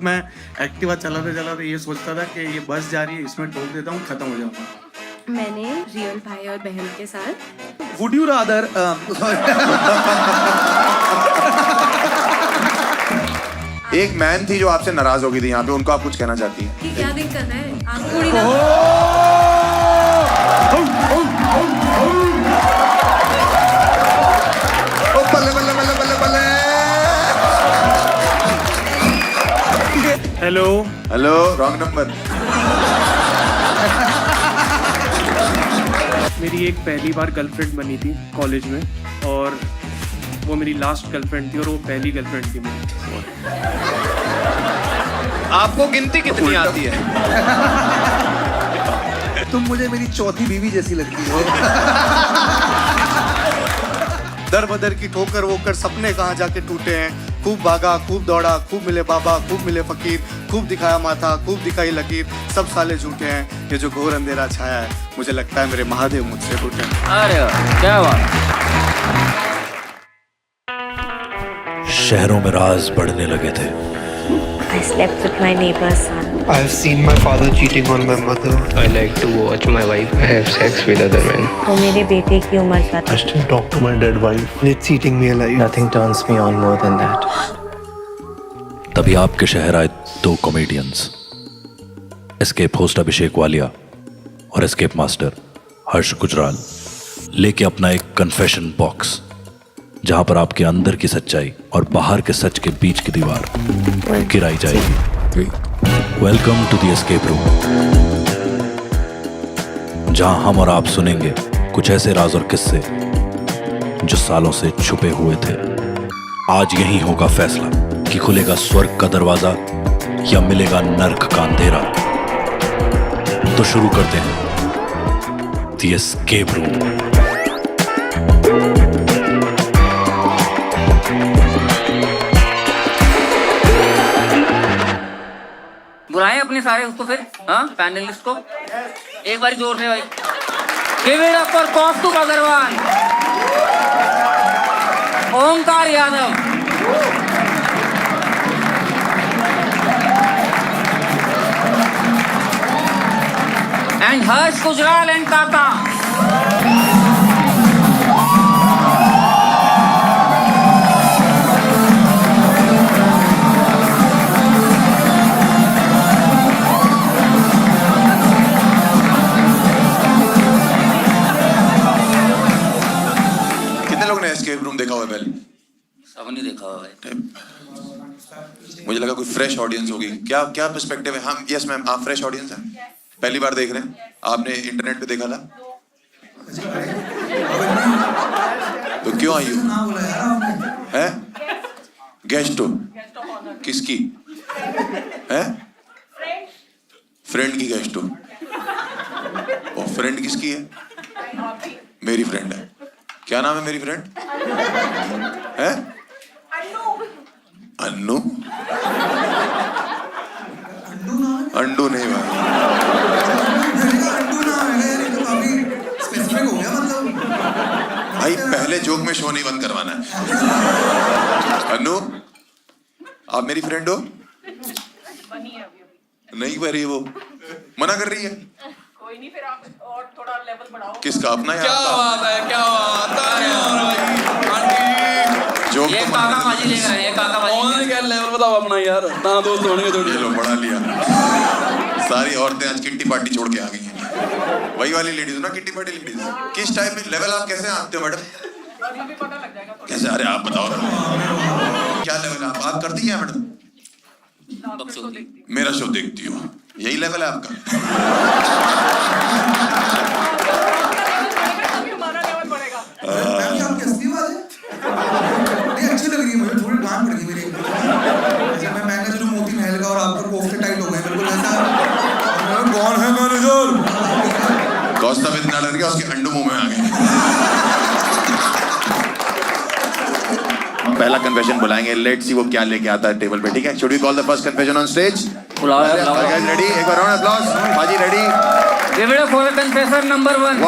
मैं एक्टिवा चलाते ये सोचता था कि ये बस जा रही है, इसमें ठोक देता हूँ, खत्म हो जाऊंगा। मैंने रियल भाई और बहन के साथ वुड यू रादर एक मैन थी जो आपसे नाराज हो गई थी यहाँ पे, उनको आप कुछ कहना चाहती हैं? कि क्या दिक्कत है, आप थोड़ी ना बल्ले बल्ले बल्ले बल्ले बल्ले। Hello hello, wrong number. मेरी एक पहली बार गर्लफ्रेंड बनी थी कॉलेज में, और वो मेरी लास्ट गर्लफ्रेंड थी, और वो पहली गर्लफ्रेंड थी मेरी। आपको गिनती कितनी आती है? तुम मुझे मेरी चौथी बीवी जैसी लगती हो। दर बदर की ठोकर वोकर सपने कहाँ जाके टूटे हैं। खूब भागा, खूब दौड़ा, खूब मिले बाबा, खूब मिले फकीर, खूब दिखाया माथा, खूब दिखाई लकीर, सब साले झूठे हैं। ये जो घोर अंधेरा छाया है, मुझे लगता है मेरे महादेव मुझसे रूठे हैं। अरे क्या बात। शहरों में राज बढ़ने लगे थे। I slept with my neighbor's son. I have seen my father cheating on my mother. I like to watch my wife have sex with other men. वो मेरे बेटे की उम्र का था। I still talk to my dead wife. It's eating me alive. Nothing turns me on more than that. तभी आपके शहर आए दो कॉमेडियंस, एस्केप होस्ट अभिषेक वालिया और एस्केप मास्टर हर्ष गुजराल, लेके अपना एक कन्फेशन बॉक्स, जहां पर आपके अंदर की सच्चाई और बाहर के सच के बीच की दीवार गिराई जाएगी। Welcome to the escape room, जहां हम और आप सुनेंगे कुछ ऐसे राज और किस्से जो सालों से छुपे हुए थे। आज यही होगा फैसला कि खुलेगा स्वर्ग का दरवाजा या मिलेगा नर्क का अंधेरा। तो शुरू करते हैं द एस्केप रूम। बुलाएं अपने सारे उसको फिर, हाँ पैनलिस्ट को एक बार जोर से भाई। Give it up for Kaustubh Agarwal, Omkar Yadav, and Harsh Gujral and Kaka. Escape room देखा हुआ है पहले? सब नहीं देखा हुआ भाई। मुझे लगा कोई फ्रेश ऑडियंस होगी। क्या क्या पर्सपेक्टिव है? हम यस मैम, आप फ्रेश ऑडियंस हैं, पहली बार देख रहे हैं? आपने इंटरनेट पे देखा था तो क्यों आई हो? है गेस्ट हो किसकी है? फ्रेंड की गेस्ट हो। और फ्रेंड किसकी है? मेरी फ्रेंड है। क्या नाम है मेरी फ्रेंड? है अन्नू। अंडू नहीं भाई, भाई पहले जोक में शो नहीं बंद करवाना है। अन्नू, आप मेरी फ्रेंड हो? नहीं कर रही है वो, मना कर रही है। कोई नहीं, फिर आप और थोड़ा लेवल बढ़ाओ। किसका? अपना या क्या बात है, क्या बात है। जोक ये तो काका बाजी लेकर आए, ये काका बाजी। क्या लेवल बताओ अपना यार, ना दोस्त होने थोड़ी। ये लो बढ़ा लिया। सारी औरतें आज किट्टी पार्टी छोड़ के आ गई हैं। वही वाली लेडीज ना, किट्टी पार्टी लेडीज। किस टाइप में लेवल आप कैसे आते हो मैडम? अभी पता लग जाएगा। कैसे? अरे आप बताओ क्या लेवल है आप करती हैं मैडम? मेरा शो देखती हो, यही लेवल है आपका? हमारा लेवल बढ़ेगा। अच्छी लग रही है मुझे, थोड़ी गांड पड़ गई मेरी। मैं मैनेजर हूँ मोती महल का और आपका कोफ्ते टाइट हो गए बिल्कुल ऐसा। कौन है मैनेजर? कौस्तुभ इतना डर गया उसके अंडू मुंह में आ गए। हम पहला कन्फेशन बुलाएंगे, लेट्स सी वो क्या लेके आता है टेबल पे, ठीक है? Should we call the first confession on stage? बुलाओ यार, बुलाओ। रेडी? एक बार राउंड अप्लॉज। बाजी ready? Give it up for confessor number 1।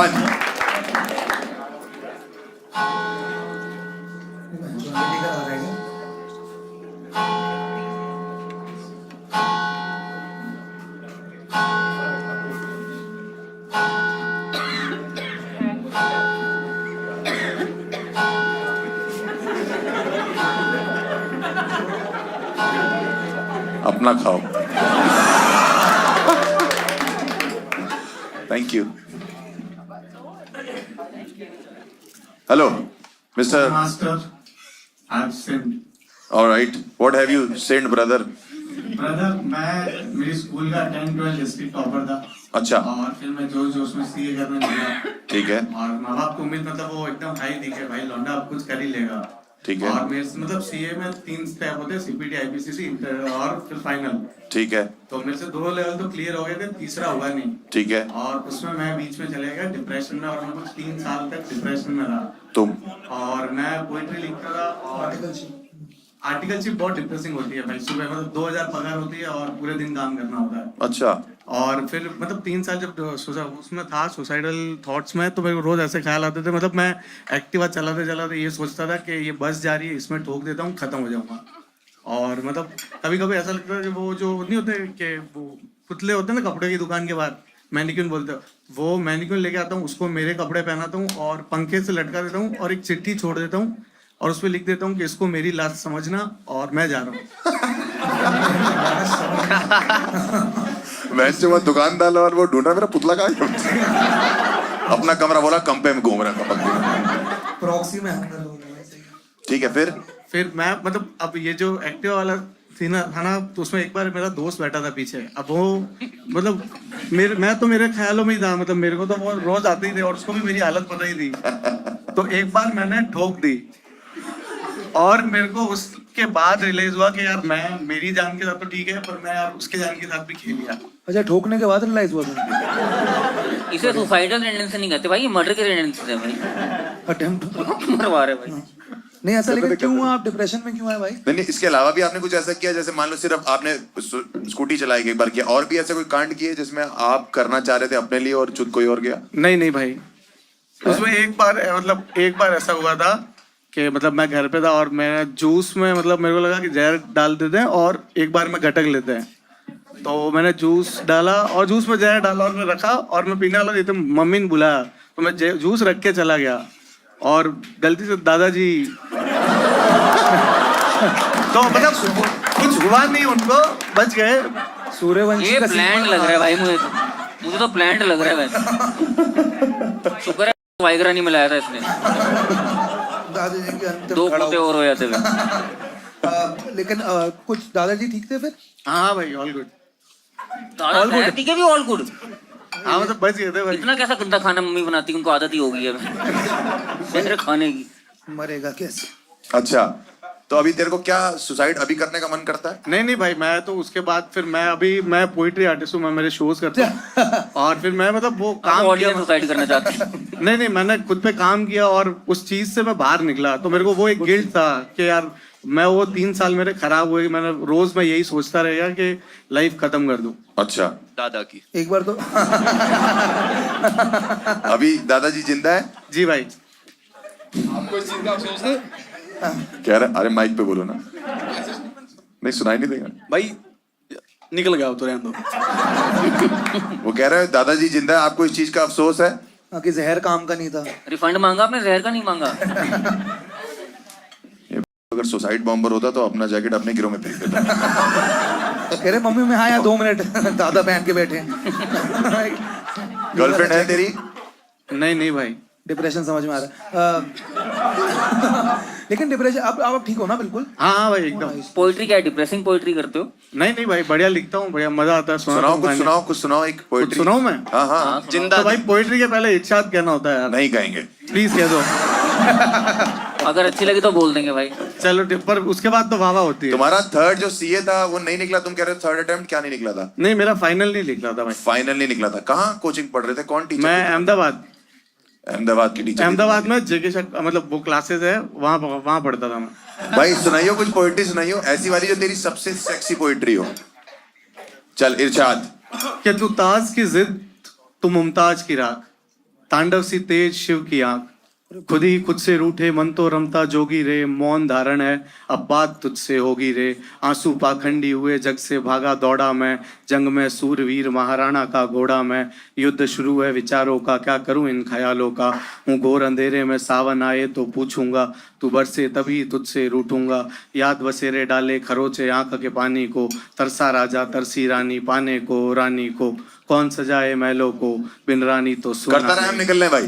अपना खाओ. Thank you. Hello, Mr. Master, I've sinned. All right. What have you sinned, brother? Brother, मैं मेरी स्कूल का 10-12 डिस्ट्रिक्ट टॉपर था. अच्छा. और फिर मैं जोश में सीए करने लगा. ठीक है. और माँ बाप को उम्मीद मतलब वो एकदम हाई दिखे, भाई लौंडा अब कुछ कर ही लेगा. ठीक है. और मेरे मतलब सीए में 3 स्टेप होते हैं, सीपीटी, आईपीसीसी, इंटर और फिर फाइनल. ठीक है. तो मेरे से 2 लेवल तो क्लियर हो गए थे, तीसरा हुआ नहीं. ठीक है. और उसमें मैं बीच में चले गया डिप्रेशन में, और मैं कुछ 3 साल तक डिप्रेशन में रहा. तुम. और मैं पोइट्री लिखता था. और आर्टिकलशिप बहुत डिप्रेसिंग होती है भाई. सुबह मतलब 2000 पगार होती है और पूरे दिन काम करना होता है. अच्छा. और फिर मतलब 3 साल जब उसमें था सुसाइडल थॉट्स में, तो मेरे को रोज ऐसे ख्याल आते थे. मतलब मैं एक्टिवा चलाते ये सोचता था कि ये बस जा रही है, इसमें ठोक देता हूँ, खत्म हो जाऊंगा. और मतलब कभी कभी ऐसा लगता है कि वो जो नहीं होते कि वो पुतले होते हैं ना कपड़े की दुकान के बाहर, मैनिक्विन बोलते हैं, वो मैनिक्विन लेके आता हूँ, उसको मेरे कपड़े पहनाता हूँ और पंखे से लटका देता हूँ और एक चिट्ठी छोड़ देता हूँ और उसपे लिख देता हूँ कि इसको मेरी लाश समझना और मैं जा रहा हूँ. मैं जो दुकानदार और वो ढूंढ रहा, मेरा पुतला कहाँ है? अपना कमरा बोला, कंपे में घूम रहा है. प्रॉक्सी में हैंगर हो रहा है वैसे ही. ठीक है. फिर मैं मतलब अब ये जो एक्टिवा वाला सीन था ना, तो उसमें एक बार मेरा दोस्त बैठा था पीछे. अब वो मतलब मैं तो मेरे ख्यालों में ही था, मतलब मेरे को तो वो रोज आते ही थे और उसको भी मेरी हालत पता ही थी. तो एक बार मैंने ठोक दी और मेरे को उसके बाद रियलाइज हुआ कि यार मैं मेरी जान के साथ तो ठीक है, पर मैं यार उसके जान के साथ भी खेल लिया. अच्छा, ठोकने के बाद रियलाइज हुआ तुमको? इसे सुसाइडल टेंडेंसी नहीं कहते भाई, ये मर्डर की टेंडेंसी है भाई. अटेम्प्ट मरवा रहे भाई. नहीं ऐसा, लेकिन क्यों हुआ? आप डिप्रेशन में क्यों आए भाई? नहीं, इसके अलावा भी आपने कुछ ऐसा किया, जैसे मान लो सिर्फ आपने स्कूटी चलाई एक बार किया, और भी ऐसे कोई कांड किए जिसमें आप करना चाह रहे थे अपने लिए और खुद कोई और गया? नहीं भाई, उसमें एक बार ऐसा हुआ था कि मतलब मैं घर पे था और मैं जूस में मतलब मेरे को लगा कि जहर डाल देते हैं और एक बार में गटक लेते हैं. तो मैंने जूस डाला और जूस में जहर डाला और मैं रखा और मैं पीने वाला तो मम्मी ने बुलाया, तो मैं जूस रख के चला गया और गलती से दादाजी तो मतलब कुछ हुआ नहीं, उनको बच गए. सूर्यवंशी ये का प्लान लग रहा है भाई, मुझे तो प्लान लग रहा है वैसे. शुक्र है वाइग्रा नहीं मिलाया था इसने, दादाजी के अंतिम 2 खड़ा कुत्ते हुआ. और हो जाते थे. लेकिन कुछ दादाजी ठीक थे फिर? हाँ भाई, ऑल गुड. ठीक है भी, ऑल गुड. हाँ मतलब बच गए थे भाई. इतना कैसा गंदा खाना मम्मी बनाती है, उनको आदत ही हो गई है मेरे खाने की. मरेगा कैसे? अच्छा, तो अभी तेरे को क्या सुसाइड अभी करने का मन करता है? नहीं भाई, मैं तो उसके बाद फिर मैं पोइट्री आर्टिस्ट हूँ, मैं मेरे शोज करता हूँ और फिर मैं मतलब वो काम किया. सुसाइड करना चाहते हैं? नहीं, मैंने खुद पे काम किया और उस चीज से मैं बाहर निकला. तो मेरे को वो एक गिल्ट था कि यार मैं वो 3 साल मेरे खराब हुए. मैंने रोज मैं यही सोचता रहेगा कि लाइफ खत्म कर दूं. अच्छा. दादा की एक बार तो अभी दादाजी जिंदा है? जी भाई. आपको इस चीज का अफसोस है? कह रहा, अरे माइक पे बोलो ना. नहीं, सुनाई नहीं देगा भाई, निकल गया तो रहने दो. वो कह रहा है दादाजी जिंदा है, आपको इस चीज का अफसोस है? कि जहर काम का नहीं था. रिफंड मांगा आपने, जहर का नहीं मांगा. अगर सुसाइड बॉम्बर होता तो अपना जैकेट अपने गिरोह में फेंक देता. कह रहे मम्मी मैं आया 2 मिनट दादा पहन के बैठे. गर्लफ्रेंड है तेरी? नहीं भाई. डिप्रेशन समझ में आ रहा है. लेकिन डिप्रेशन अब ठीक हो ना? बिल्कुल. हाँ भाई, एकदम. पोइट्री क्या है, डिप्रेसिंग पोइट्री करते हो? नहीं भाई, बढ़िया लिखता हूँ, बढ़िया मजा आता है. कुछ सुनाओ एक पोइट्री. सुनाऊं मैं? हाँ. जिंदा. तो भाई पोइट्री के पहले इरशाद कहना होता है यार. नहीं कहेंगे, प्लीज कह दो. अगर अच्छी लगी तो बोल देंगे भाई. चलो, पर उसके बाद तो वाह होती है. तुम्हारा थर्ड जो सीए था वो नहीं निकला, तुम कह रहे हो थर्ड अटेम्प्ट क्या नहीं निकला था? नहीं, मेरा फाइनल नहीं निकला था भाई. फाइनल नहीं निकला था. कहाँ कोचिंग पढ़ रहे थे, कौन टीचर? मैं अहमदाबाद की टीचर. अहमदाबाद में जेके मतलब वो क्लासेस है, वहाँ पढ़ता था मैं. भाई सुनाइयो कुछ पोइट्री, सुनाइयो ऐसी वाली जो तेरी सबसे सेक्सी पोइट्री हो. चल इरशाद. कि तू ताज की जिद, तू मुमताज की राख, तांडव सी तेज शिव की आंख, खुद ही खुद से रूठे मन तो रमता जोगी रे, मौन धारण है अब बात तुझसे होगी रे। आंसू पाखंडी हुए जग से भागा दौड़ा मैं, जंग में सूरवीर महाराणा का घोड़ा मैं। युद्ध शुरू है विचारों का, क्या करूं इन ख्यालों का। हूँ घोर अंधेरे में सावन आए तो पूछूंगा, तू बरसे तभी तुझसे रूठूंगा। याद बसेरे डाले खरोचे आंख के पानी को, तरसा राजा तरसी रानी पाने को रानी को। कौन सजाए महलों को बिन रानी तो सोना। करता रहे हम निकल रहे भाई।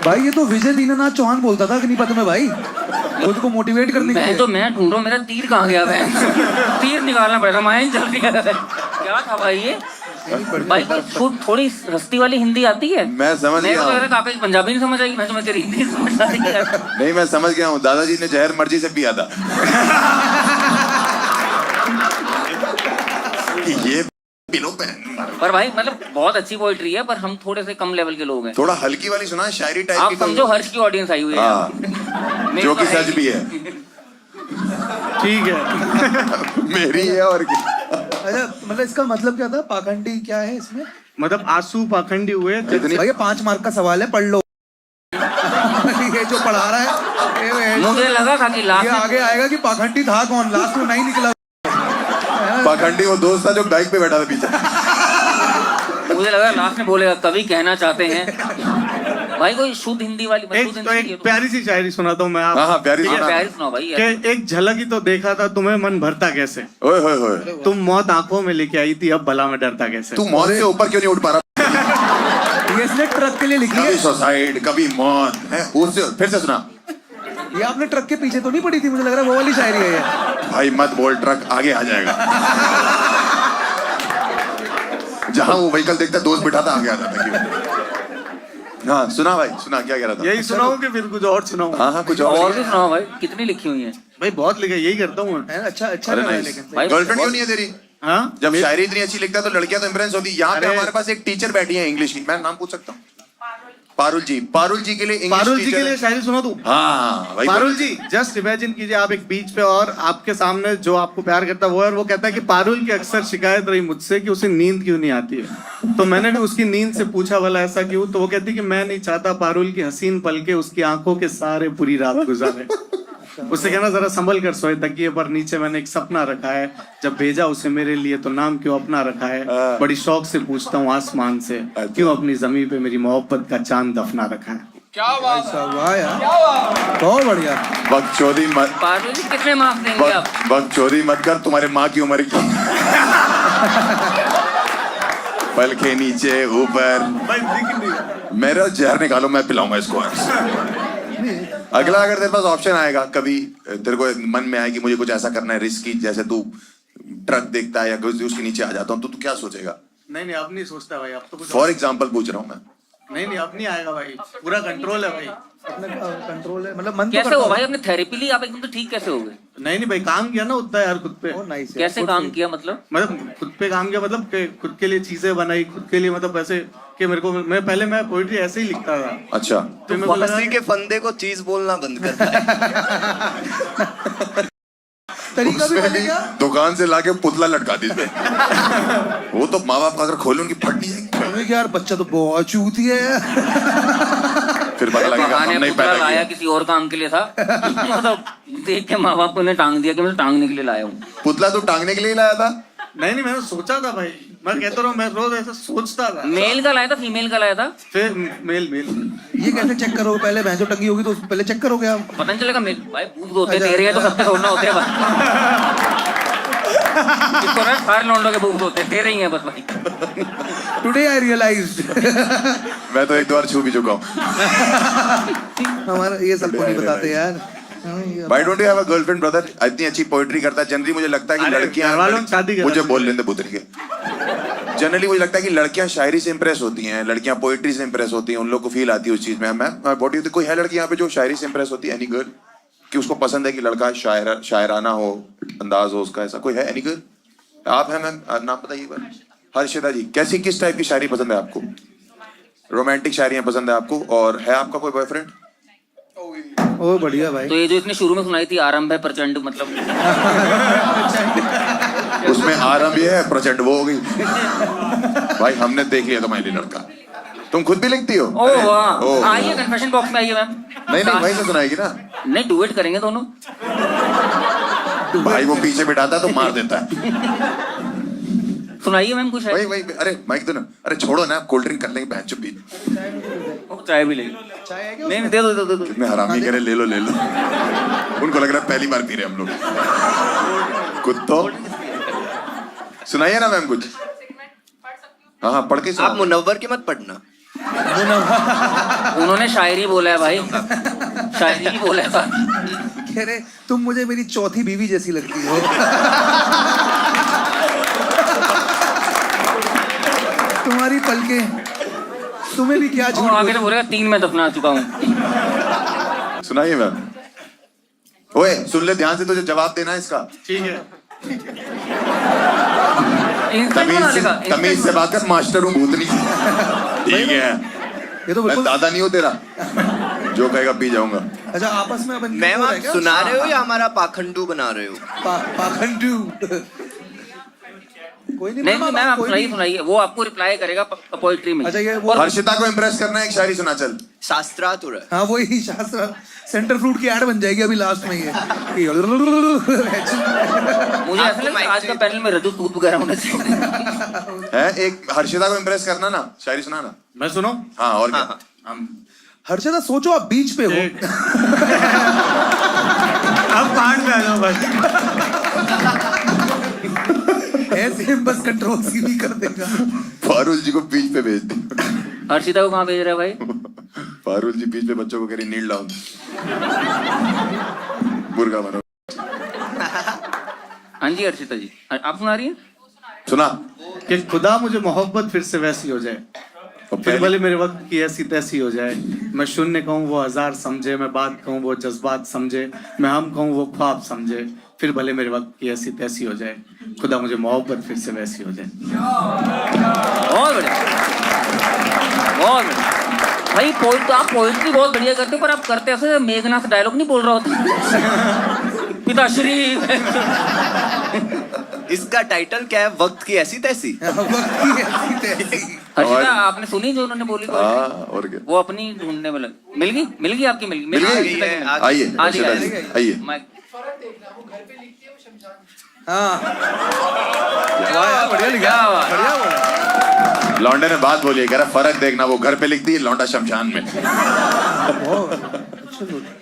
भाई ये तो विजय दीनानाथ चौहान बोलता था अग्निपथ में भाई, खुद को मोटिवेट करने के लिए। मैं ढूंढ रहा हूँ मेरा तीर कहाँ गया है। तीर निकालना पड़ेगा, माइन चल रही है। क्या था भाई ये? भाई थोड़ी सस्ती वाली हिंदी आती है? मैं समझ गया हूँ। काका पंजाबी नहीं समझ आई, मैं समझ तेरी हिंदी समझ आ रही है। नहीं मैं समझ गया हूँ, दादाजी ने जहर मर्जी से पिया था। कि ये पिलो पर भाई मतलब बहुत अच्छी पोइट्री है, पर हम थोड़े से कम लेवल के लोग हैं। थोड़ा हल्की वाली सुना, शायरी टाइप की। आप समझो हर्ष की ऑडियंस आई हुई है। हाँ, जो कि सच भी है। ठीक है। मेरी है और क्या। अच्छा मतलब इसका मतलब क्या था, पाखंडी क्या है इसमें? मतलब आंसू पाखंडी हुए। भाई ये 5 मार्क का सवाल है, पढ़ लो। ये जो पढ़ा रहा है मुझे लगा था कि लास्ट ये आगे आएगा कि पाखंडी था कौन, लास्ट में नहीं निकला। पाखंडी वो दोस्त था जो बाइक पे बैठा था पीछे। मुझे लगा लास्ट में बोलेगा कभी कहना चाहते हैं। भाई कोई शुद्ध हिंदी वाली एक प्यारी सी शायरी सुनाता हूँ मैं आप। हाँ प्यारी सुनाओ भाई। एक झलक ही तो देखा था तुम्हें मन भरता कैसे। ओए होए होए। तुम मौत आंखों में लेके आई थी, अब भला में डरता कैसे। तू मौत से ऊपर क्यों नहीं उठ पा रहा? ये इसने ट्रक के लिए लिखी है। कभी सुसाइड कभी मौत है। उससे फिर से सुना। ये आपने ट्रक के पीछे तो नहीं पड़ी थी, मुझे लग रहा है वो वाली शायरी है ये। भाई मत बोल, ट्रक आगे आ जाएगा। जहां वो व्हीकल देखता दोस्त बिठाता आगे आ जाता। हाँ सुना भाई, सुना क्या कह रहा था? यही सुनाऊं कि फिर कुछ और सुनाऊं? हाँ कुछ और भी सुनाओ भाई। कितनी लिखी हुई है भाई? बहुत लिखे, यही करता हूँ। अच्छा गर्लफ्रेंड क्यों नहीं है तेरी? हाँ जब शायरी इतनी अच्छी लिखता है तो लड़कियां तो इम्प्रेस होती है। यहाँ पे हमारे पास एक टीचर बैठी है इंग्लिश की, मैं नाम पूछ सकता हूँ? पारुल जी। पारुल जी के लिए पारुल जी के लिए शायरी सुना दूं? हाँ भाई पारुल जी जस्ट इमेजिन कीजिए आप एक बीच पे और आपके सामने जो आपको प्यार करता है वो है, और वो कहता है कि पारुल की अक्सर शिकायत रही मुझसे कि उसे नींद क्यों नहीं आती है। तो मैंने भी उसकी नींद से पूछा भला ऐसा क्यों, तो वो कहती कि मैं नहीं चाहता पारुल की हसीन पल के उसकी आंखों के सारे पूरी रात गुजारे। उससे कहना जरा संभल कर सोए, तकिए पर नीचे मैंने एक सपना रखा है, जब भेजा उसे मेरे लिए तो नाम क्यों अपना रखा है। बड़ी शौक से पूछता हूँ आसमान से, क्यों अपनी जमीन पे मेरी मोहब्बत का चांद दफना रखा है। क्या बात है, वाह यार, क्या बात है। बहुत बढ़िया। बकचोदी मत। पारुल जी कितने मार्क्स देंगे आप? बकचोदी मत कर, तुम्हारे माँ की उम्र की। पल के नीचे ऊपर मेरा जहर निकालो, मैं पिलाऊंगा इसको। अगला अगर तेरे पास ऑप्शन आएगा, कभी तेरे को मन में आए कि मुझे कुछ ऐसा करना है रिस्की, जैसे तू ट्रक देखता है या उसके नीचे आ जाता हूँ, तो तू क्या सोचेगा? नहीं अब नहीं सोचता भाई, अब तो कुछ फॉर एग्जाम्पल पूछ रहा हूँ मैं। नहीं अब नहीं आएगा भाई, पूरा कंट्रोल है भाई। अपने कंट्रोल है, मतलब मन तो कैसे हो भाई? अपने थेरेपी ली आप एकदम तो ठीक कैसे हो गए? नहीं भाई काम किया ना उतना यार खुद पे। कैसे काम किया मतलब? खुद पे काम किया मतलब खुद के लिए चीजें बनाई, खुद के लिए, मतलब ऐसे कि मेरे को मैं पोइट्री ऐसे ही लिखता था। अच्छा तो मेरे को लगा के फंदे को चीज बोलना बंद करता है। तरीका भी उसमें क्या? दुकान से लाके पुतला लटका दी इसमें। वो तो माँ बाप अगर खोले उनकी फट नहीं जाएगी। यार बच्चा तो बहुत चूती है। फिर पता लगेगा हम नहीं पैदा लाया किया। किसी और काम के लिए था। मतलब देख के माँ बाप ने टांग दिया कि मैं टांगने के लिए लाया हूँ। पुतला तो टांगने के लिए लाया था? नहीं मैंने सोचा था भाई, मैं कहता रहा मैं रोज ऐसा सोचता था। मेल का लाया था फीमेल का लाया था? फिर मेल। ये कैसे चेक करोगे? पहले भैंसों टंगी होगी तो पहले चेक करोगे आप? पता नहीं चलेगा। मेल भाई भूत होते तेरे हैं तो सबके थोड़ा होते हैं। इसको ना सारे लौंडों के भूत होते हैं, तेरे ही हैं बस भाई। Today I realised. मैं तो एक दो बार छू भी चुका हूँ। हमारा ये सबको नहीं बताते यार। Why don't you have a girlfriend, brother? इतनी अच्छी पोइट्री करता है। जनरली मुझे लगता है कि लड़कियां मुझे बोल लेते बुतरी के। जनरली मुझे लगता है कि लड़कियां शायरी से इंप्रेस होती हैं, लड़कियां पोइट्री से इंप्रेस होती हैं, उन लोग को फील आती है उस चीज में। मैं बॉडी कोई है लड़की यहाँ पे जो शायरी से इंप्रेस होती है? एनी गर्ल कि उसको पसंद है कि लड़का शायराना हो, अंदाज हो उसका, ऐसा कोई है? Any girl? आप हैं मैम, नाम बताइए बार। हर्षिता जी, कैसी किस टाइप की शायरी पसंद है आपको? रोमांटिक शायरियां पसंद है आपको? और है आपका कोई बॉयफ्रेंड? ओ बढ़िया भाई। तो ये जो इसने शुरू में सुनाई थी आरंभ है प्रचंड, मतलब उसमें आरंभ ये है, प्रचंड वो हो गई। भाई हमने देख लिया तुम्हारे लिए लड़का। तुम खुद भी लिखती हो? ओ वाह, ओह। आइए कन्फेशन बॉक्स में आइए मैम। नहीं नहीं वहीं से सुनाएगी ना। नहीं, डुएट करेंगे दोनों। भाई वो पीछे बिठाता है तो मार देता है। सुनाइए मैम कुछ है। वही वही अरे माइक दो ना। अरे छोड़ो ना, कोल्ड ड्रिंक कर लेंगे बहन चुप भी। चाय भी लेंगे। नहीं नहीं, दे दो। कितने हरामी करे, ले लो। उनको लग रहा है पहली बार पी रहे हम लोग। कुत्तो सुनाइए ना मैम कुछ। हाँ पढ़ के आप सुनाओ। मुनव्वर की मत पढ़ना। उन्होंने शायरी बोला है भाई, शायरी बोला है। कह रहे तुम मुझे मेरी चौथी बीवी जैसी लगती हो। तुम्हारी पलकें, तुम्हें भी क्या झूठ आगे तो बोलेगा 3 में दफना चुका हूँ। सुनाइए मैम। ओए सुन ले ध्यान से, तुझे जवाब देना है इसका। ठीक है। तमीज से बात कर, मास्टर हूँ भूतनी। ठीक है, ये तो मैं बिल्कुल। दादा नहीं हूँ तेरा जो कहेगा पी जाऊंगा। अच्छा आपस में अपन मैम आप सुना रहे हो या हमारा पाखंडू बना रहे हो? पाखंडू। कोई नहीं मैम, आप सुनाइए, वो आपको रिप्लाई करेगा पोइट्री में। अच्छा ये वो हर्षिता को इम्प्रेस करना है, एक शायरी सुना चल। शास्त्रार्थ हो रहा है। हाँ वही शास्त्र सेंटर फ्रूट की ऐड बन जाएगी अभी लास्ट में ये। मुझे ऐसा लगा आज का पैनल में रजू दूध वगैरह होने से। है एक हर्षिता को इम्प्रेस करना ना, शायरी सुना ना। मैं सुनो। हाँ और क्या। हर्षिता सोचो आप बीच पे हो। अब पार्ट में आ जाओ भाई। ऐसे बस कंट्रोल सी भी कर देगा। फारूल जी को बीच पे भेज दे। हर्षिता को कहाँ भेज रहा है भाई? फारूल जी बीच पे बच्चों को कह रही नील डाउन, मुर्गा बनो। हाँ जी हर्षिता जी, आप सुना रही हैं? सुना। कि खुदा मुझे मोहब्बत फिर से वैसी हो जाए, फिर भले मेरे वक्त की ऐसी तैसी हो जाए। मैं शून्य कहूँ वो हजार समझे, मैं बात कहूँ वो जज्बात समझे, मैं हम कहूँ वो ख्वाब समझे, फिर भले मेरे वक्त की ऐसी तैसी हो जाए। खुदा मुझे मोहब्बत फिर से वैसी हो जाए। बहुत बढ़िया, बहुत बढ़िया भाई। आप पोइट्री बहुत बढ़िया करते हो, पर आप करते ऐसे मेघनाथ डायलॉग नहीं बोल रहा होता। पिताश्री। इसका टाइटल क्या है? वक्त की ऐसी तैसी। हर्षिता आपने सुनी जो उन्होंने बोली? और क्या। वो अपनी ढूंढने में मिल गई आपकी मिल मिल गई। गई। आइए हर्षिता जी आइए। हाँ बढ़िया लिखा, बढ़िया बोला। लौंडे ने बात बोली है, कह रहा फर्क देखना, वो घर पे लिखती है, लौंडा शमशान में।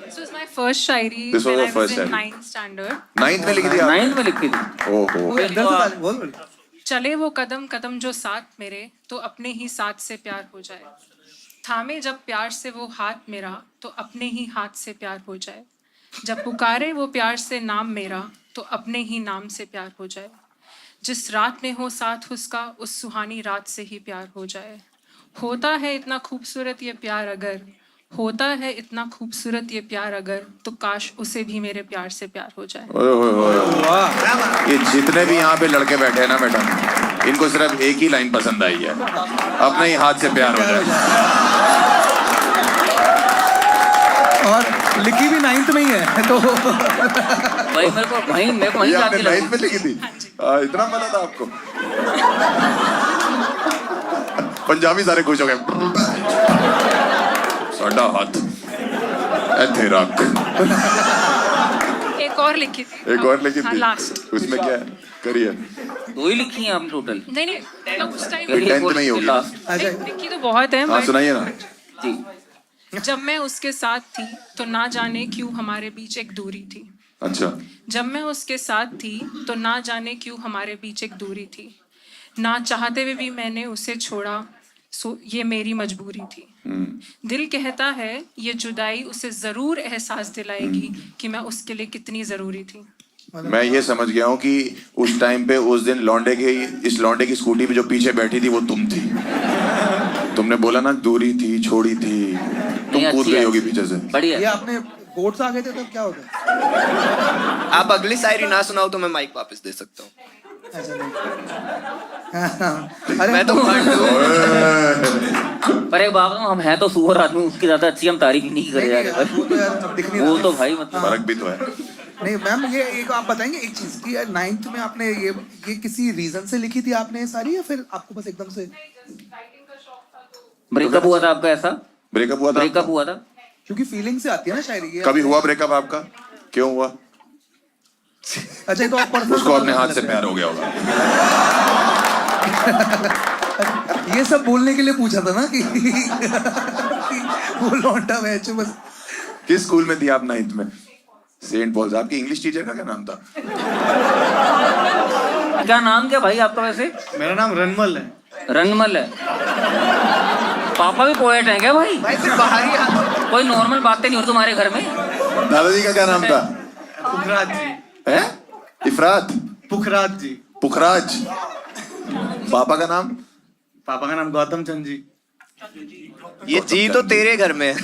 This was my first Shayari This was when your I was first in Shayari. 9th standard. 9th में लिखी थी आपने? 9th में लिखी थी। ओहो। चले वो कदम कदम जो साथ मेरे, तो अपने ही साथ से प्यार हो जाए। थामे जब प्यार से वो हाथ मेरा, तो अपने ही हाथ से प्यार हो जाए। जब पुकारे वो प्यार से नाम मेरा, तो अपने ही नाम से प्यार हो जाए। जिस रात में हो साथ उसका, उस सुहानी रात से ही प्यार हो जाए। होता है इतना खूबसूरत ये प्यार अगर, होता है इतना खूबसूरत ये प्यार अगर, तो काश उसे भी मेरे प्यार से प्यार हो जाए। ये जितने भी यहाँ पे लड़के बैठे हैं ना मैडम, इनको सिर्फ एक ही लाइन पसंद आई है, अपने ही हाथ से प्यार हो जाए। और लिखी भी 9th में ही है तो। भाई मेरे को ये आपने 9th में लिखी थी? इतना पता था आपको? पंजाबी सारे खुश हो गए। साडा हाथ ऐथे रख। एक और लिखी थी। एक और लिखी थी? लास्ट। उसमें क्या है? करिए। 2 ही लिखी हैं आपने टोटल? नहीं मतलब उस टाइम 10th में ही होगी। लिखी तो बहुत है। हाँ सुनाइए ना जी। जब मैं उसके साथ थी, तो ना जाने क्यों हमारे बीच एक दूरी थी। अच्छा। जब मैं उसके साथ थी, तो ना जाने क्यों हमारे बीच एक दूरी थी। ना चाहते हुए भी मैंने उसे छोड़ा, सो ये मेरी मजबूरी थी। दिल कहता है ये जुदाई उसे जरूर एहसास दिलाएगी कि मैं उसके लिए कितनी जरूरी थी। मैं ये समझ गया हूँ कि उस टाइम पे उस दिन इस लौंडे की स्कूटी पे जो पीछे बैठी थी वो तुम थी। तुमने बोला ना दूरी थी, छोड़ी थी, तुम कूद गई होगी पीछे से। बढ़िया। ये आपने कोर्ट से आ गए थे तब क्या होता? आप अगली शायरी ना सुनाओ तो मैं माइक वापस दे सकता हूँ। ऐसा नहीं। अरे मैं तो पर एक बात, हम हैं तो सुअर आदमी, उसकी ज्यादा अच्छी हम तारीफ नहीं कर रहे। वो तो यार दिख नहीं वो रहा। तो भाई मतलब फर्क भी तो है। नहीं मैम ये एक आप बताएंगे एक चीज कि यार 9th में आपने ये किसी रीजन से लिखी थी आपने ये सारी, या फिर आपको बस एकदम से? ब्रेकअप हुआ था आपका? ऐसा ब्रेकअप हुआ था? ब्रेकअप हुआ था? क्योंकि फीलिंग से आती है ना शायरी ये। कभी हुआ ब्रेकअप आपका? क्यों हुआ? अच्छा, ये तो आप पर्सनल उसको अपने हाथ से प्यार हो गया होगा। ये सब बोलने के लिए पूछा था ना कि वो लौंडा मैच बस। किस स्कूल में थी आप 9th में? Saint Paul's. आपकी इंग्लिश टीचर का क्या नाम था? क्या नाम क्या भाई आपका वैसे? मेरा नाम रनमल है। रनमल है? पापा भी पोएट हैं क्या भाई? भाई सिर्फ बाहरी हाथ। कोई नॉर्मल बातें नहीं हो तुम्हारे घर में? दादाजी का क्या नाम था? पुखराज जी। है? इफरात? पुखराज जी। पुखराज। पापा का नाम? पापा का नाम गौतम चंद जी। ये जी तो तेरे घर में है।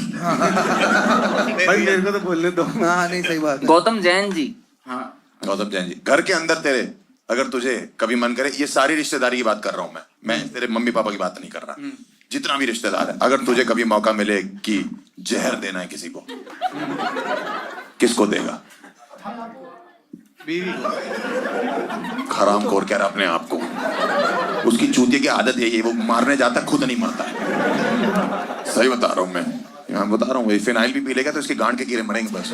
भाई मेरे को तो बोलने दो। हाँ नहीं, सही बात है। गौतम जैन जी। हाँ गौतम जैन जी। घर के अंदर तेरे अगर तुझे कभी मन करे, ये सारी रिश्तेदारी की बात कर रहा हूं मैं तेरे मम्मी पापा की बात नहीं कर रहा, जितना भी रिश्तेदार है, अगर तुझे कभी मौका मिले कि जहर देना है किसी को, किसको देगा? बीवी को। हरामखोर कह रहा अपने आप को। उसकी चूतिया की आदत है ये, वो मारने जाता खुद नहीं मरता। सही बता रहा हूँ मैं बता रहा हूँ। फिनाइल भी पी लेगा तो इसके गांड के कीड़े मरेंगे बस।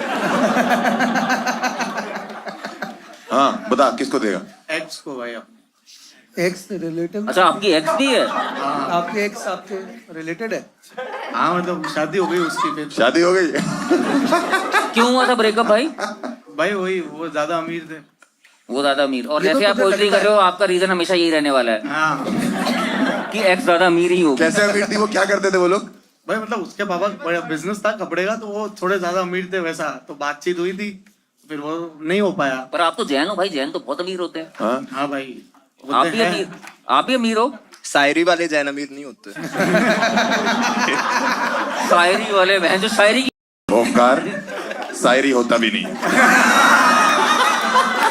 हाँ बता, किसको देगा? एक्स को भाई। आप एक्स रिलेटिव? अच्छा आपकी एक्स भी है? आपके एक्स आपके रिलेटेड है? हाँ मतलब शादी हो गई उसकी। फिर शादी हो गई? क्यों हुआ था ब्रेकअप भाई? भाई वही, वो ज्यादा अमीर थे। वो ज्यादा अमीर। और ये तो जैसे आप मुझे पोइट्री लगता कर रहे हो, आपका रीजन हमेशा यही रहने वाला है हाँ कि एक्स ज्यादा अमीर ही होगा। कैसे अमीर थी वो? क्या करते थे वो लोग? भाई मतलब उसके पापा बड़ा बिजनेस था कपड़े का, तो वो थोड़े ज्यादा अमीर थे वैसा, तो बातचीत हुई थी, फिर वो नहीं हो पाया। पर आप तो जैन हो भाई, जैन तो बहुत अमीर होते हैं। हाँ हाँ भाई आप भी अमीर, आप भी अमीर हो? शायरी वाले जैन अमीर नहीं होते। शायरी वाले बहन जो शायरी की ओमकार शायरी होता भी नहीं।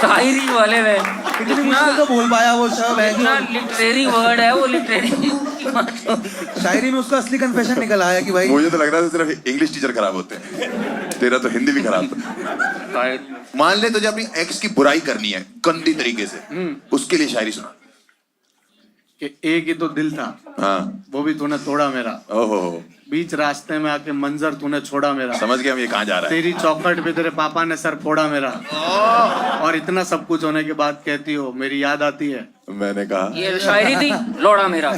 शायरी वाले बहन इतनी मुश्किल से बोल पाया वो शब्द है इतना लिटरेरी वर्ड है वो, लिटरेरी। शायरी में उसका असली कन्फेशन निकल आया कि भाई मुझे तो लग रहा था सिर्फ इंग्लिश टीचर खराब होते हैं, तेरा तो हिंदी भी खराब था। मान ले तुझे अपनी एक्स की बुराई करनी है गंदी तरीके से, उसके लिए शायरी सुना। कि एक ही तो दिल था, हाँ वो भी तूने तोड़ा मेरा। ओहो, बीच रास्ते में आके मंजर तूने छोड़ा मेरा। समझ गया हम ये कहाँ जा रहा है। तेरी चौखट पे तेरे पापा ने सर फोड़ा मेरा। और इतना सब कुछ होने के बाद कहती हो मेरी याद आती है। मैंने कहा ये शायरी थी, लौड़ा मेरा।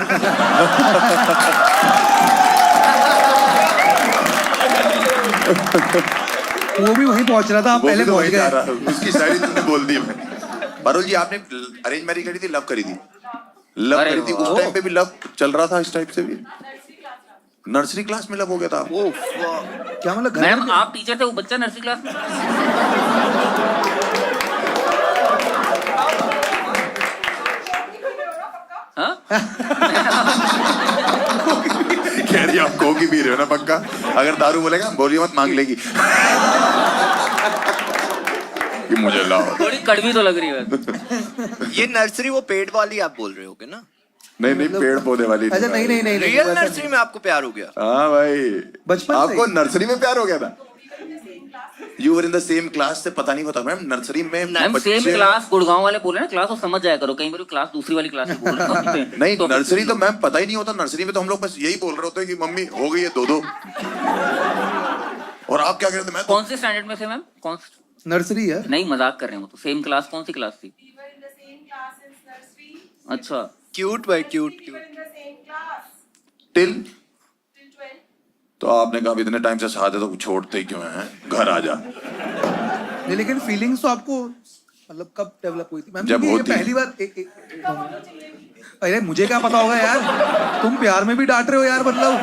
वो भी वहीं पहुंच रहा था, आप वो पहले भी तो पहुंच वही जा गए। रहा है। उसकी शायरी तुमने बोल दी। पारुल जी आपने अरेंज मैरिज करी थी, लव करी थी? लव अरे करी थी, उस वाह। टाइम पे भी लव चल रहा था इस टाइप से भी? नर्सरी क्लास में लव हो गया था? क्या मतलब? मैडम आप टीचर थे, वो बच्चा नर्सरी क्लास में? हाँ? कह रही आप कोकी पी रहे हो ना पक्का? अगर दारू बोलेगा बोलिए मत, मांग लेगी कि मुझे लाओ। थोड़ी कड़वी तो लग रही है। ये नर्सरी वो पेड़ वाली आप बोल रहे होगे ना? नहीं नहीं, पेड़ पौधे वाली अच्छा नहीं नहीं नहीं रियल नर्सरी में आपको प्यार हो गया? हाँ भाई, बचपन से आपको नर्सरी में प्यार हो गया था? You were in the same class से? पता नहीं होता मैम, नर्सरी में मैम सेम क्लास, गुड़गांव वाले बोले ना क्लास, तो समझ जाया करो। कहीं बार क्लास दूसरी वाली क्लास में बोल रहे होते हैं। नहीं नर्सरी तो मैम पता ही नहीं होता। नर्सरी में तो हम लोग बस यही बोल रहे होते हैं कि मम्मी हो गई है दो। और आप क्या कह रहे थे? मैं कौन से स्टैंडर्ड में थे मैम? कौन नर्सरी है? नहीं मजाक कर रहे हो तो। सेम क्लास कौन सी क्लास थी? अच्छा क्यूट भाई, क्यूट क्यूट। टिल तो आपने कहा इतने टाइम से साथ है तो छोड़ते ही क्यों हैं? घर आ जा। नहीं लेकिन फीलिंग्स तो आपको मतलब कब डेवलप हुई थी मैम? जब क्योंकि ये होती पहली बार अरे मुझे क्या पता होगा यार, तुम प्यार में भी डांट रहे हो यार, मतलब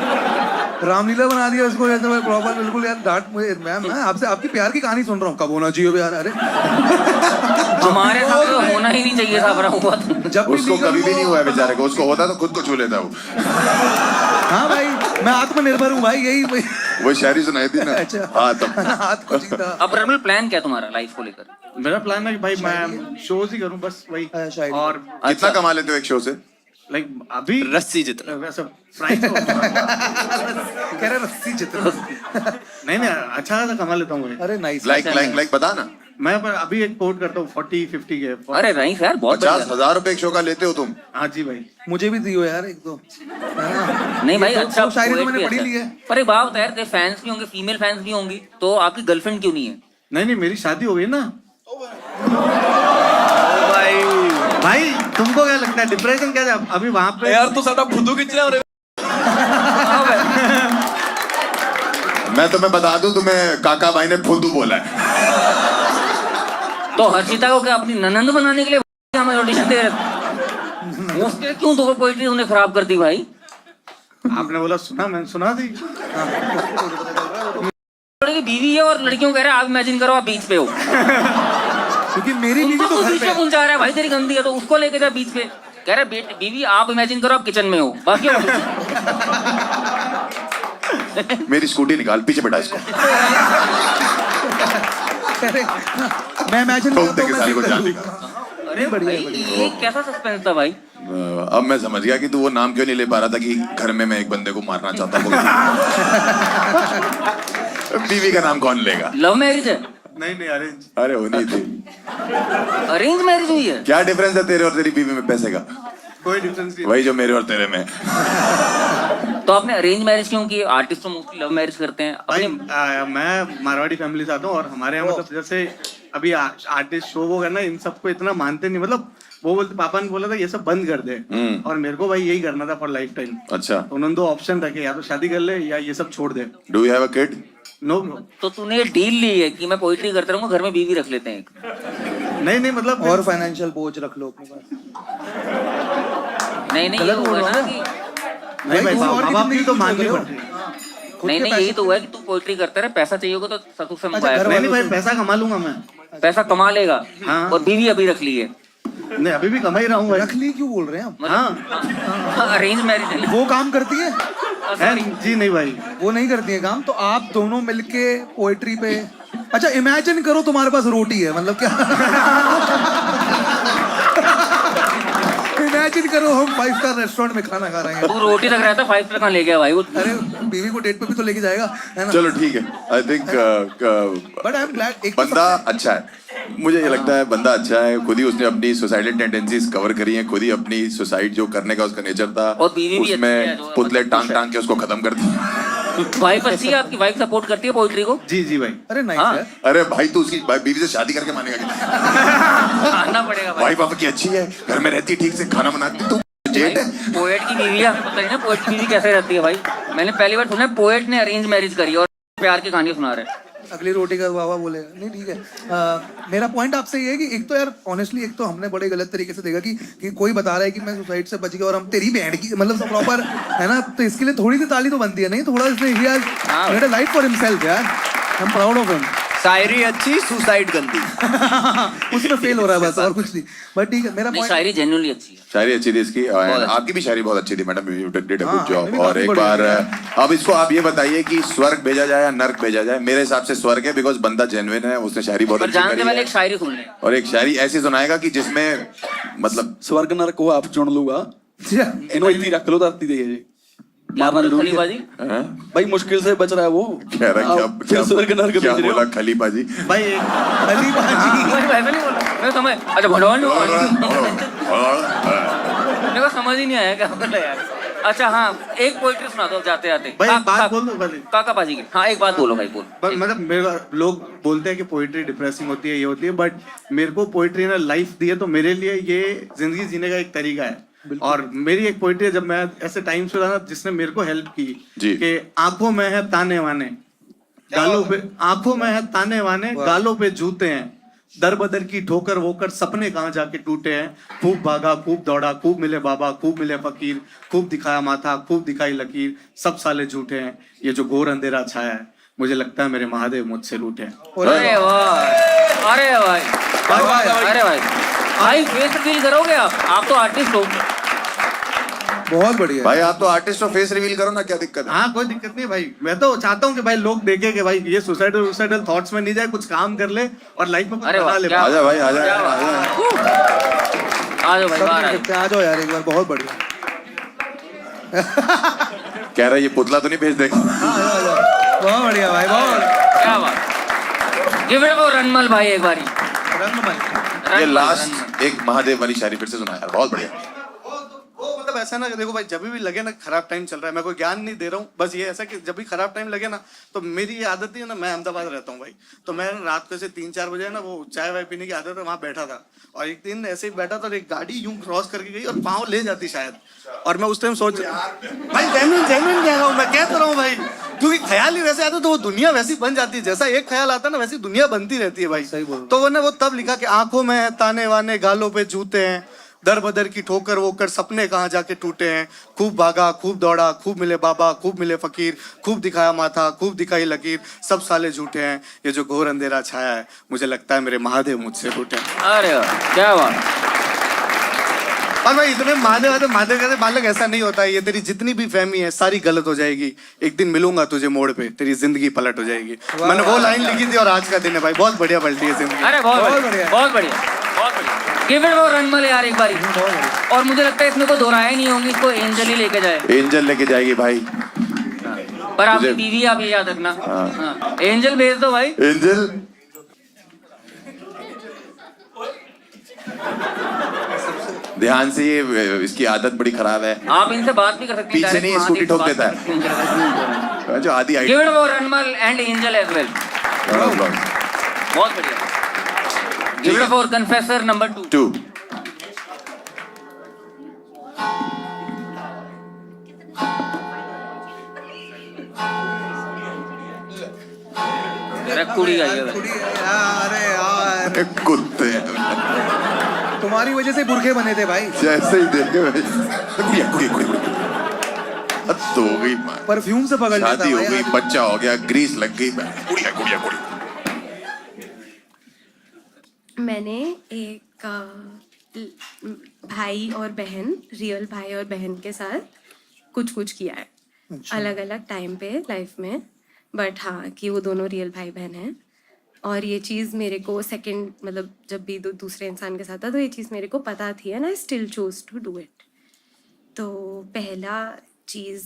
रामलीला बना दिया उसको प्रॉपर। बिल्कुल यार डांट मुझे मैम, मैं आपसे आपकी प्यार की कहानी सुन रहा हूँ, कब होना चाहिए यार? अरे हमारे साथ तो होना ही नहीं चाहिए था, हुआ तो। जब भी उसको कभी भी नहीं हुआ है बेचारे को, उसको होता तो खुद को छू लेता वो। हाँ भाई मैं आत्मनिर्भर हूँ भाई, यही वो शायरी सुनाई थी ना। अच्छा हाँ तब हाथ को जीता। अब रनमल प्लान क्या तुम्हारा लाइफ को लेकर? मेरा प्लान है कि भाई मैं शोज ही करूं बस, वही। शायरी। और कितना कमा लेते हो एक शो से? लाइक अभी रस्सी जितना। वैसे प्राइस कह रहे रस्सी जितना। नहीं अच्छा खासा कमा लेता हूँ। अरे नाइस। लाइक बता ना। मैं पर अभी एक कोट करता हूँ 40-50 के। अरे रईस यार बहुत बढ़िया। 50,000 रुपए एक शो का लेते हो तुम? हाँ जी भाई। मुझे भी दियो यार एक दो, है ना? नहीं भाई ये अच्छा शायरी तो poet मैंने भी पढ़ी अच्छा ली है। पर एक बात यार, तेरे फैंस भी होंगे, फीमेल फैंस भी होंगी, तो आपकी गर्लफ्रेंड क्यों नहीं है? नहीं मेरी शादी हो गई ना भाई। तुमको क्या लगता है डिप्रेशन क्या है अभी वहां पे? यार तू साडा फुद्दू खिंच रहा है। मैं तुम्हें बता दूं, तुम्हें काका भाई ने फुद्दू बोला है। तो हर्षिता को क्या अपनी ननंद बनाने के लिए हमें ऑडिशन दे रहे? उसके क्यों तो पोइट्री उन्हें खराब कर दी भाई? आपने बोला सुना, मैंने सुना थी। की बीवी है और लड़कियों कह रहे हैं आप इमेजिन करो आप बीच पे हो। क्योंकि मेरी बीवी तुमको तो घर बीच पे में कौन जा रहा है भाई? तेरी गंदी है तो उसको लेके जा बीच पे। कह रहे बेटे बीवी आप इमेजिन करो आप किचन में हो, बाकी मेरी स्कूटी निकाल, पीछे बैठा इसको। मैं इमेजिन ठोक करता दे के साले को जाने हूँ का। अरे भाई ये कैसा सस्पेंस था भाई? अब मैं समझ गया कि तू वो नाम क्यों नहीं ले पा रहा था कि घर में मैं एक बंदे को मारना चाहता हूँ। बीवी का नाम कौन लेगा? लव मैरिज है? नहीं अरेंज। अरे होनी थी। अरेंज मैरिज हुई है? क्या डिफरेंस है तेरे और तेरी बीवी में पैसे का? कोई डिफरेंस नहीं। वही जो मेरे और तेरे में। तो आपने अरेंज मैरिज क्यों की? आर्टिस्ट तो मोस्टली लव मैरिज करते हैं भाई अपने। मैं मारवाड़ी फैमिली से आता हूँ और हमारे यहाँ मतलब जैसे अभी आर्टिस्ट शो वो करना इन सबको इतना मानते नहीं। मतलब वो बोलते, पापा ने बोला था ये सब बंद कर दे और मेरे को भाई यही करना था फॉर लाइफ टाइम। अच्छा, तो उन्होंने दो ऑप्शन रखे, या तो शादी कर ले या ये सब छोड़ दे। Do you have a kid? No तो तूने ये डील ली है कि मैं पोइट्री करता रहूंगा, घर में बीवी रख लेते हैं एक। नहीं मतलब और फाइनेंशियल बोझ रख लो अपने पास। नहीं ये हुआ ना कि नहीं भाई, तू और माँ बाप कितनी की तो चीज़ माननी करो। पड़ती है। नहीं यही तो हुआ है कि तू पोइट्री करता रहे, पैसा चाहिए होगा तो सतु से मंगवाया। नहीं भाई पैसा कमा लूंगा मैं। पैसा कमा लेगा हाँ। और बीवी अभी रख ली है। नहीं अभी भी कमा ही रहा हूँ भाई। रख ली क्यों बोल रहे हैं आप? हाँ अरेंज मैरिज है ना? वो काम करती है? जी नहीं भाई। वो नहीं करती है काम, तो आप दोनों मिलके पोएट्री पे। अच्छा इमेजिन करो तुम्हारे पास रोटी है, मतलब क्या? इमेजिन करो हम 5 स्टार रेस्टोरेंट में खाना खा रहे हैं। तू रोटी रख रहा था 5 स्टार कहाँ ले गया भाई वो? अरे बीवी को डेट पे भी तो लेके जाएगा, है ना? चलो ठीक है। I think but I am glad एक बंदा अच्छा है। मुझे ये लगता है बंदा अच्छा है। खुद ही उसने अपनी सुसाइडल टेंडेंसीज कवर करी हैं, खुद ही अपनी सुसाइड जो करने का उसका नेचर था और बीवी भी अच्छी है, उसमें जो पुतले मतलब टांग खुश है। टांग के उसको खत्म कर दिया। वाइफ अच्छी है आपकी? वाइफ सपोर्ट करती है पोइट्री को? जी भाई। अरे नाइस हाँ। यार। अरे भाई तू उसकी बीवी से शादी करके मानेगा क्या? आना पड़ेगा भाई। भाई पापा की अच्छी है, घर में रहती ठीक से, खाना बनाती, तू जेट है। पोएट की बीवी है, पता नहीं ना पोएट की बीवी कैसे रहती है भाई। मैंने पहली बार सुना पोएट ने अरेंज मैरिज करी और प्यार की कहानी सुना रहे। अगली रोटी का बाबा बोलेगा। नहीं ठीक है। मेरा पॉइंट आपसे ये है कि एक तो यार ऑनेस्टली एक तो हमने बड़े गलत तरीके से देखा कि कोई बता रहा है कि मैं सुसाइड से बच गया और हम तेरी बैंड की मतलब सब प्रॉपर है ना, तो इसके लिए थोड़ी सी ताली तो बनती है। नहीं थोड़ा इसने ही has made a life for himself यार। I am proud of him. शायरी अच्छी, सुसाइड गंदी। उसमें फेल हो रहा है बस, और कुछ नहीं। बट ठीक है, मेरा नहीं पॉइंट शायरी जेन्युइनली अच्छी है। शायरी अच्छी थी इसकी, और बहुत अच्छी। आपकी भी शायरी बहुत अच्छी थी मैडम, यू डिड अ हाँ, गुड जॉब। मैंने भी और काफी एक बढ़िया बार अब इसको आप ये बताइए कि स्वर्ग भेजा जाए या नर्क भेजा जाए? मेरे हिसाब से स्वर्ग है, बिकॉज बंदा जेन्युइन है, उसने शायरी बहुत पर अच्छी जानते करी पहले है। एक शायरी सुन ले। और एक शायरी ऐसी सुनाएगा कि जिसमें मतलब स्वर्ग नरक को आप चुन लूंगा, इनो इतनी रख लो धरती दे जी। मारना जरूरी है खलीफा जी हैं? भाई, मुश्किल से बच रहा है वो। कह रहा है आप फिर स्वर्ग नरक क्या भेज रहे हो। बोला खलीफा जी? भाई अली बाजी मैं वैसा नहीं बोला, मैं समझ। अच्छा भगवान मेरे को समझ ही नहीं आया क्या बोला यार। अच्छा हाँ एक पोइट्री सुना दो जाते जाते भाई एक बात बोल दो पहले। काका पाजी की। हाँ एक बात बोलो भाई, बोल। पर मतलब मेरा लोग बोलते हैं कि पोइट्री डिप्रेसिंग होती है, ये होती है, बट मेरे को पोइट्री ने लाइफ दी है, तो मेरे लिए ये जिंदगी जीने का एक तरीका है। और मेरी एक पोइट्री है, जब मैं ऐसे टाइम से ना जिसने मेरे को हेल्प की जी। कि आंखों में है ताने वाने, गालों पे आंखों में है ताने वाने, गालों पे जूते हैं, दर बदर की ठोकर वोकर सपने कहाँ जाके टूटे हैं। खूब भागा खूब दौड़ा, खूब मिले बाबा खूब मिले फकीर, खूब दिखाया माथा खूब दिखाई लकीर, सब साले झूठे हैं, ये जो घोर अंधेरा छाया है, मुझे लगता है मेरे महादेव मुझसे रूठे हैं। अरे वाह, अरे भाई, अरे भाई भाई फेस रिवील करोगे आप तो आर्टिस्ट हो। बहुत बढ़िया। भाई आप तो आर्टिस्ट हो, फेस रिवील करो ना, क्या दिक्कत है? हाँ कोई दिक्कत नहीं भाई, मैं तो चाहता हूँ कि भाई लोग देखे कि भाई ये सुसाइडल थॉट्स में नहीं जाए, कुछ काम कर ले और लाइफ में कुछ अरे बना वाह, ले। क्या आजा भाई आजा क्या बात। आजा। आ जाओ भाई बाहर आ सब जाओ। आ जाओ यार एक बार, बहुत बढ़िया। कह रहा है ये पुतला तो नहीं भेज देगा? बहुत बढ़िया भाई, बहुत बढ़िया। क्या बात। गिव इट फॉर रनमल भाई एक बारी। रंगमंच। ये लास्ट एक महादेव वाली शायरी फिर से सुना यार, बहुत बढ़िया। वो मतलब ऐसा ना कि देखो भाई, जब भी लगे ना खराब टाइम चल रहा है, मैं कोई ज्ञान नहीं दे रहा हूँ, बस ये ऐसा कि जब भी खराब टाइम लगे ना, तो मेरी ये आदत है ना, मैं अहमदाबाद रहता हूँ भाई, तो मैं रात को ऐसे 3-4 बजे ना वो चाय वाय पीने की आदत है, वहाँ बैठा था, और एक दिन ऐसे ही बैठा था और एक गाड़ी यूं क्रॉस करके गई और पाँव ले जाती शायद, और मैं उस टाइम सोच भाई जेन्युइन कह रहा हूँ, मैं कहता रहा हूँ भाई, क्योंकि ख्याल ही वैसे आता है तो वो दुनिया वैसी बन जाती है, जैसा एक ख्याल आता है ना वैसी दुनिया बनती रहती है भाई। तो वो ने वो तब लिखा कि आंखों में ताने वाने, गालों पे जूते हैं, दर बदर की ठोकर वो कर सपने कहाँ जाके टूटे हैं, खूब भागा खूब दौड़ा, खूब मिले बाबा खूब मिले फकीर, खूब दिखाया माथा खूब दिखाई लकीर, सब साले झूठे हैं, ये जो घोर अंधेरा छाया है, मुझे लगता है मेरे महादेव मुझसे रूठे हैं। अरे वाह, क्या बात। और भाई इतने महादेव कहते बालक ऐसा नहीं होता है, ये तेरी जितनी भी फहमी है सारी गलत हो जाएगी, एक दिन मिलूंगा तुझे मोड़ पे, तेरी जिंदगी पलट हो जाएगी। मैंने वो लाइन लिखी थी और आज का दिन है भाई, बहुत बढ़िया पलटी है जिंदगी। अरे बहुत बढ़िया, बहुत बढ़िया, बहुत बढ़िया। गिव इट फॉर रनमल यार एक बारी। और मुझे लगता है इसमें को दोहराया नहीं होंगी, इसको एंजल ही लेके जाए। एंजल लेके जाएगी भाई, पर आपकी बीवी आप ये याद रखना। हाँ। एंजल भेज दो भाई। एंजल ध्यान से, ये इसकी आदत बड़ी खराब है। आप इनसे बात भी कर सकते हैं, पीछे नहीं, स्कूटी ठोक देता है जो आधी height. Give it for Ranmal and Angel as well. बहुत बढ़िया। Give it for confessor number 2। कुड़ी आई है। अरे यार कुत्ते तुम्हारी वजह से बुरखे बने थे भाई, जैसे ही देखे भाई, कुड़ी तो हो गई, परफ्यूम से पकड़ लेता शादी हो भाई गई, आज। बच्चा हो गया, ग्रीस लग गई, कुड़िया। मैंने एक भाई और बहन, रियल भाई और बहन के साथ कुछ किया है, अलग अलग टाइम पे लाइफ में, बट हाँ कि वो दोनों रियल भाई बहन हैं। और ये चीज़ मेरे को सेकंड मतलब जब भी दूसरे इंसान के साथ था तो ये चीज़ मेरे को पता थी and I still choose to do it. तो पहला चीज़,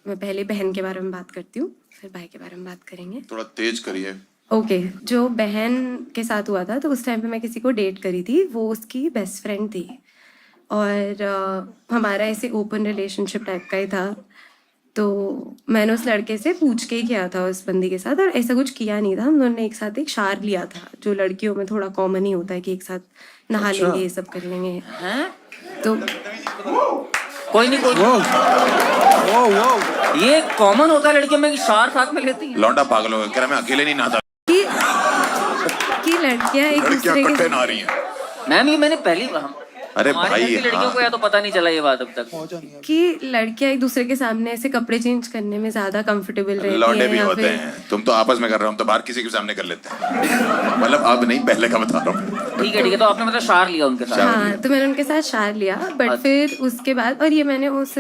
मैं पहले बहन के बारे में बात करती हूँ, फिर भाई के बारे में बात करेंगे। थोड़ा तेज करिए। ओके, जो बहन के साथ हुआ था तो उस टाइम पे मैं किसी को डेट करी थी, वो उसकी बेस्ट फ्रेंड थी और हमारा ऐसे ओपन रिलेशनशिप टाइप का ही था। तो मैंने उस लड़के से पूछ के ही किया था उस बंदी के साथ, और ऐसा कुछ किया नहीं था। हम दोनों ने एक साथ एक शार लिया था, जो लड़कियों में थोड़ा कॉमन ही होता है कि एक साथ नहा लेंगे, ये सब कर लेंगे। तो कोई नहीं, ये कॉमन होता है लड़कियों में कि शार साथ में लेती है। लौंडा पागल हो गया, कह रहा मैं अकेले नहीं नहाता, कि लड़कियां एक दूसरे के नहा रही हैं। मैम ये मैंने पहली अरे भाई लड़कियों को या तो पता नहीं चला ये बात अब तक कि लड़कियां एक दूसरे के सामने ऐसे कपड़े चेंज करने में ज्यादा कंफर्टेबल रहती हैं। लौंडे भी होते हैं, तुम तो आपस में कर रहे हो, हम तो बाहर किसी के सामने कर लेते हैं। मतलब अब नहीं, पहले का बता रहा हूँ। ठीक है, तो आपने मतलब शार लिया उनके साथ? हाँ, तो मैंने उनके साथ शार लिया, बट फिर उसके बाद, और ये मैंने उस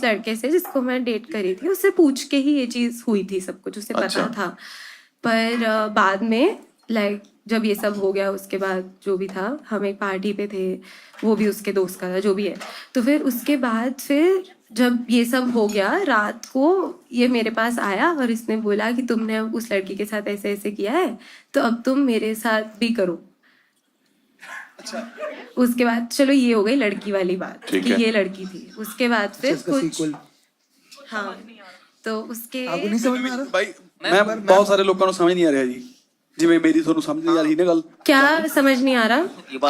लड़के से जिसको मैं डेट करी थी उससे पूछ के ही ये चीज़ हुई थी, सब कुछ उसे पता था। पर बाद में लाइक जब ये सब हो गया उसके बाद जो भी था, हम एक पार्टी पे थे, वो भी उसके दोस्त का था, जो भी है। तो फिर उसके बाद फिर जब ये सब हो गया, रात को ये मेरे पास आया और इसने बोला कि तुमने उस लड़की के साथ ऐसे ऐसे किया है तो अब तुम मेरे साथ भी करो। अच्छा। उसके बाद चलो ये हो गई लड़की वाली बात कि ये लड़की थी। उसके बाद फिर कुछ, हाँ, तो उसके आपको नहीं समझ में आ रहा भाई? मैं बहुत सारे लोगों को समझ नहीं आ रहा जी, जिਵੇਂ मेरी थोड़ा समझ नहीं आ रही ना गल। क्या समझ नहीं आ रहा?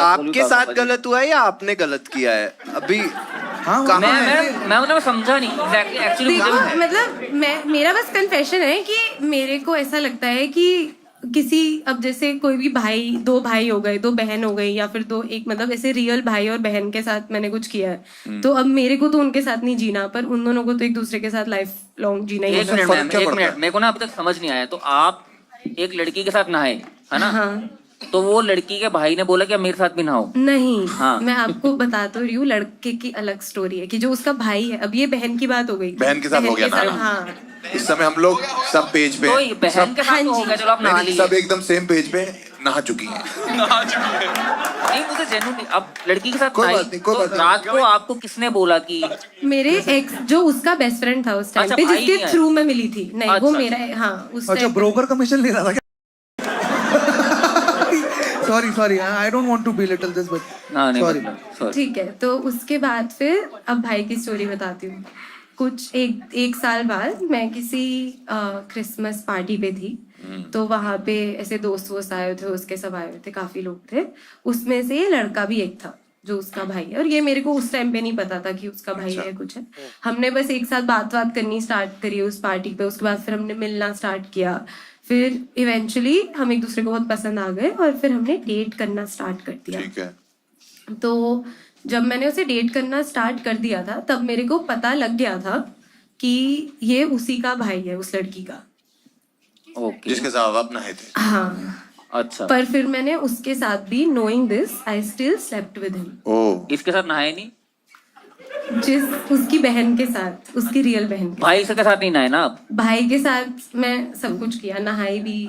आपके साथ गलत हुआ है या आपने गलत किया है अभी? हाँ, मैं मतलब समझा नहीं एग्जैक्टली, एक्चुअली मतलब मेरा बस कन्फेशन है कि मेरे को ऐसा लगता है कि किसी, अब जैसे कोई भी भाई, 2 भाई हो गए, 2 बहन हो गई, या फिर 2 एक मतलब ऐसे रियल भाई और बहन के साथ मैंने कुछ किया है, तो अब मेरे को तो उनके साथ नहीं जीना, पर उन दोनों को तो एक दूसरे के साथ लाइफ लॉन्ग जीना ही है। एक मिनट, मेरे को ना अभी तक समझ नहीं आया। तो आप एक लड़की के साथ नहाए, है ना? हाँ। तो वो लड़की के भाई ने बोला कि अब मेरे साथ भी नहाओ? नहीं, हाँ। मैं आपको बता तो रही हूँ, लड़के की अलग स्टोरी है कि जो उसका भाई है। अब ये बहन की बात हो गई, बहन के साथ हो गया ना? हाँ। इस समय हम लोग सब पेज पे, तो बहन के साथ हो गया, चलो आप नहा लीजिए। सब एकदम सेम पेज पे नहा चुकी हैं। नहीं, मुझे जेन्युइनली अब लड़की के साथ नहाई, तो रात को आपको किसने बोला कि? मेरे एक्स, जो उसका बेस्ट फ्रेंड था उस टाइम पे, जिसके थ्रू मैं मिली थी। नहीं, वो मेरा, हाँ, उस अच्छा, ब्रोकर कमीशन ले रहा था क्या? Sorry I don't want to belittle this but हाँ नहीं सॉरी sorry. ठीक है, तो उसके बाद फिर अब भाई की स्टोरी बताती हूँ। कुछ एक साल बाद मैं किसी क्रिसमस पार्टी पे थी, तो वहाँ पे ऐसे दोस्त वोस्त आए थे, उसके सब आए हुए थे, काफी लोग थे। उसमें से ये लड़का भी एक था जो उसका भाई है, और ये मेरे को उस टाइम पे नहीं पता था कि उसका भाई है कुछ है। हमने बस एक साथ बात करनी स्टार्ट करी उस पार्टी पे, उसके बाद फिर हमने मिलना स्टार्ट किया, फिर इवेंचुअली हम एक दूसरे को बहुत पसंद आ गए और फिर हमने डेट करना स्टार्ट कर दिया। ठीक है। तो जब मैंने उसे डेट करना स्टार्ट कर दिया था तब मेरे को पता लग गया था कि ये उसी का भाई है, उस लड़की का। ओके जिसके साथ आप नहाए थे। हाँ, अच्छा पर फिर मैंने उसके साथ भी knowing this I still slept with him. Oh इसके साथ नहाए नहीं? जिस उसकी बहन के साथ, उसकी रियल बहन के भाई के साथ नहीं नहाए ना आप? भाई के साथ मैं सब कुछ किया, नहाई भी।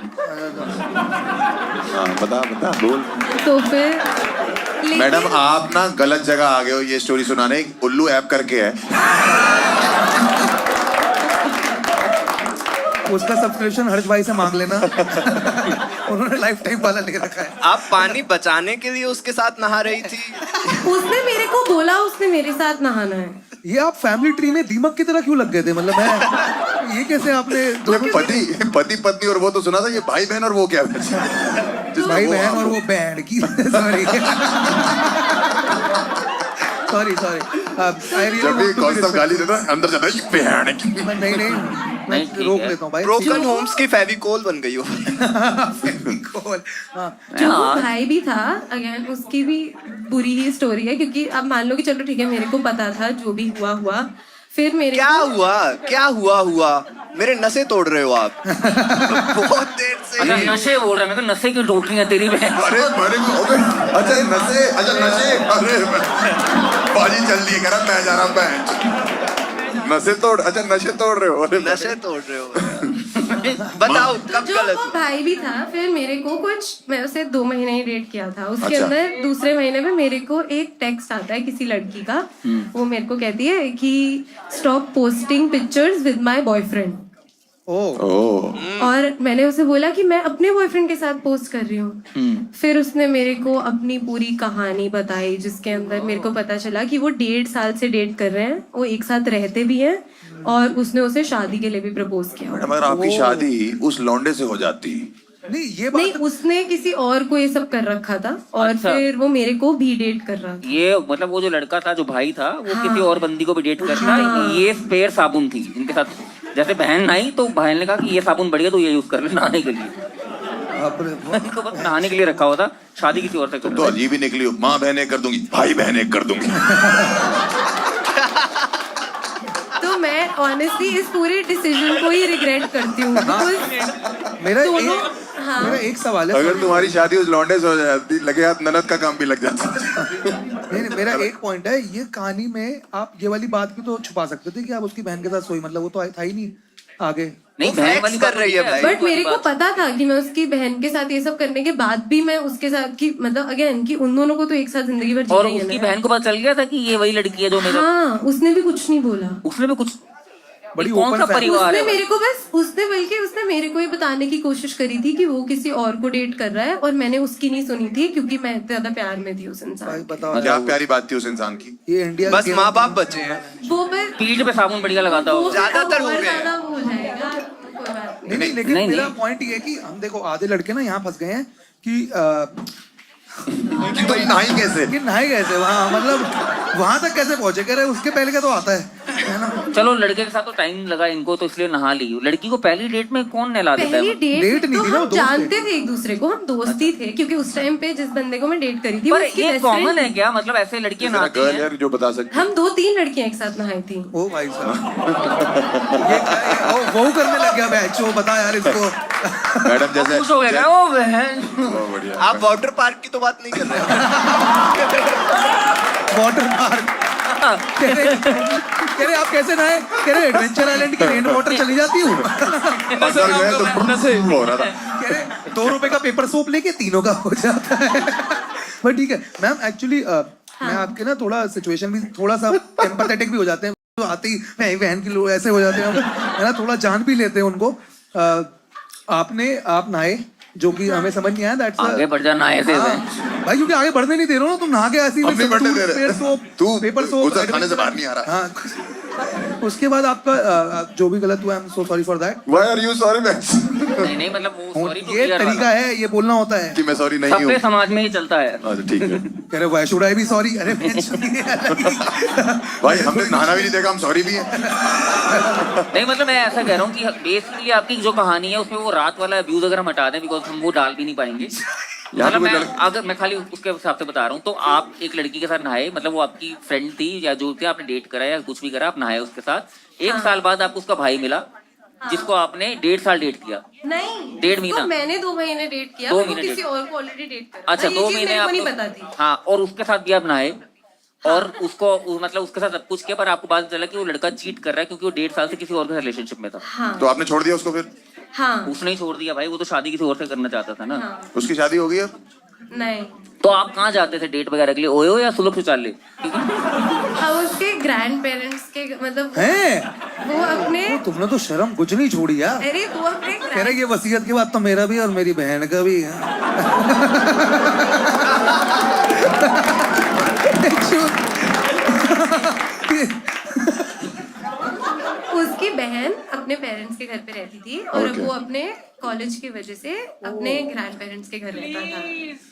हाँ बता बोल। तो फिर मैडम आप ना गलत जगह आ गए हो ये स्टोरी सुनाने। उल्लू ऐप करके है, उसका सब्सक्रिप्शन हर्ष भाई से मांग लेना। उन्होंने लाइफ टाइम वाला ले रखा है। आप पानी बचाने के लिए उसके साथ नहा रही थी? उसने मेरे को बोला उसने मेरे साथ नहाना है। ये आप फैमिली ट्री में दीमक की तरह क्यों लग गए थे? मतलब मैं ये कैसे आपने पति पत्नी और वो तो सुना था, ये भाई बहन और वो क्या? भाई बहन और वो बैंड की सॉरी जब भी कॉन्सेप्ट गाली देता है अंदर जाता है ये बहन की। नहीं मैं ठीक रोक है। लेता हूँ भाई। ब्रोकन होम्स की फेविकोल बन गई हो। फेविकोल, हाँ। जो वो भाई भी था, अगेन उसकी भी बुरी ही स्टोरी है, क्योंकि अब मान लो कि चलो ठीक है मेरे को पता था जो भी हुआ, फिर मेरे क्या हुआ? मेरे नसें तोड़ रहे हो आप। बहुत देर से। अच्छा नशे बोल रहा है, मैं तो नशे क्यों टोट रही है तेरी बहन? अरे अच्छा नशे अरे बाजी चल रही है, कह रहा मैं जा रहा हूँ नशे तोड़ रहे हो। अरे नशे तोड़ रहे हो। बताओ कब जो गलत वो हुआ? भाई भी था, फिर मेरे को मैं उसे 2 महीने ही डेट किया था। उसके अच्छा। अंदर दूसरे महीने में मेरे को एक टेक्स्ट आता है किसी लड़की का। वो मेरे को कहती है कि stop posting pictures with my boyfriend. और मैंने उसे बोला कि मैं अपने बॉयफ्रेंड के साथ पोस्ट कर रही हूँ। फिर उसने मेरे को अपनी पूरी कहानी बताई, जिसके अंदर मेरे को पता चला कि वो 1.5 साल से डेट कर रहे हैं, वो एक साथ रहते भी हैं, और उसने उसे शादी के लिए भी प्रपोज किया। मैडम अगर आपकी शादी उस लौंडे से हो जाती नहीं, उसने किसी और को ये सब कर रखा था, और अच्छा। फिर वो मेरे को भी डेट कर रहा था। ये मतलब वो जो लड़का था, जो भाई था, वो किसी और बंदी को भी डेट कर रहा है। ये स्पेयर साबुन थी इनके साथ। जैसे बहन नहाई तो बहन ने कहा कि ये साबुन बढ़िया, तो ये यूज कर ले नहाने के लिए। इनको बस नहाने के लिए रखा हुआ था, शादी किसी और से कर तो अजीब ही निकली हो। माँ बहन एक कर दूंगी, भाई बहन एक कर दूंगी। तो मैं ऑनेस्टली इस पूरे डिसीजन को ही रिग्रेट करती हूँ। मेरा एक सवाल है। अगर तुम्हारी शादी उस लौंडे से हो जाती, लगे हाथ ननद का काम भी लग जाता। नहीं मेरा एक पॉइंट है, ये कहानी में आप ये वाली बात भी तो छुपा सकते थे कि आप उसकी बहन के साथ सोई, मतलब वो तो था ही नहीं आगे। नहीं बहन वाली कर रही है भाई। बट मेरे को पता था कि मैं उसकी बहन के साथ ये सब करने के बाद भी मैं उसके साथ की, मतलब अगेन कि उन दोनों को तो एक साथ जिंदगी भर और जीना ही है उसकी ना। बहन को पता चल गया था कि ये वही लड़की है जो मेरा। हाँ, उसने भी कुछ नहीं बोला। उसने भी कुछ बड़ी कौन सा open परिवार उसने है? मेरे को बल्कि उसने मेरे को ये बताने की कोशिश करी थी कि वो किसी और को डेट कर रहा है, और मैंने उसकी नहीं सुनी थी क्योंकि मैं इतना ज्यादा प्यार में थी उस इंसान भाई से। बताओ क्या प्यारी बात थी उस इंसान की। ये इंडिया बस माँ बाप बचे हैं। वो पर पीठ पे साबुन बढ़िया लगाता हो। ज्यादातर हो और गए। ज्यादा वो हो जाएगा, कोई बात नहीं। नहीं लेकिन नहीं, मेरा नहीं। पॉइंट ये है कि हम देखो आधे लड़के ना यहाँ फंस गए हैं कि कि तुम नहाई कैसे? नहाए कैसे वहाँ, मतलब वहां तक कैसे पहुंचे? कह रहे उसके पहले का तो आता है ना। चलो लड़के के साथ तो टाइम लगा इनको, तो इसलिए नहा ली। लड़की को पहली डेट में कौन नहला देता पहली है? डेट डेट नहीं तो थी ना, वो हम दोस्त जानते थे एक दूसरे को, हम दोस्त ही थे, क्योंकि उस टाइम पे जिस बंदे को मैं डेट करी थी वो पर उसकी ये best कॉमन friend है थी। क्या? मतलब ऐसे लड़कियां नहाती गर्ल हैं? यार जो बता सकती। हम 2-3 लड़कियां एक साथ नहाई थी। ओ भाई साहब वो करने लग गया बैच, वो बता यार इसको। मैडम जैसे खुश हो गया ओ बहन। बहुत बढ़िया। आप वाटर पार्क की तो बात नहीं कर रहे। वाटर पार्क कह रहे आप कैसे नहाए? कह रहे एडवेंचर आइलैंड की रेन वाटर चली जाती हूँ। अंदर गए तो हो रहा था। कह रहे 2 रुपए का पेपर सोप लेके 3 का हो जाता है। बट ठीक है मैम, एक्चुअली मैं आपके ना थोड़ा सिचुएशन भी थोड़ा सा एम्पैथेटिक भी हो जाते हैं, तो आते ही मैं बहन की लोग ऐसे हो जाते हैं, है ना, थोड़ा जान भी लेते हैं उनको। आप नहाए जो कि हमें समझ नहीं आया। दैट्स आगे बढ़ जाना ऐसे भाई, क्योंकि आगे बढ़ने नहीं दे रहे हो ना तुम, नहा के ऐसी हम नहीं बढ़ने दे रहे। पेपर सोप सोप खाने से बाहर नहीं आ रहा। हाँ, उसके बाद आपका जो भी गलत हुआ, I am so sorry for that. Why are you sorry man? नहीं मतलब वो सॉरी तो ये तरीका है, ये बोलना होता है कि मैं सॉरी नहीं हूँ। सबके समाज में ही चलता है। अच्छा ठीक है। कह रहे why should I be sorry? अरे भाई हमने नहाना भी नहीं देखा, हम सॉरी भी हैं। नहीं मतलब मैं ऐसा कह रहा हूँ कि बेसिकली आपकी जो कहानी है उसमें वो रात वाला अब्यूज अगर हम हटा दें, बिकॉज हम वो डाल भी नहीं पाएंगे। मतलब मैं खाली उसके हिसाब से बता रहा हूँ। तो आप एक लड़की के साथ नहाए, मतलब वो आपकी फ्रेंड थी या जो थी, आपने डेट करा या कुछ भी करा, आप नहाए उसके साथ। 1 साल बाद आपको उसका भाई मिला, जिसको आपने 1.5 साल डेट किया। नहीं, 1.5 महीना। मैंने 2 महीने डेट किया, 2 वो महीने किसी और को ऑलरेडी डेट करा। अच्छा, 2 महीने आपको नहीं आपको पता थी। हाँ, और उसके साथ भी आप नहाए और उसको मतलब उसके साथ सब कुछ किया, पर आपको पता चला कि वो लड़का चीट कर रहा है क्योंकि वो 1.5 साल से किसी और के रिलेशनशिप में था। हाँ, तो आपने छोड़ दिया उसको फिर? हाँ, उसने ही छोड़ दिया भाई, वो तो शादी किसी और से करना चाहता था ना। हाँ, उसकी शादी हो गई अब? नहीं। तो आप कहाँ जाते थे डेट वगैरह के लिए, ओयो या सुलभ शौचालय? हाँ, उसके ग्रैंड पेरेंट्स के मतलब हैं? वो अपने तुमने तो शर्म कुछ नहीं छोड़ी यार। अरे वो अपने कह रहे ये वसीयत के बाद तो मेरा भी और मेरी बहन का भी है। उसकी बहन अपने पेरेंट्स के घर पे रहती थी और अब वो अपने कॉलेज की वजह से अपने ग्रैंड पेरेंट्स के घर रहता था।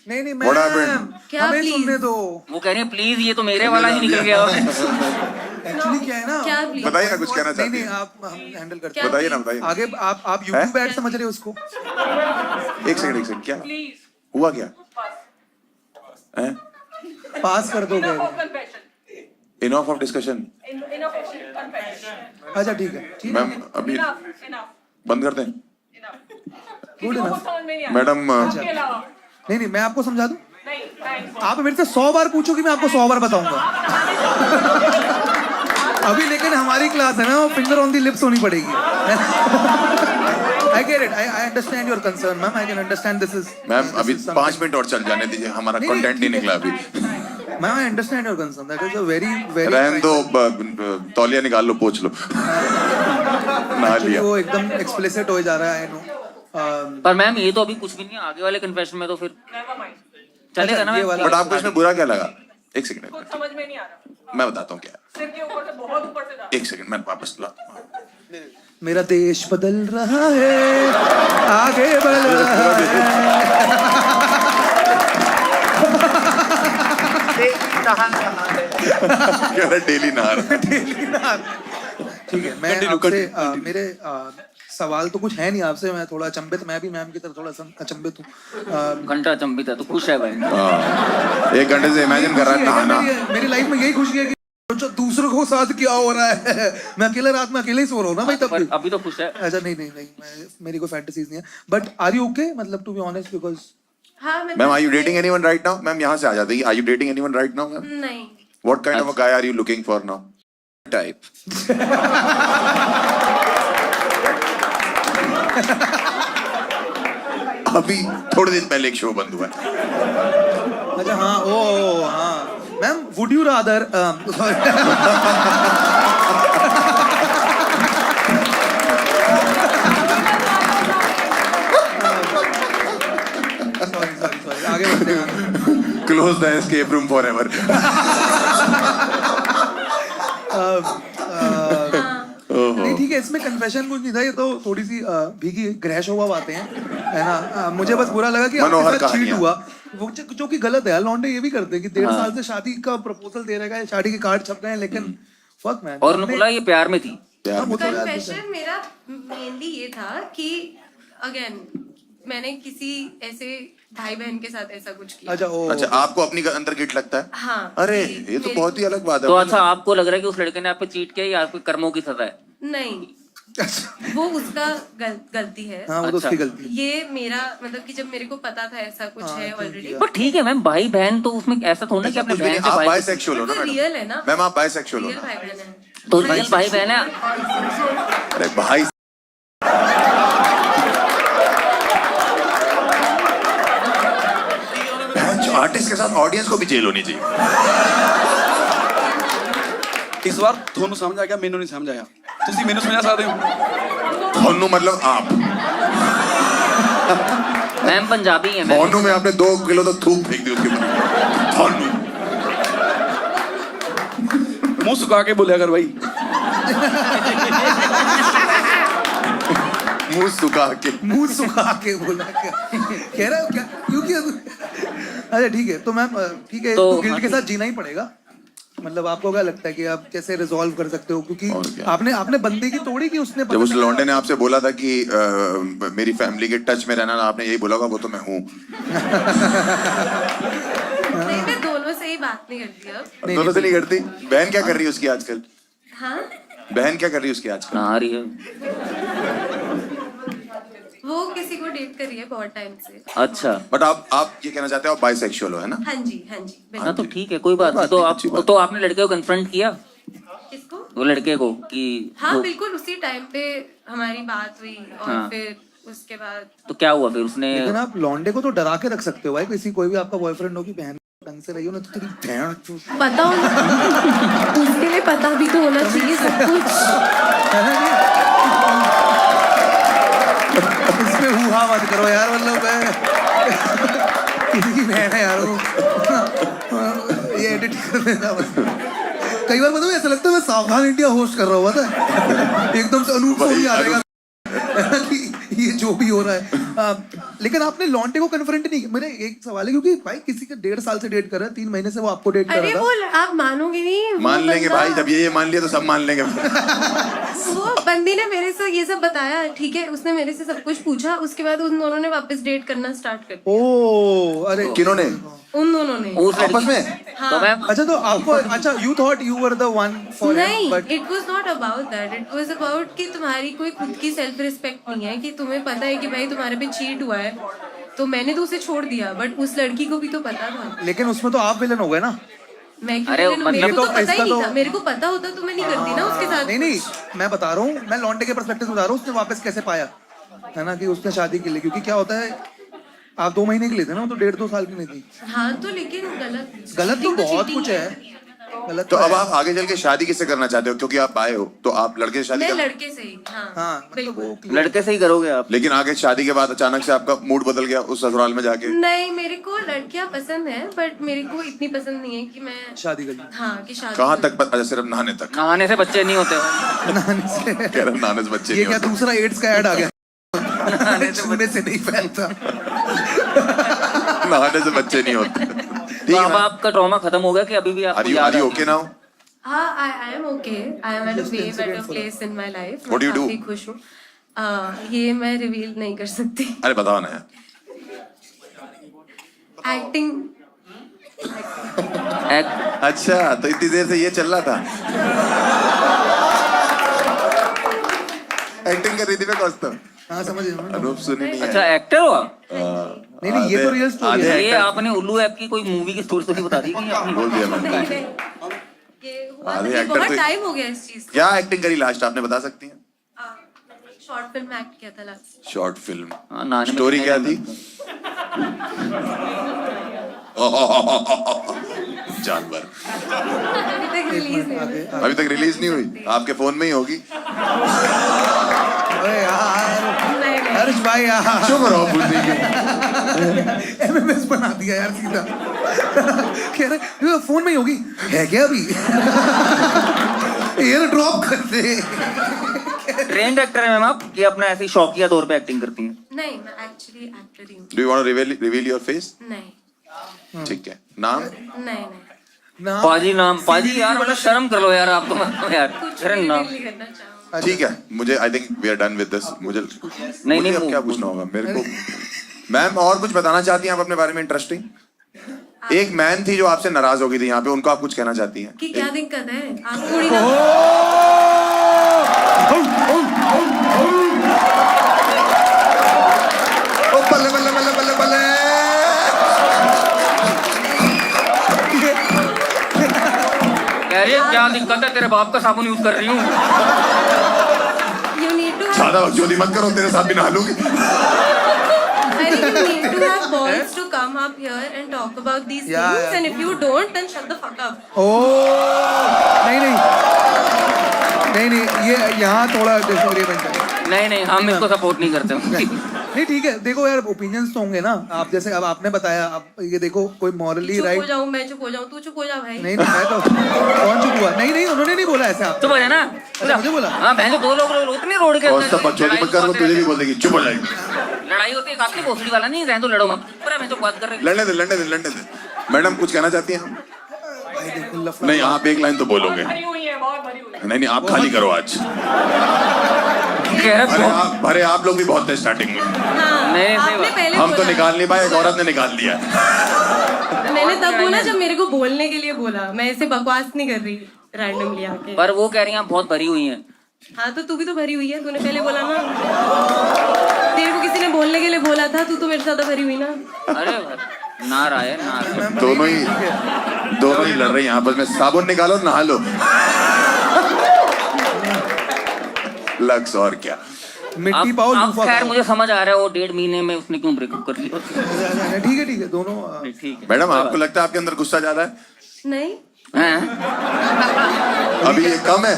नहीं What happened? मैम, क्या हमें please? सुनने दो। वो कह रहे हैं प्लीज, ये तो मेरे वाला ही निकल गया। एक्चुअली क्या है ना, क्या प्लीज? बताइए ना, कुछ कहना नहीं चाहती नहीं, हैं? आप हम हैंडल करते क्या हैं। बताइए ना, बताइए। आगे आप यूट्यूब ऐड समझ रहे हो उसको? एक सेकंड, क्या हुआ? क्या हैं? पास कर दोगे? Enough of discussion. अच्छा ठीक है, ठीक है, मैम अभी बंद करते हैं। Good enough. मैडम नहीं नहीं, मैं आपको समझा दूं? आप मेरे से 100 बार पूछो कि मैं आपको 100 बार बताऊंगा। अभी लेकिन हमारी क्लास है ना, वो फिंगर ऑन दी लिप्स होनी पड़ेगी। I get it. I understand your concern, ma'am. I can understand this is. Ma'am अभी 5 मिनट और चल जाने दीजिए, हमारा नहीं, कंटेंट नहीं निकला अभी। Ma'am, I understand your concern. That is a very रहन दो, तौलिया निकाल लो, पोंछ लो। ना लिया। वो एकदम एक्सप्लिसिट हो जा रहा है, I know. पर मैम ये तो अभी कुछ भी नहीं है, आगे वाले कन्फेशन में तो फिर चलेगा ना। ये वाला- बट आपको इसमें बुरा क्या लगा? एक सेकंड, समझ में नहीं आ रहा, मैं बताता हूँ क्या। सिर के ऊपर से बहुत ऊपर से जा एक सेकंड, मैं वापस लाता हूँ। मेरा देश बदल रहा है, आगे बढ़ रहा है। डेली नहा रहा है। ठीक है, मैं आपसे मेरे सवाल तो कुछ है नहीं आपसे, मैं थोड़ा अचंभित, मैं भी मैम की तरह थोड़ा अचंभित हूँ। घंटा चंबित है तो खुश है भाई। 1 घंटे से इमेजिन कर रहा है नहाना। मेरी लाइफ में यही खुशी है कि सोचो दूसरों को साथ क्या हो रहा है। मैं अकेले रात में अकेले ही सो रहा हूँ ना भाई, तब भी। अभी तो खुश है। अच्छा नहीं नहीं नहीं, मेरी कोई फैंटेसीज नहीं है। बट आर यू ओके, मतलब टू बी ऑनेस्ट, बिकॉज हाँ, ma'am are you dating anyone right now? Ma'am यहाँ से आ जाती है। Are you dating anyone right now ma'am? नहीं। What kind of a guy are you looking for now? Type. अभी थोड़े दिन पहले एक शो बंद हुआ है। अच्छा हाँ, ओ हाँ ma'am, would you rather sorry आगे बढ़ते हैं। Close the escape room forever. नहीं ठीक है, इसमें कन्फेशन कुछ नहीं था, ये तो थोड़ी सी भीगी ग्रैश हुआ बातें हैं, है ना। मुझे बस बुरा लगा कि मनोहर आपके साथ चीट कहानियां। हुआ, वो जो कि गलत है यार। लौंडे ये भी करते हैं कि 1.5 साल से शादी का प्रपोजल दे रखा है, शादी के कार्ड छप गए हैं, लेकिन फक मैन। और उन्होंने बोला ये प्यार में थी। कन्फेशन मेरा मेनली ये था कि अगेन मैंने किसी ऐसे भाई बहन के साथ ऐसा कुछ किया। अच्छा आपको अपनी अंदर गिल्ट लगता है? हाँ। अरे ये तो बहुत ही अलग बात है। तो अच्छा आपको लग रहा है कि उस लड़के ने आप पे चीट किया या आपके कर्मों की सजा है? नहीं, वो उसका गलती है। हाँ, वो तो उसकी गलती है। ये मेरा मतलब कि जब मेरे को पता था ऐसा कुछ है ऑलरेडी। पर ठीक है मैम, भाई बहन तो उसमें ऐसा थोड़ा ना कि अपने बहन से आप भाई। बाइसेक्सुअल हो ना वो मैडम? रियल है ना, मैम आप बाइसेक्सुअल हो रियल ना? भाई बहन है। तो रियल भाई बहन है। अरे भाई आर्टिस्ट के साथ ऑडियंस को भी जेल होनी चाहिए। इस बार ਤੁਹਾਨੂੰ ਸਮਝ ਆ ਗਿਆ, ਮੈਨੂੰ ਨਹੀਂ ਸਮਝ ਆਇਆ। ਤੁਸੀਂ ਮੈਨੂੰ ਸਮਝਾ ਸਕਦੇ ਹੋ? ਤੁਹਾਨੂੰ मतलब आप मैम पंजाबी है मैम। थानू में आपने 2 किलो तो थूक फेंक दी उसके ऊपर। थानू मुंह सुखा के बोलिया कर भाई। मुंह सुखा के बोला क्या कह रहे हो क्या? क्योंकि अच्छा ठीक है, तो मैम ठीक है, तो तो गिल्ट के साथ जीना ही पड़ेगा। मतलब आपको क्या लगता है कि आप कैसे रिजॉल्व कर सकते हो? क्योंकि आपने बंदे की तोड़ी कि उसने जब उस लौंडे ने आपसे बोला था कि मेरी फैमिली के टच में रहना, आपने यही बोला होगा वो तो मैं हूँ। नहीं, मैं दोनों से ही बात नहीं करती अब। दोनों से नहीं करती? बहन क्या कर रही है उसकी आजकल? हाँ, बहन क्या कर रही है उसकी आजकल? आ रही है। वो किसी को डेट कर रही है बहुत टाइम से। अच्छा, बट आप ये कहना चाहते हो आप बाइसेक्सुअल हो, है ना? हाँ जी बिल्कुल। हाँ तो ठीक है, कोई बात नहीं। तो आपने लड़के को कन्फ्रंट किया? किसको? वो लड़के को कि हाँ बिल्कुल, उसी टाइम पे हमारी बात हुई और हाँ। फिर उसके बाद तो क्या हुआ फिर? उसने लेकिन आप लौंडे को तो डरा के रख सकते हो भाई। किसी कोई भी आपका बॉयफ्रेंड हो कि बहन ढंग से रही हो ना, तो तेरी बहन पता हो उसके लिए पता भी तो होना चाहिए सब कुछ। इसमें हुआ मत करो यार, मतलब किसी की बहन है यार वो। ये एडिट कर देना बस। कई बार बताऊँ ऐसा लगता है मैं सावधान इंडिया होस्ट कर रहा हूँ, पता है? एकदम से अनूप सोनी आ जाएगा कि ये जो भी हो रहा है। लेकिन आपने लॉन्टे को कन्फ्रंट नहीं किया? मेरे एक सवाल है, क्योंकि भाई किसी के 1.5 साल से डेट कर रहा है, 3 महीने से वो आपको डेट कर अरे रहा वो था। आप मानोगे नहीं, वो मान लेंगे बंदा- भाई, जब ये मान लिया तो सब मान लेंगे। वो बंदी ने मेरे से ये सब बताया, ठीक है, उसने मेरे से सब कुछ पूछा, उसके बाद उन दोनों ने वापस डेट करना स्टार्ट कर दिया। ओ अरे किन्होंने? उन दोनों ने। उस आपस में? हाँ। तो मैम अच्छा, तो आपको अच्छा you thought you were the one for नहीं, but it was not about that. It was about कि तुम्हारी कोई खुद की सेल्फ रिस्पेक्ट नहीं है, कि तुम्हें पता है कि भाई तुम्हारे पे चीट हुआ है, तो मैंने तो उसे छोड़ दिया, बट उस लड़की को भी तो पता था। लेकिन उसमें तो आप विलन हो गए ना। मैं क्यों अरे, विलन हूँ? मेरे मतलब को तो तो पता इसका ही नहीं तो- था। मेरे को पता होता तो मैं नहीं करती ना उसके साथ। नहीं मैं बता रहा हूँ, मैं लॉन्डे के पर्सपेक्टिव से बता रहा हूँ, उसने वापस कैसे पाया, है ना? कि उसने शादी के लिए, क्योंकि क्या होता है आप 2 महीने के लिए थे ना, वो तो 1.5-2 साल की नहीं थी। हाँ तो लेकिन गलत तो cheating बहुत cheating कुछ है, गलत तो अब है। आप आगे चल के शादी किससे करना चाहते हो? क्योंकि आप आए हो तो आप लड़के से शादी मैं कर, लड़के से ही। हाँ हाँ मतलब बिल्कुल। वो लड़के से ही करोगे आप? लेकिन आगे शादी के बाद अचानक से आपका मूड बदल गया उस ससुराल में जाके। नहीं, मेरे को लड़कियां पसंद है, बट मेरे को इतनी पसंद नहीं है कि मैं शादी कर ली। हाँ कि शादी कहाँ करूं। तक? अच्छा, सिर्फ नहाने तक? नहाने से बच्चे नहीं होते। नहाने से कह रहा नहाने से बच्चे ये नहीं क्या होते। दूसरा एड्स का ऐड आ गया? छूने से नहीं फैलता। नहाने से बच्चे नहीं होते। तो अब आपका ट्रॉमा खत्म हो गया कि अभी भी आपको आर याद यू है? Okay now? हाँ, I am okay. I am at a way better place in my life. What do you do? काफी खुश हूँ। ये मैं रिवील नहीं कर सकती। अरे बताओ ना यार। एक्टिंग। अच्छा, तो इतनी देर से ये चल रहा था। एक्टिंग कर रही थी मैं कौस्तुभ। हाँ समझ गया। अनूप सुनी नहीं अच्छा, है। एक्टर हो आप? नहीं ये तो रियल स्टोरी आधे है। ये आपने उल्लू ऐप की कोई मूवी की स्टोरी बता दी कि अपनी? बोल दिया मैंने। ये हुआ आधे मुझे actor बहुत तो- टाइम हो गया इस चीज को। क्या एक्टिंग करी लास्ट आपने बता सकती हैं? शॉर्ट फिल्म एक्ट किया था लास्ट। Short film. हाँ, नहाने में स्टोरी कितने क्या टाइम थी? जानवर। अभी तक रिलीज नहीं हुई। अभी तक रिलीज नहीं हुई? आपके फोन में ही होगी। अरे यार नहीं, नहीं। हर्ष भाई यार चुप रहो बुद्धि की। एमएमएस बना दिया यार सीधा। कह रहे ये फोन में ही होगी, है क्या अभी? एयर ड्रॉप कर दे। ट्रेंड एक्टर है मैम आप, कि अपना ऐसे ही शौकिया तौर पे एक्टिंग करती हैं? नहीं, मैं एक्चुअली एक्टर ही हूँ। Do you want to reveal your face? नहीं ठीक है। नाम? नहीं नाम पाजी नाम? पाजी यार, मतलब शर्म कर लो यार आप तो। यार कुछ अरे नाम रिवील नहीं करना चाहूँगा। ठीक है। मुझे I think we are done with this. मुझे नहीं, अब क्या पूछना होगा मेरे को? मैम और कुछ बताना चाहती हैं आप अपने बारे में इंटरेस्टिंग? एक मैन थी जो आपसे नाराज हो गई थी यहाँ पे, उनको आप कुछ कहना चाहती हैं? कि क्या दिक्कत है? आप थोड़ी ना ओ बल्ले बल्ले बल्ले बल्ले बल्ले। कह रही है क्या दिक्कत है, तेरे बाप का साबुन यूज कर रही हूँ। you need to have ज्यादा बकचोदी मत करो, तेरे साथ भी नहा लूंगी। I think you need to have balls to come up here and talk about these Yeah, things, yeah. and if you don't, then shut the fuck up. ओ नहीं ये यहाँ थोड़ा डिसएग्रीमेंट है। नहीं हम इसको सपोर्ट नहीं करते। नहीं ठीक है, देखो यार ओपिनियंस तो होंगे ना, आप जैसे अब आपने बताया, अब ये देखो कोई मॉरली चुप हो राइट। जाऊं मैं, चुप हो जाऊं, तू चुप हो जा भाई। नहीं मैं तो कौन चुप हुआ? नहीं उन्होंने नहीं बोला ऐसे आप। चुप हो जाए ना। मुझे बोला। हाँ बहन जो दो लोग रोते नहीं रोड के और सब बच्चों मत कर, तुझे भी बोल देगी चुप हो जाएगी। लड़ाई होती है काफी भोसड़ी वाला नहीं रहने तो लड़ो मत। पूरा मैं तो बात कर रही लड़ने दे। मैडम कुछ कहना चाहती हैं? भाई देखो लफड़ा। नहीं आप एक लाइन तो बोलोगे। नहीं आप खाली करो आज। अरे आप लोग भी बहुत थे स्टार्टिंग में। आपने पहले हम तो बोला। निकाल नहीं पाए, एक औरत ने निकाल दिया। मैंने तब बोला जब मेरे को बोलने के लिए बोला, मैं ऐसे बकवास नहीं कर रही रैंडमली आके। पर वो कह रही हैं आप बहुत भरी हुई हैं। हाँ तो तू भी तो भरी हुई है, तूने पहले बोला ना। तेरे को किसी ने बोलने के लिए बोला था, तू तो मेरे साथ भरी हुई ना। अरे नारायण दोनों ही लड़ रही हैं आपस में। साबुन निकालो नहा लो। लक्स और क्या। मिट्टी पाओ लूफा खैर खाओ। मुझे समझ आ रहा है वो 1.5 महीने में उसने क्यों ब्रेकअप कर लिया। ठीक है दोनों। ठीक है मैडम आपको लगता है आपके अंदर गुस्सा ज्यादा है? नहीं, अभी ये कम है?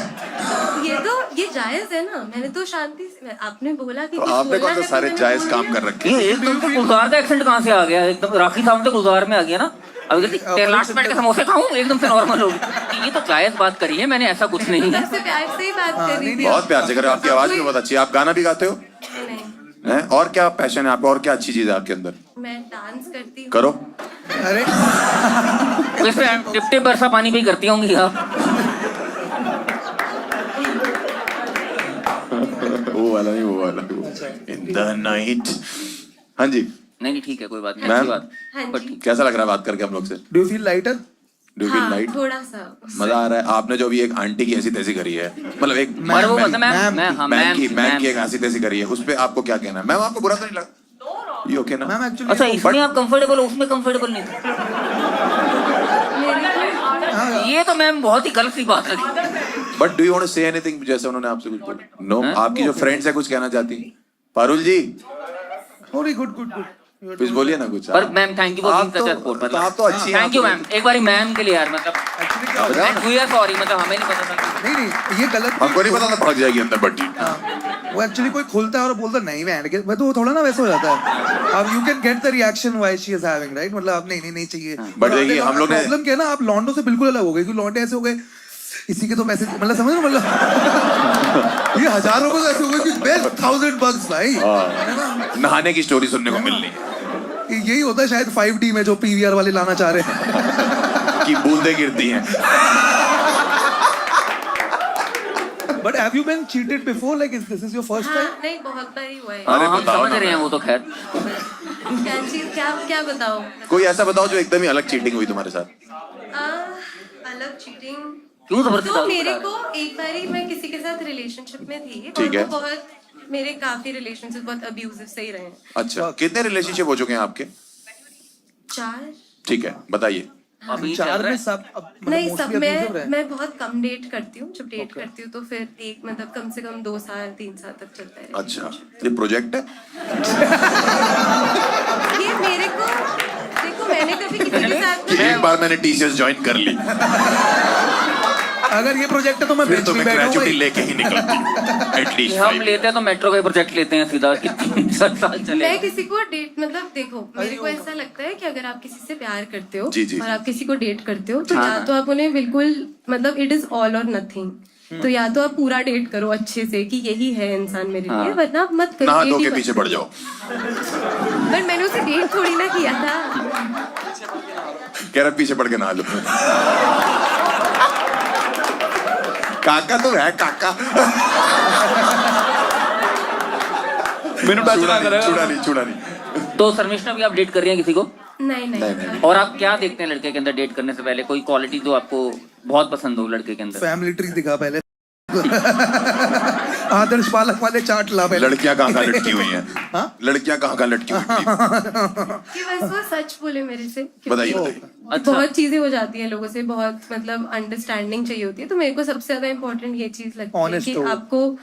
ये जायज है ना। मैंने तो शांति से, आपने बोला कि तो आपने कौन से सारे जायज काम कर रखे हैं? ये एकदम से गुलजार का एक्सेंट कहाँ से आ गया? एकदम राखी साहब से गुलजार में आ गया ना। अभी कहती लास्ट बैठ के समोसे खाऊं, एकदम से नॉर्मल हो गई। ये तो जायज बात करी है मैंने, ऐसा कुछ नहीं है। सबसे प्यार से ही बात कर रही थी। बहुत प्यार से कर रहे हो, आपकी आवाज भी बहुत अच्छी है। आप गाना भी गाते हो? नहीं, हैं? और क्या पैशन है आपका, और क्या अच्छी चीज है आपके अंदर? मैं डांस करती हूँ। करो। अरे वैसे टिप टिप बरसा पानी भी करती होंगी आप। वो वाला इन द नाइट। हाँ जी नहीं ठीक है कोई बात नहीं। मैम, अच्छी बात। हाँ पर जी। ठीक। कैसा लग रहा है बात करके हम लोग से? Do you feel lighter? Do you feel हाँ, लाइट? थोड़ा सा। मजा आ रहा है? आपने जो अभी एक आंटी की ऐसी तैसी करी है, मतलब एक और वो मतलब मैम की एक ऐसी तैसी करी है, उस पे आपको क्या कहना है? मैम आपको बुरा तो नहीं लगा? ये ओके ना? मैम एक्चुअली अच्छा इसमें आप कंफर्टेबल हो, उसमें कंफर्टेबल नहीं थे। ये तो मैम बहुत ही गलत सी बात लगी। But do you want to say anything? जैसे उन्होंने आपसे कुछ बोला? नो। आपकी जो फ्रेंड्स है कुछ कहना चाहती हैं? पारुल जी गुड कुछ बोलिए ना कुछ। पर मैम थैंक यू फॉर आप बीइंग सच अ सपोर्ट। तो आप तो अच्छी हैं। Thank you ma'am. एक बारी मैम के लिए यार, मतलब एक्चुअली क्या होता है? वी आर सॉरी, मतलब हमें नहीं पता था। नहीं ये गलत। हमको नहीं पता था भाग जाएगी अंदर बट्टी। वो एक्चुअली कोई खोलता है और बोलता नहीं मैं तो वो थोड़ा ना वैसा हो जाता है। अब you can get the reaction why she is having, right? मतलब आप नहीं चाहिए। बट ये हम लोग ने प्रॉब्लम क्या है ना, आप लॉन्डो से बिल्कुल अलग हो गए, क्योंकि लॉन्डे ऐसे हो गए इसी के तो मैसेज, मतलब समझ रहे हो? मतलब ये 1000 रुपए ऐसे हो गए कि बेस्ट 1000 bucks भाई। नहाने की स्टोरी सुनने को मिलनी है यही होता है शायद 5D में जो PVR वाले लाना चाह रहे हैं कि बूंदे गिरती हैं। But have you been cheated before? Like this is your first time? नहीं, बहुत बार ही हुआ है। अरे हम बताओ समझ ना। रहे हैं वो तो खैर। क्या चीज, क्या बताओ? कोई ऐसा बताओ जो एकदम ही अलग चीटिंग हुई तुम्हारे साथ। अलग चीटिंग क्यों जबरदस्ती तो चालू मेरे करा को एक बारी मैं किसी के साथ रिलेशनशिप में थी और ठीक है। वो बहुत, मेरे काफी रिलेशनशिप बहुत अब्यूजिव से ही रहे हैं। अच्छा कितने रिलेशनशिप हो चुके हैं आपके? 4। ठीक है बताइए। अभी चल 4 रहा में है। सब नहीं, सब मैं बहुत कम डेट करती हूँ। जब डेट करती हूँ तो फिर एक मतलब कम से कम 2 साल 3 साल तक चलता है। अच्छा ये प्रोजेक्ट है? ये मेरे को देखो, मैंने कभी किसी के साथ एक बार मैंने TCS ज्वाइन कर ली, अगर ये प्रोजेक्ट है तो मैं फिर बेंच तो पे मैं बैठूंगा ग्रेजुटी ही। लेके ही निकलती एटलीस्ट हम लेते हैं तो मेट्रो का प्रोजेक्ट लेते हैं सीधा कि 3 साल चले। मैं किसी को डेट, मतलब देखो मेरे को ऐसा लगता है कि अगर आप किसी से प्यार करते हो जी, जी। और आप किसी को डेट करते हो तो या तो आप उन्हें बिल्कुल, मतलब इट इज ऑल और नथिंग। तो या तो आप पूरा डेट करो अच्छे से कि यही है इंसान मेरे लिए, वरना आप मत करो। नहा date धो ही के मत पीछे करो। पड़ जाओ। पर मैंने उसे डेट थोड़ी ना किया था। कह रहा पीछे पड़ के नहा लो। काका तो है काका। चूड़ा नहीं। तो शर्मिष्ठा भी आप डेट कर रही हैं किसी को? नहीं। और आप क्या देखते हैं लड़के के अंदर डेट करने से पहले? कोई क्वालिटी जो आपको बहुत पसंद हो लड़के के अंदर? फैमिली ट्री दिखा पहले। आदर्श पालक वाले चाट ला पहले। लड़कियां कहाँ लटकी हुई हैं? लड़कियां कहाँ लटकी हुई हैं? कि बस वो सच बोले मेरे से। बताइए अच्छा। बहुत चीजें हो जाती हैं लोगों से, बहुत मतलब अंडरस्टैंडिंग चाहिए होती है। तो मेरे को सबसे ज्यादा इम्पोर्टेंट ये चीज लगती है Honest कि हो। आपको